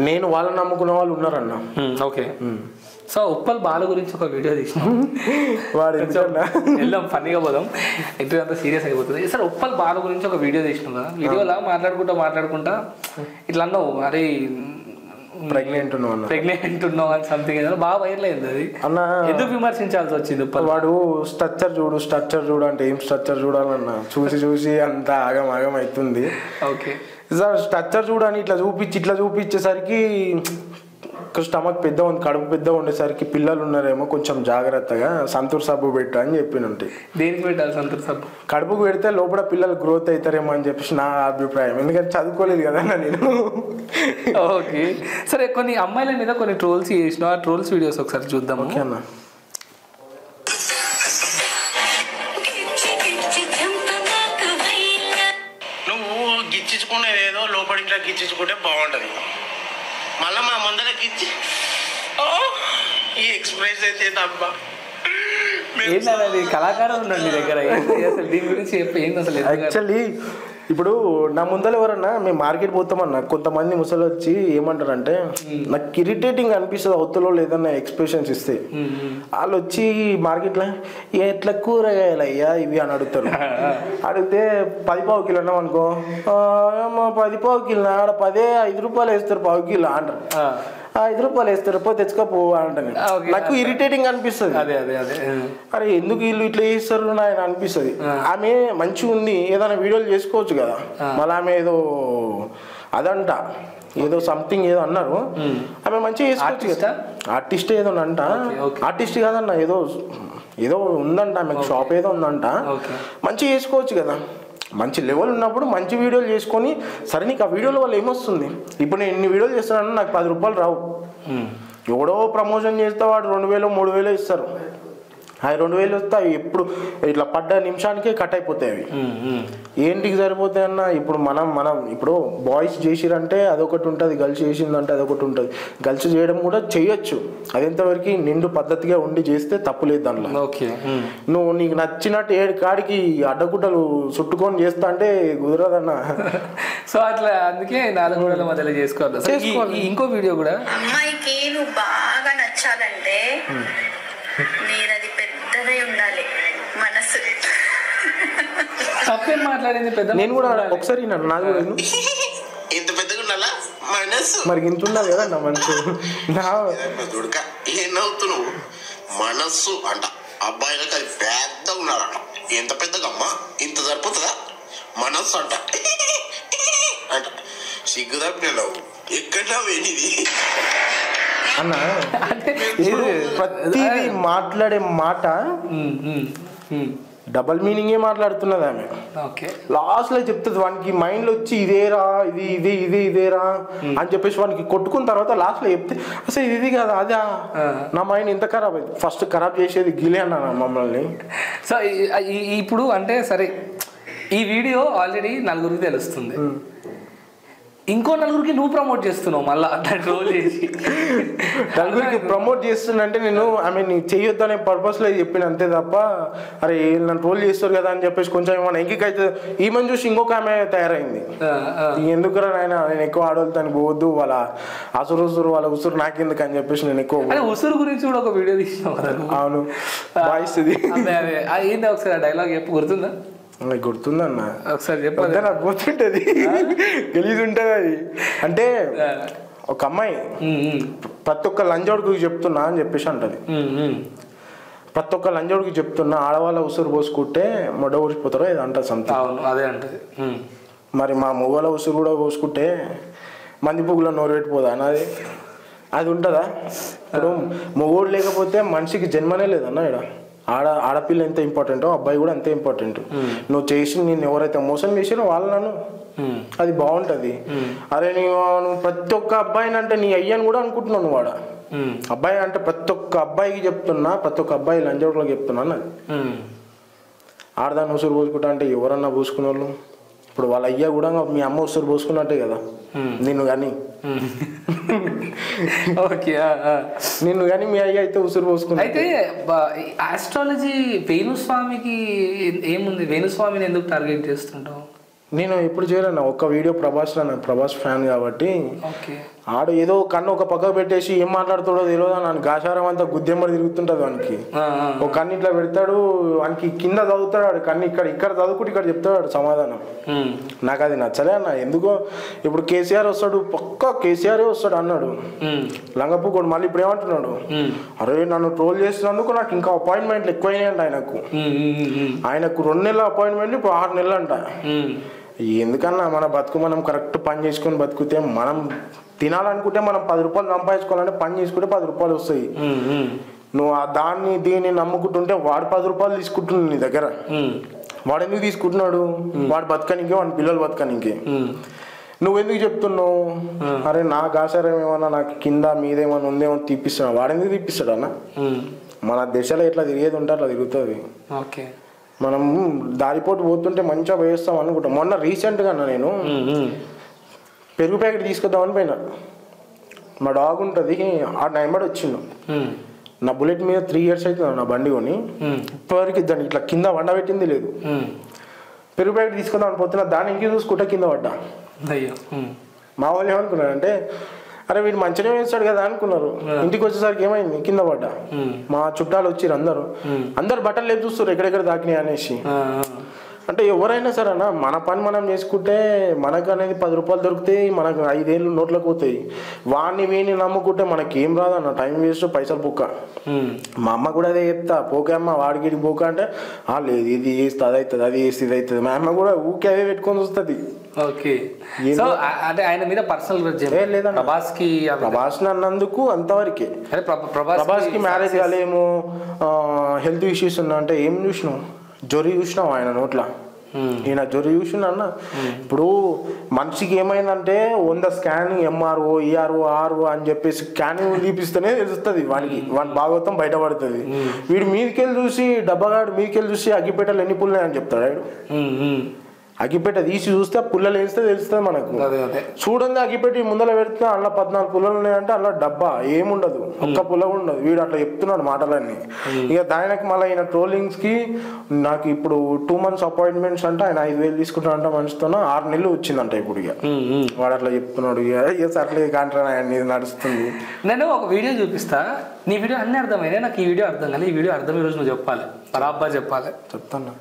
నేను వాళ్ళని నమ్ముకునే వాళ్ళు ఉన్నారన్న. ఓకే. సో ఉప్పల్ బాలు గురించి ఒక వీడియో తీసినాం. వాడు వెళ్దాం ఫన్నీగా పోదాం, ఇంటర్వ్యూ అంతా సీరియస్ అయిపోతుంది. సార్ ఉప్పల్ బాలు గురించి ఒక వీడియో తీసినాం కదా, వీడియోలో మాట్లాడుకుంటా ఇట్లా అన్నావు, అరే ప్రెగ్నెంట్ ఉన్నావు అని సంథింగ్ ఏదో బాగా వైరల్ అయింది. అది అన్న ఎందుకు విమర్శించాల్సి వచ్చింది? వాడు స్ట్రక్చర్ చూడు అంటే ఏం స్ట్రక్చర్ చూడాలన్న, చూసి అంత ఆగం అవుతుంది. ఓకే సార్ స్ట్రక్చర్ చూడని ఇట్లా చూపించేసరికి స్టమక్ పెద్ద ఉంది, కడుపు పెద్ద ఉండేసరికి పిల్లలు ఉన్నారేమో కొంచెం జాగ్రత్తగా సంతూర్ సబ్బు పెట్టు అని చెప్పినంటే. దేనికి పెట్టాలి సంతూర్ సబ్బు? కడుపుకు పెడితే లోపల పిల్లలు గ్రోత్ అవుతారేమో అని చెప్పేసి నా అభిప్రాయం, ఎందుకంటే చదువుకోలేదు కదా నేను. ఓకే సరే, కొన్ని అమ్మాయిల మీద కొన్ని ట్రోల్స్ చేసిన ఆ ట్రోల్స్ వీడియోస్ ఒకసారి చూద్దాం. ఓకే అన్న. నువ్వు గిచ్చించుకునేది ఏదో లోపలి ఇంట్లో గిచ్చించుకుంటే బాగుంటది, మళ్ళా మా ముందర గిచ్చి ఈ ఎక్స్ప్రెస్ అయితే అబ్బా ఏంటది కళాకారం ఉన్నాడు మీ దగ్గర, అసలు దీని గురించి చెప్పి ఏంటి అసలు? యాక్చువల్లీ ఇప్పుడు నా ముందర ఎవరన్నా మేము మార్కెట్ పోతామన్నా కొంతమంది ముసలు వచ్చి ఏమంటారంటే నాకు ఇరిటేటింగ్ అనిపిస్తుంది అవతలో లేదన్నా ఎక్స్ప్రెషన్స్ ఇస్తే. వాళ్ళు వచ్చి మార్కెట్లో ఎట్లా కూరగాయలు అయ్యా ఇవి అని అడుగుతారు. అడిగితే 10 పావు కిలో అన్నాం అనుకో, 10 పావు కిలో ఆడ 5 రూపాయలు వేస్తారు పావు కిలో అంటారు. 5 రూపాయలు వేస్తారు పో తెచ్చుకోపో అంటాను. నాకు ఇరిటేటింగ్ అనిపిస్తుంది. అరే ఎందుకు వీళ్ళు ఇట్లా చేస్తారు నాకు అనిపిస్తుంది. ఆమె మంచిగా ఉంది, ఏదైనా వీడియోలు చేసుకోవచ్చు కదా, మళ్ళీ ఆమె ఏదో అదంట ఏదో సంథింగ్ ఏదో అన్నారు, ఆమె మంచిగా చేసుకోవచ్చు కదా. ఆర్టిస్ట్ ఏదో అంట, ఆర్టిస్ట్ కాదన్న ఏదో ఉందంట, ఆమెకు షాప్ ఏదో ఉందంట, మంచిగా చేసుకోవచ్చు కదా. మంచి లెవెల్ ఉన్నప్పుడు మంచి వీడియోలు చేసుకొని, సరే నీకు ఆ వీడియోల వల్ల ఏమొస్తుంది? ఇప్పుడు నేను ఎన్ని వీడియోలు చేస్తున్నాను, నాకు 10 రూపాయలు రావు. ఎవడో ప్రమోషన్ చేస్తే వాడు 2000 3000 ఇస్తారు. అవి 2000 వస్తాయి, ఎప్పుడు ఇట్లా పడ్డ నిమిషానికే కట్ అయిపోతాయి. అవి ఏంటికి సరిపోతాయి అన్న? ఇప్పుడు మనం ఇప్పుడు బాయ్స్ చేసిరంటే అదొకటి ఉంటుంది, గర్ల్స్ చేసిందంటే అదొకటి ఉంటుంది. గర్ల్స్ చేయడం కూడా చేయొచ్చు, అది ఎంతవరకు నిండు పద్ధతిగా ఉండి చేస్తే తప్పులేదు దాంట్లో. నువ్వు నీకు నచ్చినట్టు 7 కాడికి అడ్డగుడ్డలు చుట్టుకొని చేస్తా అంటే కుదరదన్న. సో అట్లా అందుకే 4 గోడల మధ్యలో చేసుకోవాలి. ఇంకో వీడియో కూడా, అమ్మాయికి నువ్వు బాగా నచ్చాలంటే నీరది పెద్దదై ఉండాలి మనసు. తప్పేం మాట్లాడింది పెద్ద? నేను కూడా ఒకసారి నాకు ఇంత పెద్దగా ఉండాలా మనసు? మరి ఇంత ఉండాలి కదన్నా మనసు. ఏం నవ్వుతున్నావు? మనస్సు అంట అబ్బాయిలకు అది పెద్దగా ఉన్నారంట. ఎంత పెద్దగా అమ్మా, ఇంత సరిపోతుందా మనస్సు అంట అంట. సిగ్గు తప్పిన ఎక్కడ వెళ్ళింది అన్న. ప్రతిదీ మాట్లాడే మాట డబల్ మీనింగే మాట్లాడుతున్నది ఆమె. లాస్ట్ లో చెప్తుంది వానికి మైండ్ లో వచ్చి ఇదేరా ఇదేరా అని చెప్పేసి వానికి కొట్టుకున్న తర్వాత లాస్ట్ లో చెప్తే అసలు ఇది కదా అదా, నా మైండ్ ఇంత ఖరాబ్ అయింది. ఫస్ట్ ఖరాబ్ చేసేది గిలే అన్న మమ్మల్ని. సో ఇప్పుడు అంటే సరే, ఈ వీడియో ఆల్రెడీ 4గురికి తెలుస్తుంది, ఇంకో 4గురికి నువ్వు ప్రమోట్ చేస్తున్నావు మళ్ళీ ట్రోల్ చేసి. 4గురికి ప్రమోట్ చేస్తున్నంటే నేను ఆమె చెయ్యొద్దు అనే పర్పస్లో చెప్పిన అంతే తప్ప, అరే నన్ను ట్రోల్ చేస్తారు కదా అని చెప్పేసి కొంచెం ఏమన్నా ఇంకైతే ఈమెను చూసి ఇంకొక ఆమె తయారైంది. ఎందుకురా నాయన నేను ఎక్కువ ఆడవాళ్ళతో పోవద్దు, వాళ్ళ వాళ్ళ ఉసురు నాకెందుకు అని చెప్పేసి నేను ఎక్కువ ఉసురు గురించి కూడా ఒక వీడియో తీసినావు. అవును బాయిస్తుంది. ఏంటి ఒకసారి డైలాగ్ చెప్పు, గుర్తుందా? గుర్తుందన్న, ఒకసారి చెప్పండి. నాకు గుర్తుంటది, గలీజ్ ఉంటది అది. అంటే ఒక అమ్మాయి ప్రతి ఒక్క లంజోడికి చెప్తున్నా అని చెప్పేసి అంటది. ప్రతి ఒక్క లంజోడికి చెప్తున్నా ఆడవాళ్ళ ఉసురు పోసుకుంటే మొడ ఊసిపోతారో ఇది అంటది సంథింగ్. అదే అంటది. మరి మా మొగల ఉసురు కూడా పోసుకుంటే మంది పువ్వులో నోరు పెట్టిపోదా అన్నది, అది ఉంటుందా? ఇప్పుడు మొగోడు లేకపోతే మనిషికి జన్మనే లేదన్న. ఇక్కడ ఆడపిల్ల ఎంత ఇంపార్టెంటో అబ్బాయి కూడా అంతే ఇంపార్టెంట్. నువ్వు చేసి నేను ఎవరైతే మోసం చేసినో వాళ్ళను అది బాగుంటది. అరే నువ్వు ప్రతి ఒక్క అబ్బాయిని అంటే నీ అయ్యని కూడా అనుకుంటున్నావు నువ్వు. వాడ అబ్బాయి అంటే ప్రతి ఒక్క అబ్బాయికి చెప్తున్నా, ప్రతి ఒక్క అబ్బాయి లంజోట్లోకి చెప్తున్నా. అది ఆడదాన్ని ఉసురు పూసుకుంటా అంటే ఎవరన్నా పూసుకునే వాళ్ళు ఇప్పుడు వాళ్ళ అయ్యా కూడా మీ అమ్మ ఉసురు పోసుకున్నట్టే కదా నిన్ను కానీ ఓకే నిన్ను కానీ మీ అయ్య అయితే ఉసురు పోసుకున్నా. అయితే ఆస్ట్రాలజీ వేణుస్వామికి ఏముంది? వేణుస్వామిని ఎందుకు టార్గెట్ చేస్తుంటావు? నేను ఎప్పుడు చేయలేను. ఒక్క వీడియో ప్రభాస్ ఫ్యాన్ కాబట్టి ఓకే ఆడు ఏదో కన్ను ఒక పక్కకు పెట్టేసి ఏం మాట్లాడుతాడో తెలియదు. నన్ను గాచారం అంతా గుద్దెమ్మడి తిరుగుతుంటది వానికి. ఒక కన్ను ఇట్లా పెడతాడు, వానికి కింద చదువుతాడు, ఆడు కన్ను ఇక్కడ చదువుకుంటే ఇక్కడ చెప్తాడు సమాధానం. నాకు అది నచ్చలే అన్న. ఎందుకో ఇప్పుడు కేసీఆర్ వస్తాడు, పక్కా కేసీఆరే వస్తాడు అన్నాడు లంగపు కూడా. మళ్ళీ ఇప్పుడు ఏమంటున్నాడు, అరే నన్ను ట్రోల్ చేసినందుకు నాకు ఇంకా అపాయింట్మెంట్లు ఎక్కువైనాయి అంట ఆయనకు 2 నెలల అపాయింట్మెంట్లు ఇప్పుడు 6 నెలలు అంట. ఎందుకన్నా మన బతుకు మనం కరెక్ట్ పని చేసుకొని బతుకుతే, మనం తినాలనుకుంటే మనం 10 రూపాయలు సంపాదించుకోవాలంటే పని చేసుకుంటే 10 రూపాయలు వస్తాయి. నువ్వు దాన్ని దీన్ని నమ్ముకుంటుంటే వాడు 10 రూపాయలు తీసుకుంటున్నాడు నీ దగ్గర. వాడు ఎందుకు తీసుకుంటున్నాడు? వాడు బతకనికే, వాడి పిల్లలు బతకనికే. నువ్వెందుకు చెప్తున్నావు అరే నాకు ఆచారం ఏమన్నా నాకు కింద మీదేమన్నా ఉందేమో తీపిస్తాడు? వాడెందుకు తీపిస్తాడు అన్న? మన దేశాలో ఎట్లా తిరిగేది ఉంటే అట్లా తిరుగుతుంది. ఓకే మనం దారిపోటు పోతుంటే మంచిగా వేస్తాం అనుకుంటాం. మొన్న రీసెంట్గా నేను పెరుగు ప్యాకెట్ తీసుకొద్దామని పోయినా. మా డాగ్ ఉంటుంది, ఆ నెంబర్ వచ్చిండు. నా బుల్లెట్ మీద 3 years అవుతుంది నా బండి కొని. ఇప్పటివరకు దాన్ని ఇట్లా కింద వండబెట్టింది లేదు. పెరుగు ప్యాకెట్ తీసుకుందామని పోతున్నా, దాన్ని ఇంకే చూసుకుంటా కింద పడ్డా. మా వాళ్ళు ఏమనుకున్నారంటే అరే వీడు మంచిగా వేస్తాడు కదా అనుకున్నారు. ఇంటికి వచ్చేసరికి ఏమైంది, కింద పడ్డా. మా చుట్టాలు వచ్చిర్రు, అందరు బట్టలు లేపు చూస్తారు ఎక్కడెక్కడ దాకినాయి అనేసి. అంటే ఎవరైనా సరే అన్న మన పని మనం చేసుకుంటే మనకు అనేది 10 రూపాయలు దొరుకుతాయి, మనకు 5 ఏళ్ళు నోట్లకు పోతాయి. వీడిని నమ్ముకుంటే మనకి ఏం రాదన్న, టైం వేస్ట్, పైసలు పోక. మా అమ్మ కూడా అదే చెప్తా, పోకే అమ్మ వాడికి పోక అంటే లేదు ఇది చేస్తే అది అవుతుంది, అది చేస్తే ఇది అవుతుంది. మా అమ్మ కూడా ఊకే అవే పెట్టుకొని వస్తుంది. ఓకే అంటే ఆయన మీద పర్సనల్ లేదన్న, ప్రభాస్ అన్నందుకు అంతవరకే. ప్రభాస్ కి మ్యారేజ్ కాలేమో, హెల్త్ ఇష్యూస్ ఉన్నా అంటే ఏం చూసినావు, జొరి చూసినావు ఆయన నోట్ల. ఈయన జొరి చూసిన అన్న. ఇప్పుడు మనిషికి ఏమైందంటే 100 స్కానింగ్ MRO ERO RO అని చెప్పేసి స్కానింగ్ తీపిస్తేనే తెలుస్తుంది వాడి భాగవతం బయటపడుతుంది. వీడు మీదకెళ్ళి చూసి డబ్బగాడు మీదకెళ్ళి చూసి అగ్గిపేటలు ఎన్ని పుల్లన్నాయని చెప్తాడు. అగ్గిపేట తీసి చూస్తే పుల్లలు వేస్తే తెలుస్తుంది మనకు. చూడండి అగ్గిపేట ముందర పెడితే అందులో 14 పుల్లలు ఉన్నాయంటే అందులో డబ్బా ఏముండదు, ఒక్క పుల్ల ఉండదు. వీడు అట్లా చెప్తున్నాడు మాటలన్నీ. ఇక దానికి మళ్ళీ ఆయన ట్రోలింగ్స్ కి నాకు ఇప్పుడు 2 months అపాయింట్మెంట్స్ అంటే ఆయన 5,000 తీసుకుంటాడంట మనిషితో. 6 నెలలు వచ్చిందంట ఇప్పుడు. ఇక వాడు అట్లా చెప్తున్నాడు. ఇక సర్లే కాంట్రా ఆయన నడుస్తుంది. నేను ఒక వీడియో చూపిస్తా, నీ వీడియో అన్నీ అర్థమైనా, నాకు ఈ వీడియో అర్థం కానీ ఈ వీడియో అర్థం ఈరోజు నువ్వు చెప్పాలి, బరాబ్బా చెప్పాలి. చెప్తాను.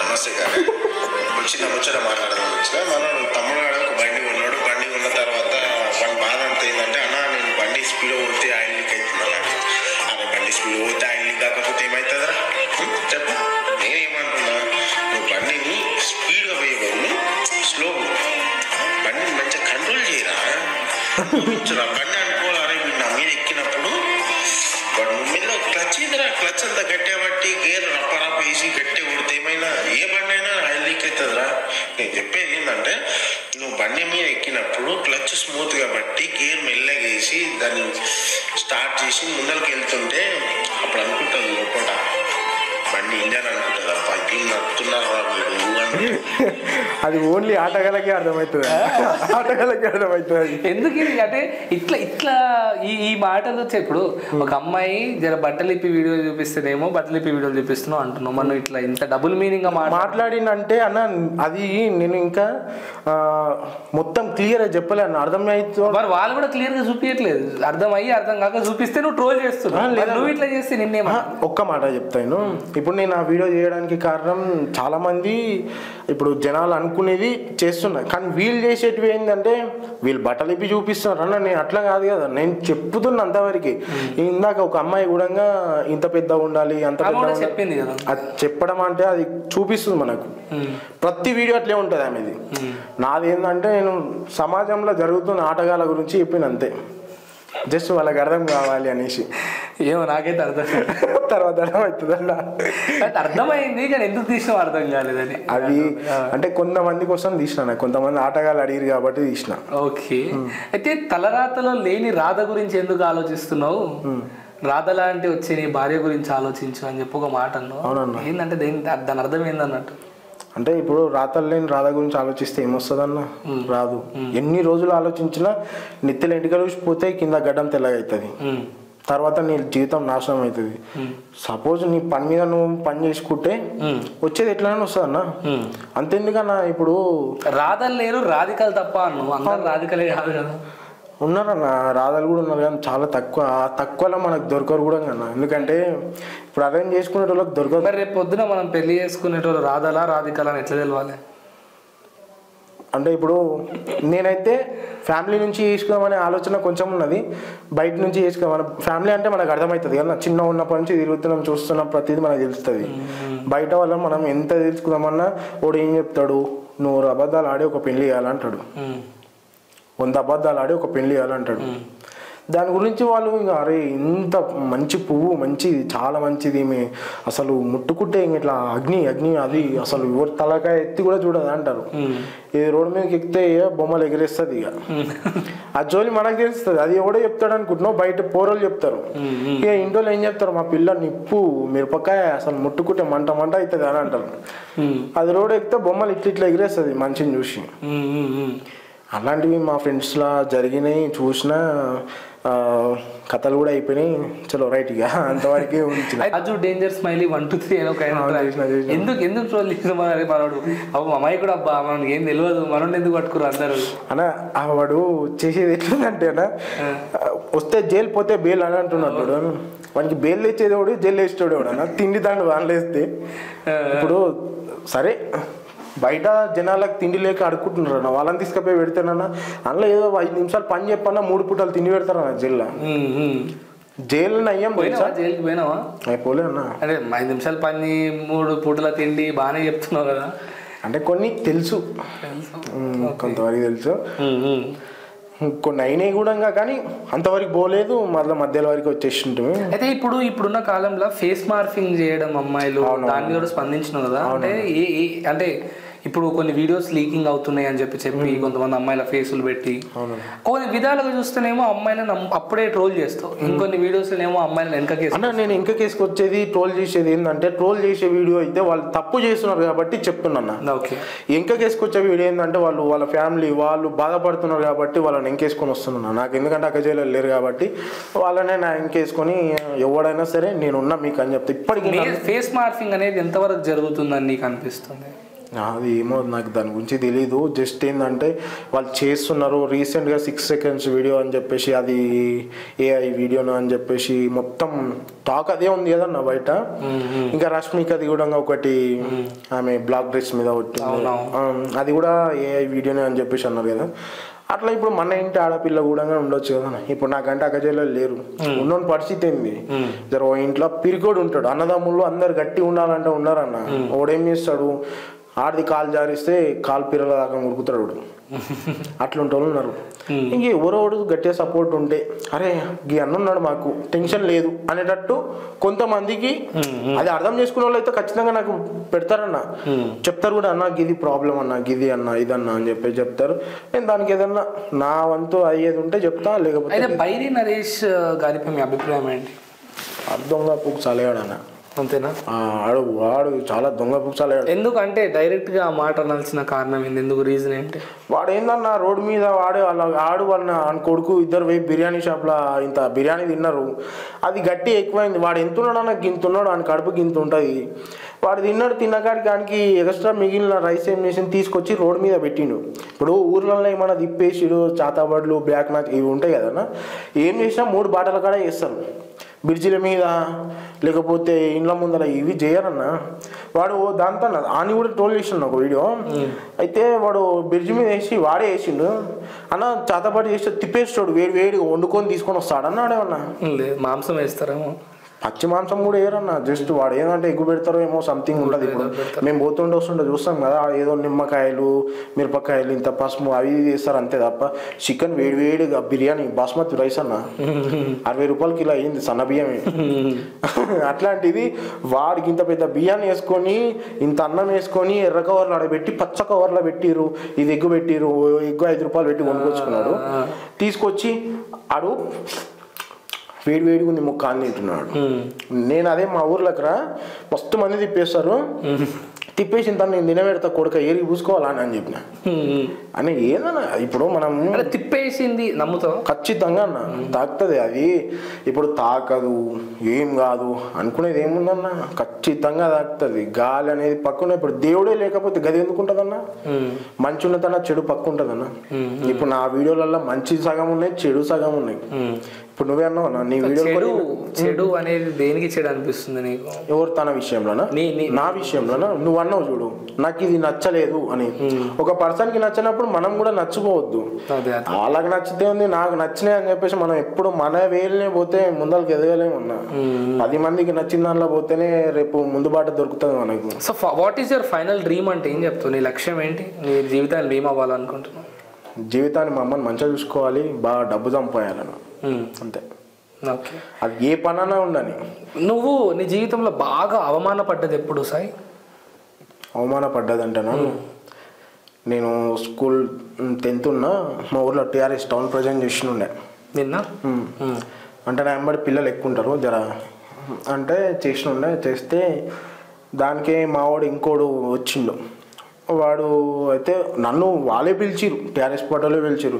నమస్తే గారు, వచ్చిన ముచ్చట మాట్లాడదాం వచ్చిన. మనం తమ్ముడు ఒక బండి ఉన్నాడు. బండి ఉన్న తర్వాత వాడి బాధ అంతా ఏంటంటే, అన్న నేను బండి స్పీడ్ పోతే ఆయిల్ లీక్ అవుతుంది. అదే బండి స్పీడ్ పోతే ఆయిల్ లీక్ కాకపోతే ఏమవుతుందిరా చెప్పు. నేనేమంటున్నా, నువ్వు బండిని స్పీడ్గా పోయేవాళ్ళు స్లో బండిని మంచిగా కంట్రోల్ చేయరా. బండి అనుకోవాలి, అరే వీడు నా మీద ఎక్కినప్పుడు వాడు మీద క్లచ్ ఇదిరా, క్లచ్ అంతా గట్టే బట్టి గేర్ రప్పరప్ప వేసి గట్టి కొడితే ఏమైనా ఏ బండి అయినా ఆయిల్ లీక్ అవుతుందిరా. నేను చెప్పేది ఏంటంటే, నువ్వు బండి మీద ఎక్కినప్పుడు క్లచ్ స్మూత్గా బట్టి గేర్ మెల్లగా వేసి దాన్ని స్టార్ట్ చేసి ముందరికి వెళ్తుంటే అప్పుడు అనుకుంటుంది లోపల బండి ఇంజన్ అనుకుంటుంది, అప్ప ఇది నడుపుతున్నారా వీడు అని. అది ఓన్లీ ఆటగాళ్ళకే అర్థమవుతుంది, ఆటగాళ్ళకే అర్థమవుతుంది. ఎందుకు అంటే ఇట్లా ఈ మాటలు వచ్చే. ఇప్పుడు ఒక అమ్మాయి జర బట్టలు ఇప్పి వీడియో చూపిస్తేనేమో బట్టలు ఇప్పి వీడియోలు చూపిస్తున్నావు అంటున్నావు. మనం ఇట్లా ఇంత డబుల్ మీనింగ్ గా మాట్లాడినంటే అన్న, అది నేను ఇంకా మొత్తం క్లియర్ గా చెప్పలే అన్న, అర్థమవుతుంది. మరి వాళ్ళు కూడా క్లియర్ గా చూపించట్లేదు, అర్థమయ్యి అర్థం కాక చూపిస్తే నువ్వు ట్రోల్ చేస్తున్నావు. నువ్వు ఇట్లా చేస్తే నిన్నేమో. ఒక్క మాట చెప్తాను. ఇప్పుడు నేను ఆ వీడియో చేయడానికి కారణం, చాలా మంది ఇప్పుడు జనాలు అనుకునేది చేస్తున్నారు, కానీ వీళ్ళు చేసేటివి ఏంటంటే వీళ్ళు బట్టలు ఇప్పి చూపిస్తున్నారు అన్న. నేను అట్లా కాదు కదా, నేను చెప్తున్నా అంతవరకు. ఇందాక ఒక అమ్మాయి కూడా ఇంత పెద్దగా ఉండాలి, అంత పెద్ద చెప్పింది కదా, అది చెప్పడం అంటే అది చూపిస్తుంది మనకు. ప్రతి వీడియో అట్లే ఉంటుంది ఆమెది. నాది ఏంటంటే, నేను సమాజంలో జరుగుతున్న ఆటగాళ్ళ గురించి చెప్పిన అంతే, జస్ట్ వాళ్ళకి అర్థం కావాలి అనేసి. ఏమో నాకైతే అర్థం తర్వాత అర్థమవుతుందన్న. అర్థమైంది కానీ ఎందుకు తీసినా అర్థం కాలేదని. అది అంటే కొంతమంది కోసం తీసిన, కొంతమంది ఆటగాళ్ళు అడిగారు కాబట్టి తీసిన. ఓకే. అయితే తలరాతలో లేని రాధ గురించి ఎందుకు ఆలోచిస్తున్నావు? రాధ లాంటి వచ్చి నీ భార్య గురించి ఆలోచించు అని చెప్పి ఒక మాట అన్నావు. ఏంటంటే దాని అర్థం ఏందన్నట్టు? అంటే ఇప్పుడు రాతలు లేని రాధ గురించి ఆలోచిస్తే ఏమొస్తుందన్న రాదు. ఎన్ని రోజులు ఆలోచించినా నెత్తిలో ఎంటికలు పోతే కింద గడ్డం తెల్లగా అవుతుంది, తర్వాత నీ జీవితం నాశనం అవుతుంది. సపోజ్ నీ పని మీద నువ్వు పని చేసుకుంటే వచ్చేది ఎట్లనే వస్తుంది అన్న. అంతెందుకన్నా ఇప్పుడు రాధలు లేరు రాధికలు తప్ప అన్నావు, అందరు రాధికలే కాదు కదా. ఉన్నారన్న రాధలు కూడా ఉన్నారు కానీ చాలా తక్కువలో మనకు దొరకరు కూడా అన్న. ఎందుకంటే ఇప్పుడు అరేంజ్ చేసుకునే వాళ్ళకి దొరకదు. మరి రేపు పొద్దున మనం పెళ్లి చేసుకునేటోళ్ళు రాధలా రాధికలా అని ఎట్లా తెలవాలి? అంటే ఇప్పుడు నేనైతే ఫ్యామిలీ నుంచి చేసుకుందామనే ఆలోచన కొంచెం ఉన్నది, బయట నుంచి చేసుకుందాం. ఫ్యామిలీ అంటే మనకు అర్థమవుతుంది కదా, చిన్న ఉన్నప్పటి నుంచి తిరుగుతున్నాం చూస్తున్నాం ప్రతిదీ మనకు తెలుస్తుంది. బయట వాళ్ళని మనం ఎంత తెలుసుకుందామన్నా వాడు ఏం చెప్తాడు, 100 అబద్ధాలు ఆడి ఒక పెళ్లి చేయాలంటాడు, 100 అబద్ధాలు ఆడి ఒక పెళ్లి చేయాలంటాడు. దాని గురించి వాళ్ళు ఇంకా అరే ఇంత మంచి పువ్వు మంచిది చాలా మంచిది, అసలు ముట్టుకుంటే ఇంక ఇట్లా అగ్ని అది అసలు ఎవరు తలకాయ ఎత్తి కూడా చూడదు అంటారు. ఇది రోడ్డు మీదకి ఎక్కితే బొమ్మలు ఎగిరేస్తుంది. ఇక ఆ జోలి మనకు తెలుస్తుంది, అది ఎవడో చెప్తాడు అనుకుంటున్నావు, బయట పోరోళ్ళు చెప్తారు. ఇక ఇంట్లో ఏం చెప్తారు, మా పిల్ల నిప్పు మిరపకాయ అసలు ముట్టుకుంటే మంట అవుతుంది అని అంటారు. అది రోడ్డు ఎక్కితే బొమ్మలు ఇట్లా ఎగిరేస్తుంది మనిషిని చూసి. అలాంటివి మా ఫ్రెండ్స్లా జరిగినాయి, చూసినా కథలు కూడా అయిపోయినాయి. చలో రైట్ ఇక అంతవరకే ఉంచి రాజు డేంజర్ స్మైలీ 1 2 3 ఎందుకు ట్రోల్ చేసిన మనోడు అమ్మాయి కూడా అబ్బా మనకి ఏం తెలియదు మనోడిని ఎందుకు పట్టుకురు అందరు అన్న. వాడు చేసేది ఎట్లుందంటే అన్న, వస్తే జైలు పోతే బెయిల్ అని అంటున్నాడు. వానికి బెయిల్ తెచ్చేది వాడు, జైలు వేసేటోడు వాడు అన్న. తిండి దాంట్లో వానలేస్తే ఇప్పుడు సరే బయట జనాలకు తిండి లేక అడుక్కుంటున్నారు అన్న, వాళ్ళని తీసుకుపోయి పెడితేనన్నా అందులో ఏదో 5 నిమిషాలు పని చెప్పన్నా 3 పూటలు తిండి పెడతారన్న జైల్లో. జైలు అయ్యాం జైలుకి పోయినావా? పోలే అన్న. అదే 5 నిమిషాలు పని 3 పూటల తిండి బాగానే చెప్తున్నావు కదా. అంటే కొన్ని తెలుసు, కొంతవరకు తెలుసు, కొన్ని అయినాయి కూడా కానీ అంతవరకు పోలేదు, మధ్యలో వరకు వచ్చేసి ఉంటుంది. అయితే ఇప్పుడున్న కాలంలో ఫేస్ మార్ఫింగ్ చేయడం అమ్మాయిలు దాని మీద స్పందించినావు కదా. అంటే ఇప్పుడు కొన్ని వీడియోస్ లీకింగ్ అవుతున్నాయి అని చెప్పి కొంతమంది అమ్మాయిల ఫేసులు పెట్టి కొన్ని విధాలుగా చూస్తేనేమో అమ్మాయిలను అప్పుడే ట్రోల్ చేస్తావు, ఇంకొన్ని వీడియోస్ ఏమో అమ్మాయిలను వెనకకేసి. అంటే నేను వెనకకేసుకు వచ్చేది ట్రోల్ చేసేది ఏంటంటే, ట్రోల్ చేసే వీడియో అయితే వాళ్ళు తప్పు చేస్తున్నారు కాబట్టి చెప్తున్నా. ఓకే, వెనకకేసుకొచ్చే వీడియో ఏంటంటే వాళ్ళ ఫ్యామిలీ వాళ్ళు బాధపడుతున్నారు కాబట్టి వాళ్ళని వెనకేసుకొని వస్తున్నా. నాకు ఎందుకంటే అక్కజేలో లేరు కాబట్టి వాళ్ళనే నా వెనకేసుకొని ఎవడైనా సరే నేనున్నా మీకు అని చెప్తా. ఇప్పటికీ ఫేస్ మార్ఫింగ్ అనేది ఎంతవరకు జరుగుతుందని నీకు అనిపిస్తుంది? అది ఏమో నాకు దాని గురించి తెలీదు. జస్ట్ ఏంటంటే వాళ్ళు చేస్తున్నారు. రీసెంట్గా 6 seconds వీడియో అని చెప్పేసి అది ఏఐ వీడియోను అని చెప్పేసి మొత్తం టాక్ అదే ఉంది కదన్న బయట. ఇంకా రష్మికది కూడా ఒకటి ఆమె బ్లాక్ డ్రెస్ మీద కొట్టింది, అది కూడా ఏఐ వీడియోనే అని చెప్పేసి అన్నారు కదా. అట్లా ఇప్పుడు మన ఇంటి ఆడపిల్ల కూడా ఉండొచ్చు కదా. ఇప్పుడు నాకంటే అక్కజేలో లేరు, ఉన్న పరిస్థితి ఏంది, జర ఇంట్లో పిరికోడు ఉంటాడు, అన్నదమ్ముళ్ళు అందరు గట్టి ఉండాలంటే ఉన్నారన్న. వాడేం చేస్తాడు, ఆడిది కాలు జారిస్తే కాలు పిర్రల దాకా ఉరుకుతాడు, అట్లుంటోళ్ళు ఉన్నారు. ఇంక ఎవరోడు గట్టిగా సపోర్ట్ ఉంటే అరే గీ అన్నున్నాడు మాకు టెన్షన్ లేదు అనేటట్టు కొంతమందికి అది అర్థం చేసుకునే వాళ్ళు అయితే ఖచ్చితంగా నాకు పెడతారన్న, చెప్తారు కూడా, అన్న గిది ప్రాబ్లం అన్న, గిది అన్న ఇదన్నా అని చెప్పి చెప్తారు. నేను దానికి ఏదన్నా నా వంతు అయ్యేది ఉంటే చెప్తా, లేకపోతే. బైరి నరేష్ గారిపై మీ అభిప్రాయం ఏంటి? అర్థంగా పుక్సాలేడన్న, అంతేనా? వాడు చాలా దొంగ పుక్సాలేడు. ఎందుకంటే డైరెక్ట్ గా ఆ మాట అనాల్సిన కారణం ఏంటి, ఎందుకు రీజన్ ఏంటి? వాడు ఏందన్నా రోడ్డు మీద వాళ్ళ కొడుకు ఇద్దరు పోయి బిర్యానీ షాప్లో ఇంత బిర్యానీ తిన్నారు, అది గట్టి ఎక్కువైంది. వాడు ఎంత ఉన్నాడు అన్న, గింత ఉన్నాడు, ఆయన కడుపు గింత ఉంటుంది. వాడు తిన్నకాడికి దానికి ఎక్స్ట్రా మిగిలిన రైస్ ఏం చేసి తీసుకొచ్చి రోడ్డు మీద పెట్టిండు. ఇప్పుడు ఊర్లలో ఏమన్నా తిప్పేసిడు, చాతాబడ్లు, బ్లాక్ నాచ్ ఇవి ఉంటాయి కదన్నా, ఏం చేసినా 3 బాటల కాడ వేస్తారు, బ్రిడ్జిల మీద లేకపోతే ఇండ్ల ముందర, ఇవి చేయరన్న. వాడు దాంతో అని కూడా ట్రోల్ చేసిండు ఒక వీడియో. అయితే వాడు బ్రిడ్జి మీద వేసి వాడే వేసిండు అన్న, చాతపాటు చేసి తిప్పేస్తాడు, వేడిగా వండుకొని తీసుకొని వస్తాడు అన్నాడు. ఏమన్నా మాంసం వేస్తారేమో, పచ్చి మాంసం కూడా వేయరన్న, జస్ట్ వాడు ఏంటంటే ఎగ్గు పెడతారో ఏమో సంథింగ్ ఉంటుంది. ఇప్పుడు మేము పోతుండే వస్తుంటే చూస్తాం కదా, ఏదో నిమ్మకాయలు మిరపకాయలు ఇంత పసుపు అవి వేస్తారు అంతే తప్ప చికెన్ వేడిగా బిర్యానీ బాస్మతి రైస్ అన్న 60 రూపాయలకి ఇలా అయింది, సన్న బియ్యమే. అట్లాంటిది వాడికి ఇంత పెద్ద బియ్యాన్ని వేసుకొని ఇంత అన్నం వేసుకొని ఎర్ర కవర్లు ఆడబెట్టి పచ్చ కవర్లో పెట్టిరు, ఇది ఎగ్గు పెట్టిరు, ఎగ్గు 5 రూపాయలు పెట్టి కొనుక్కొచ్చుకున్నాడు. తీసుకొచ్చి ఆడు వేడిగా ఉంది ముక్క అని తింటున్నాడు. నేను అదే మా ఊర్లోకి రా మస్తు మంది తిప్పేస్తారు, తిప్పేసిన తను నేను తినబెడతా కొడుక ఏరికి పూసుకోవాలని అని చెప్పిన. అని ఏదన్నా ఇప్పుడు మనం తిప్పేసింది నమ్ముతాం ఖచ్చితంగా అన్న తాకుతుంది. అది ఇప్పుడు తాకదు ఏం కాదు అనుకునేది ఏముందన్న, ఖచ్చితంగా తాకుతుంది. గాలి అనేది పక్కన ఇప్పుడు దేవుడే లేకపోతే గది ఎందుకుంటుందన్న? మంచి ఉన్నదన్న చెడు పక్క ఉంటుందన్న. ఇప్పుడు నా వీడియోలలో మంచి సగం ఉన్నాయి, చెడు సగం ఉన్నాయి. ఇప్పుడు నువ్వే అన్నావు నీ వీడియో చెడు అనేది దేనికి చెడు అనిపిస్తుంది నీకు? ఎవరు తన విషయంలోనా నా విషయంలోనా? నువ్వు అన్నావు చూడు నాకు ఇది నచ్చలేదు అని. ఒక పర్సన్కి నచ్చినప్పుడు మనం కూడా నచ్చిపోవద్దు. వాళ్ళకి నచ్చితే ఉంది నాకు నచ్చినాయి అని చెప్పేసి మనం ఎప్పుడు మన వేలునే పోతే ముందరికి ఎదగలేమన్నా. 10 మందికి నచ్చిన దాంట్లో పోతేనే రేపు ముందు బాట దొరుకుతుంది మనకు. So what is your final dream అంటే ఏం చెప్తావు? నీ లక్ష్యం ఏంటి? నీ జీవితాన్ని డ్రీమ్ అవ్వాలనుకుంటున్నావు? జీవితాన్ని మా అమ్మని మంచిగా చూసుకోవాలి, బాగా డబ్బు సంపాయాలని, అంతే. ఓకే, అది ఏ పనైనా ఉండని. నువ్వు నీ జీవితంలో బాగా అవమానపడ్డది ఎప్పుడు సాయి? అవమానపడ్డదంటేనా, నేను స్కూల్ 10th ఉన్నా మా ఊర్లో టీఆర్ఎస్ టౌన్ ప్రజెంటేషన్ ఉండే. నిన్న అంటే నా వెంబడి పిల్లలు ఎక్కువ ఉంటారు జర అంటే చేస్తుండే. చేస్తే దానికే మావాడు ఇంకోడు వచ్చిండు. వాడు అయితే నన్ను వాళ్ళే పిలిచిరు, టీఆర్ఎస్ పార్టీలో పిలిచిరు.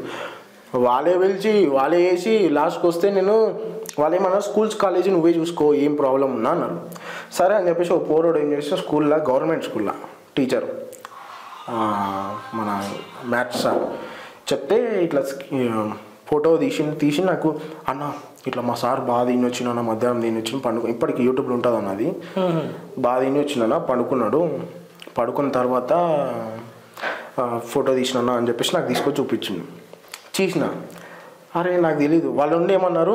వాళ్ళే పిలిచి వాళ్ళే వేసి లాస్ట్కి వస్తే నేను వాళ్ళు ఏమన్నారు, స్కూల్స్ కాలేజీ నువ్వే చూసుకో ఏం ప్రాబ్లం ఉన్నా అన్నారు. సరే అని చెప్పేసి ఒక పోరోడు ఏం చేస్తే స్కూల్లో గవర్నమెంట్ స్కూల్లో టీచర్ మన మ్యాథ్స్ సార్ చెప్తే ఇట్లా ఫోటో తీసి నాకు అన్న ఇట్లా మా సార్ బాగా దీని వచ్చిన మధ్యాహ్నం దీని వచ్చిన పండుగ ఇప్పటికి యూట్యూబ్లో ఉంటుంది అన్నది. బాగా దీని వచ్చిన పండుకున్నాడు. పడుకున్న తర్వాత ఫోటో తీసినా అని చెప్పేసి నాకు తీసుకొచ్చి చూపించింది. చూసిన అరే నాకు తెలీదు. వాళ్ళు ఉండి ఏమన్నారు,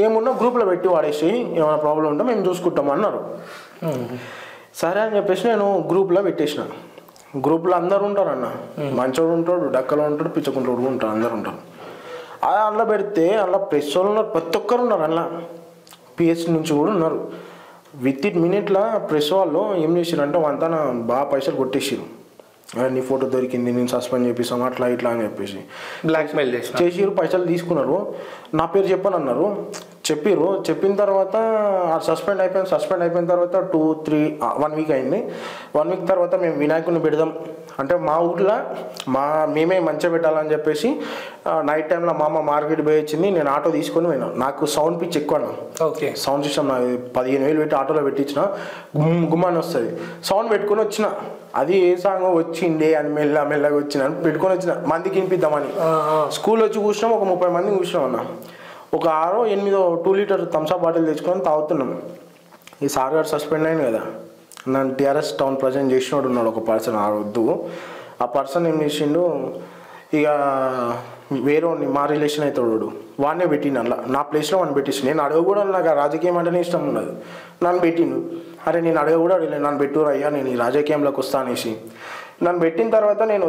ఏమున్నా గ్రూప్లో పెట్టి వాడేసి ఏమైనా ప్రాబ్లం ఉంటే మేము చూసుకుంటాం అన్నారు. సరే అని చెప్పేసి నేను గ్రూప్లో పెట్టేసిన. గ్రూప్లో అందరు ఉంటారు అన్న, మంచోడు ఉంటాడు, డక్కలో ఉంటాడు, పిచ్చకుంటోడు ఉంటాడు, అందరు ఉంటారు. అది అందులో పెడితే అందులో ప్రెస్ వాళ్ళు ఉన్నారు, ప్రతి ఒక్కరు ఉన్నారు. అందులో పిహెచ్ నుంచి కూడా ఉన్నారు. విత్ ఇన్ మినిట్లో ప్రెస్ వాళ్ళు ఏం చేసారంటే అంతా బాగా పైసలు కొట్టేసారు. నీ ఫోటో దొరికింది నేను సస్పెండ్ చేపిస్తాం అట్లా ఇట్లా అని చెప్పేసి బ్లాక్మెయిల్ చేసిరు. పైసలు తీసుకున్నారు. నా పేరు చెప్పని అన్నారు. చెప్పిర్రు. చెప్పిన తర్వాత సస్పెండ్ అయిపోయిన తర్వాత 1 వీక్ అయింది. 1 వీక్ తర్వాత మేము వినాయకుడిని పెడదాం అంటే మా ఊర్లో మేమే మంచిగా పెట్టాలని చెప్పేసి నైట్ టైంలో మా అమ్మ మార్కెట్ పోయి వచ్చింది. నేను ఆటో తీసుకొని పోయినా. నాకు సౌండ్ పిచ్ ఎక్కువ అన్న. ఓకే, సౌండ్ సిస్టమ్ నాకు 15,000 పెట్టి ఆటోలో పెట్టించిన గుమ్మాని వస్తుంది. సౌండ్ పెట్టుకొని వచ్చిన. అది ఏ సాంగ్ వచ్చిండే అని మెల్లగా వచ్చిన పెట్టుకొని వచ్చిన మందికి వినిపిద్దామని. స్కూల్ వచ్చి కూర్చున్నాం. ఒక 30 మంది కూర్చున్నాం అన్న. ఒక 6-8 2 లీటర్ థమ్స్అప్ బాటిల్ తెచ్చుకొని తాగుతున్నాం. ఈ సార్ గారు సస్పెండ్ అయింది కదా, నన్ను టీఆర్ఎస్ టౌన్ ప్రజెంట్ చేసినోడు ఉన్నాడు ఒక పర్సన్. వద్దు ఆ పర్సన్ ఏం చేసిండు, ఇక వేరే మా రిలేషన్ అవుతాడు వాడినే పెట్టిండు. అలా నా ప్లేస్లో వాడిని పెట్టేసి నేను అడగ కూడా నాకు ఆ రాజకీయం అంటేనే ఇష్టం ఉండదు. నన్ను పెట్టిండు. అరే నేను అడగ కూడా అడగలేదు, నన్ను పెట్టురు అయ్యా నేను ఈ రాజకీయంలోకి వస్తా అనేసి. నన్ను పెట్టిన తర్వాత నేను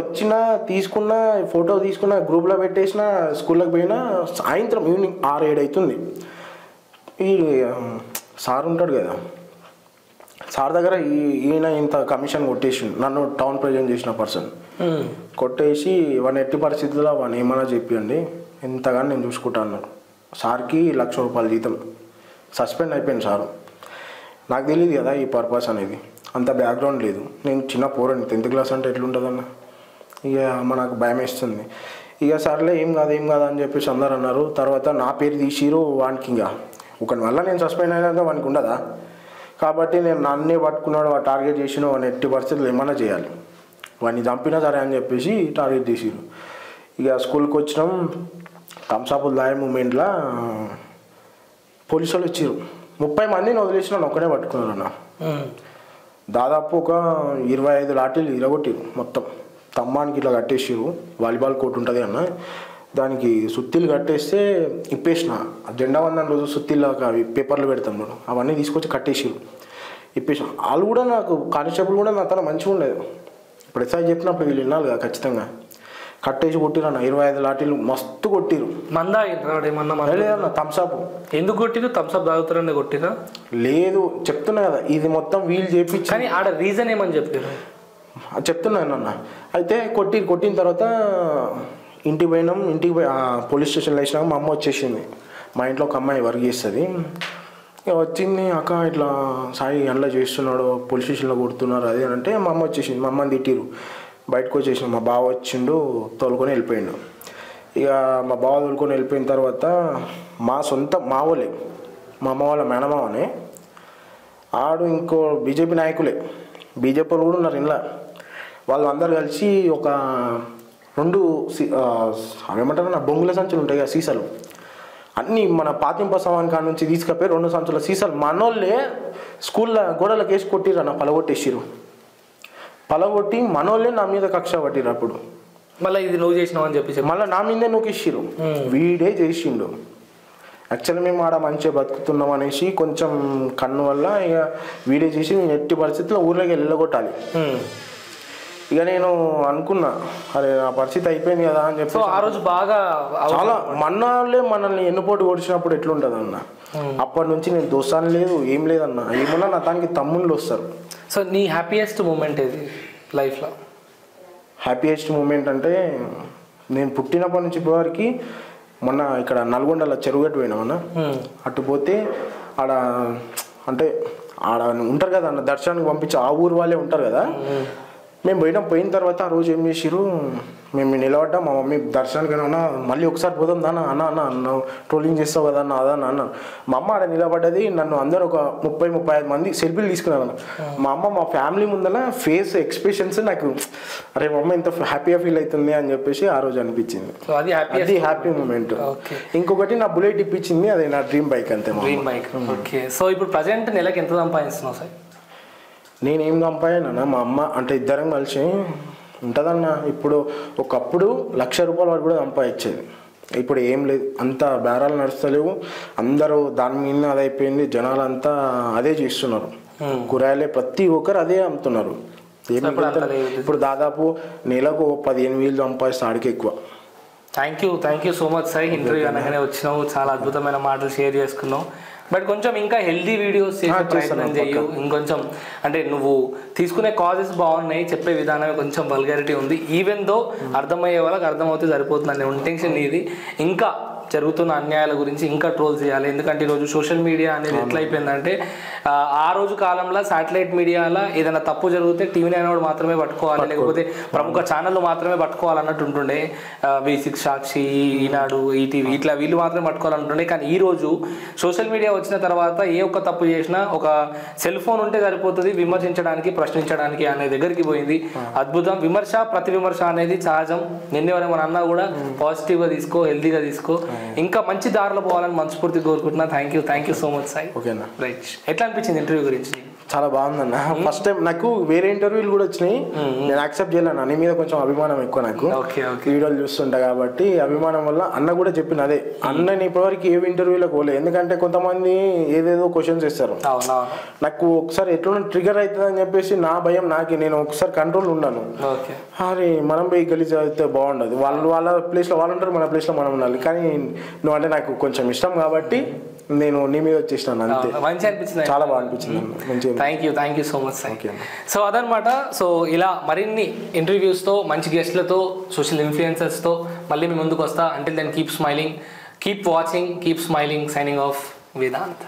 తీసుకున్న ఫోటో తీసుకున్న గ్రూప్లో పెట్టేసిన. స్కూల్లోకి పోయినా సాయంత్రం ఈవినింగ్ 6-7 అవుతుంది. ఈ సార్ ఉంటాడు కదా, సార్ దగ్గర ఈయన ఇంత కమిషన్ కొట్టేసి నన్ను టౌన్ ప్రజెంట్ చేసిన పర్సన్ కొట్టేసి వాడిని ఎట్టి పరిస్థితుల్లో వాడిని ఏమైనా చెప్పండి ఎంతగానో నేను చూసుకుంటా అన్నాడు. సార్కి ₹1,00,000 జీతం. సస్పెండ్ అయిపోయింది సారు. నాకు తెలియదు కదా ఈ పర్పస్ అనేది, అంత బ్యాక్గ్రౌండ్ లేదు. నేను చిన్న పోరండి, 10th క్లాస్ అంటే ఎట్లుంటుందన్న. ఇక నాకు భయం వేస్తుంది. ఇక సర్లే ఏం కాదు అని చెప్పేసి అందరు అన్నారు. తర్వాత నా పేరు తీసిరు వానికి. ఇంకా ఒకని వల్ల నేను సస్పెండ్ అయినాక వానికి ఉండదా? కాబట్టి నేను నన్నే పట్టుకున్నాడు, వాడు టార్గెట్ చేసిన వాడిని ఎట్టి పరిస్థితులు ఏమైనా చేయాలి, వాడిని చంపినా సరే అని చెప్పేసి టార్గెట్ చేసిరు. ఇక స్కూల్కి వచ్చినాం. థమ్స్అప్ దాయ మూమెంట్లో పోలీసు వాళ్ళు వచ్చారు. 30 మందిని వదిలేసిన ఒక్కనే పట్టుకున్నారు అన్న. దాదాపు ఒక 25 లాఠీలు ఇరగొట్టిరు. మొత్తం తమ్మానికి ఇట్లా కట్టేసారు. వాలీబాల్ కోర్టు ఉంటుంది అన్న, దానికి సుత్తిలు కట్టేస్తే ఇప్పేసిన. జెండా వందన రోజు సుత్తిలు అవి పేపర్లు పెడతాం నేను, అవన్నీ తీసుకొచ్చి కట్టేసారు, ఇప్పేసిన. వాళ్ళు కూడా నాకు కానిస్టేబుల్ కూడా నా తన మంచిగా ఉండేది. ఇప్పుడు ఎస్ఐ చెప్పినప్పుడు వీళ్ళు వినాలి కదా ఖచ్చితంగా. కట్టేసి కొట్టిరు అన్న 25 లాఠీలు మస్తు కొట్టిరు. మందా లేదన్న థమ్స్అప్. ఎందుకు కొట్టిరు? థమ్స్అప్ తాగుతారని కొట్టిరా? లేదు చెప్తున్నా కదా, ఇది మొత్తం వీళ్ళు చేపించి. కానీ ఆడ రీజన్ ఏమని చెప్పారు చెప్తున్నాను అన్న. అయితే కొట్టిన తర్వాత ఇంటికి పోయినాం. ఇంటికి పోయి పోలీస్ స్టేషన్లో వేసినాక మా అమ్మ వచ్చేసింది. మా ఇంట్లో ఒక అమ్మాయి వర్క్ చేస్తుంది. ఇక వచ్చింది అక్క ఇట్లా సాయి అందులో చేస్తున్నాడు, పోలీస్ స్టేషన్లో కొడుతున్నారు అది అంటే మా అమ్మ వచ్చేసింది. మా అమ్మని తిట్టిరు, బయటకు వచ్చేసిన. మా బావ వచ్చిండు, తోలుకొని వెళ్ళిపోయిండు. ఇక మా బావ తోలుకొని వెళ్ళిపోయిన తర్వాత మా సొంత మావోలే, మా అమ్మ వాళ్ళ మేనమావనే, ఆడు ఇంకో బీజేపీ నాయకులే, బీజేపీ వాళ్ళు కూడా ఉన్నారు ఇంట్లో. వాళ్ళు అందరు కలిసి ఒక 2 అవేమంటారు నా బొంగుల సంచులు ఉంటాయి కదా సీసాలు, అన్నీ మన పాతింప సమాన్ కాడ నుంచి తీసుకపోయి 2 సంచుల సీసాలు మనోళ్ళే స్కూల్లో గోడలకు వేసి కొట్టిర్రు అన్న, పలగొట్టేసిరు. పలగొట్టి మనోళ్ళే నా మీద కక్ష పట్టిరు. అప్పుడు మళ్ళీ ఇది నువ్వు చేసినావు అని చెప్పి మళ్ళీ నా మీదే నూకిచ్చిరు, వీడే చేసిండు. యాక్చువల్లీ మేము ఆడ మంచిగా బతుకుతున్నాం అనేసి కొంచెం కన్ను వల్ల ఇక వీడియో చేసి నేను ఎట్టి పరిస్థితుల్లో ఊర్లోకి వెళ్ళగొట్టాలి. ఇక నేను అనుకున్నా అరే నా పరిస్థితి అయిపోయింది కదా అని చెప్పి. ఆ రోజు బాగా చాలా మన్నాళ్ళే మనల్ని ఎన్నుపోటు ఓడిచినప్పుడు ఎట్లుంటుంది అన్న, అప్పటి నుంచి నేను దోస్తాను లేదు ఏం లేదన్న. ఏమన్నా నా దానికి తమ్ముళ్ళు వస్తారు. సో నీ హ్యాపీయెస్ట్ మూమెంట్ ఏది లైఫ్లో? హ్యాపీయెస్ట్ మూమెంట్ అంటే నేను పుట్టినప్పటి నుంచి ఇప్పటివరకు మొన్న ఇక్కడ నల్గొండలో చెరువుగట్టు పోయినామన్న. అటు పోతే ఆడ అంటే ఆడ ఉంటారు కదా అన్న, దర్శనానికి పంపించి ఆ ఊరు వాళ్ళే ఉంటారు కదా. మేము పోయిన తర్వాత ఆ రోజు ఏం చేసిరు, మేము నిలబడ్డాం. మా మమ్మీ దర్శనానికి అన్న మళ్ళీ ఒకసారి పోదాం దాన్న అన్న ట్రోలింగ్ చేస్తావు కదా అన్న అదన్న అన్న. మా అమ్మ ఆడ నిలబడ్డది, నన్ను అందరూ ఒక 30-35 మంది సెల్ఫీలు తీసుకున్నారు అన్న. మా అమ్మ మా ఫ్యామిలీ ముందర ఫేస్ ఎక్స్ప్రెషన్స్ నాకు అరే మా అమ్మ ఇంత హ్యాపీగా ఫీల్ అవుతుంది అని చెప్పేసి ఆ రోజు అనిపించింది. అది హ్యాపీ మూమెంట్. ఇంకొకటి నా బుల్లెట్ ఇప్పించింది, అది నా డ్రీమ్ బైక్ అంతే. Dream bike. ఓకే. సో ఇప్పుడు ప్రజెంట్ నెలకి ఎంత సంపాదిస్తున్నావు సార్? నేనేం సంపాదన మా అమ్మ అంటే ఇద్దరం కలిసి ఉంటుందన్న. ఇప్పుడు ఒకప్పుడు ₹1,00,000 వరకు కూడా సంపాదించేది. ఇప్పుడు ఏం లేదు, అంత బేరాలు నడుస్తలేవు. అందరూ దాని మీద అదైపోయింది, జనాలు అంతా అదే చేస్తున్నారు. కూరగాయలే ప్రతి ఒక్కరు అదే అమ్ముతున్నారు. ఇప్పుడు దాదాపు నెలకు 15,000 సంపాదిస్తే ఆడికి ఎక్కువ. Thank you so much sir. Interview అనగానే వచ్చినావు, చాలా అద్భుతమైన మాటలు షేర్ చేసుకున్నావు. బట్ కొంచెం ఇంకా హెల్దీ వీడియోస్ చేసే ప్రయత్నం చేయు. ఇంకొంచెం అంటే నువ్వు తీసుకునే కాజెస్ బాగున్నాయి, చెప్పే విధానమే కొంచెం వల్గారిటీ ఉంది. ఈవెన్ దో అర్థమయ్యే వాళ్ళకి అర్థమవుతే సరిపోతుంది అనే ఇంటెన్షన్ నీది. ఇంకా జరుగుతున్న అన్యాయాల గురించి ఇంకా ట్రోల్ చేయాలి. ఎందుకంటే ఈరోజు సోషల్ మీడియా అనేది ఎట్లా అయిపోయిందంటే, ఆ రోజు కాలంలో శాటిలైట్ మీడియాలో ఏదైనా తప్పు జరిగితే టీవీ నైన్ వాడు మాత్రమే పట్టుకోవాలి, లేకపోతే ప్రముఖ ఛానళ్ళు మాత్రమే పట్టుకోవాలన్నట్టు ఉంటుండే. V6 సాక్షి, ఈనాడు, ఈటీవీ ఇట్లా వీళ్ళు మాత్రమే పట్టుకోవాలంటుండే. కానీ ఈరోజు సోషల్ మీడియా వచ్చిన తర్వాత ఏ ఒక్క తప్పు చేసినా ఒక సెల్ ఫోన్ ఉంటే సరిపోతుంది విమర్శించడానికి, ప్రశ్నించడానికి అనే దగ్గరికి పోయింది. అద్భుతం. విమర్శ, ప్రతి విమర్శ అనేది సహజం. నిన్నెవరేమో అన్నా కూడా పాజిటివ్గా తీసుకో, హెల్తీగా తీసుకో, ఇంకా మంచి దారిలో పోవాలని మనస్ఫూర్తి కోరుకుంటున్నా. Thank you so much Sai. ఓకేనా. రైట్. ఎట్లా అనిపించింది ఇంటర్వ్యూ గురించి? చాలా బాగుందన్న. ఫస్ట్ టైం నాకు వేరే ఇంటర్వ్యూలు కూడా వచ్చినాయి, నేను యాక్సెప్ట్ చేయలేను. నీ మీద కొంచెం అభిమానం ఎక్కువ నాకు, వీడియోలు చూస్తుంటా కాబట్టి అభిమానం వల్ల అన్న కూడా చెప్పిన అదే. అన్నని ఇప్పటివరకు ఏ ఇంటర్వ్యూలో పోలే, ఎందుకంటే కొంతమంది ఏదేదో క్వశ్చన్స్ ఇస్తారు. నాకు ఒకసారి ఎట్లా ట్రిగర్ అవుతుంది అని చెప్పేసి నా భయం నాకే, నేను ఒకసారి కంట్రోల్ ఉన్నాను. అరే మనం పోయి గలీజ్ అయితే బాగుండదు, వాళ్ళ ప్లేస్లో వాళ్ళు ఉంటారు, మన ప్లేస్లో మనం ఉండాలి. కానీ నువ్వు అంటే నాకు కొంచెం ఇష్టం కాబట్టి నేను నీ మీద వచ్చేసినాను అంతే. మంచి అనిపించింది, చాలా బాగా అనిపించింది. మంచి thank you so much sir. So అదనమాట. సో ఇలా మరిన్ని ఇంటర్వ్యూస్తో, మంచి గెస్ట్లతో, సోషల్ ఇన్ఫ్లుయెన్సర్స్తో మళ్ళీ మీ ముందుకు వస్తా. Until then keep smiling, keep watching, keep smiling. Signing off Vedant.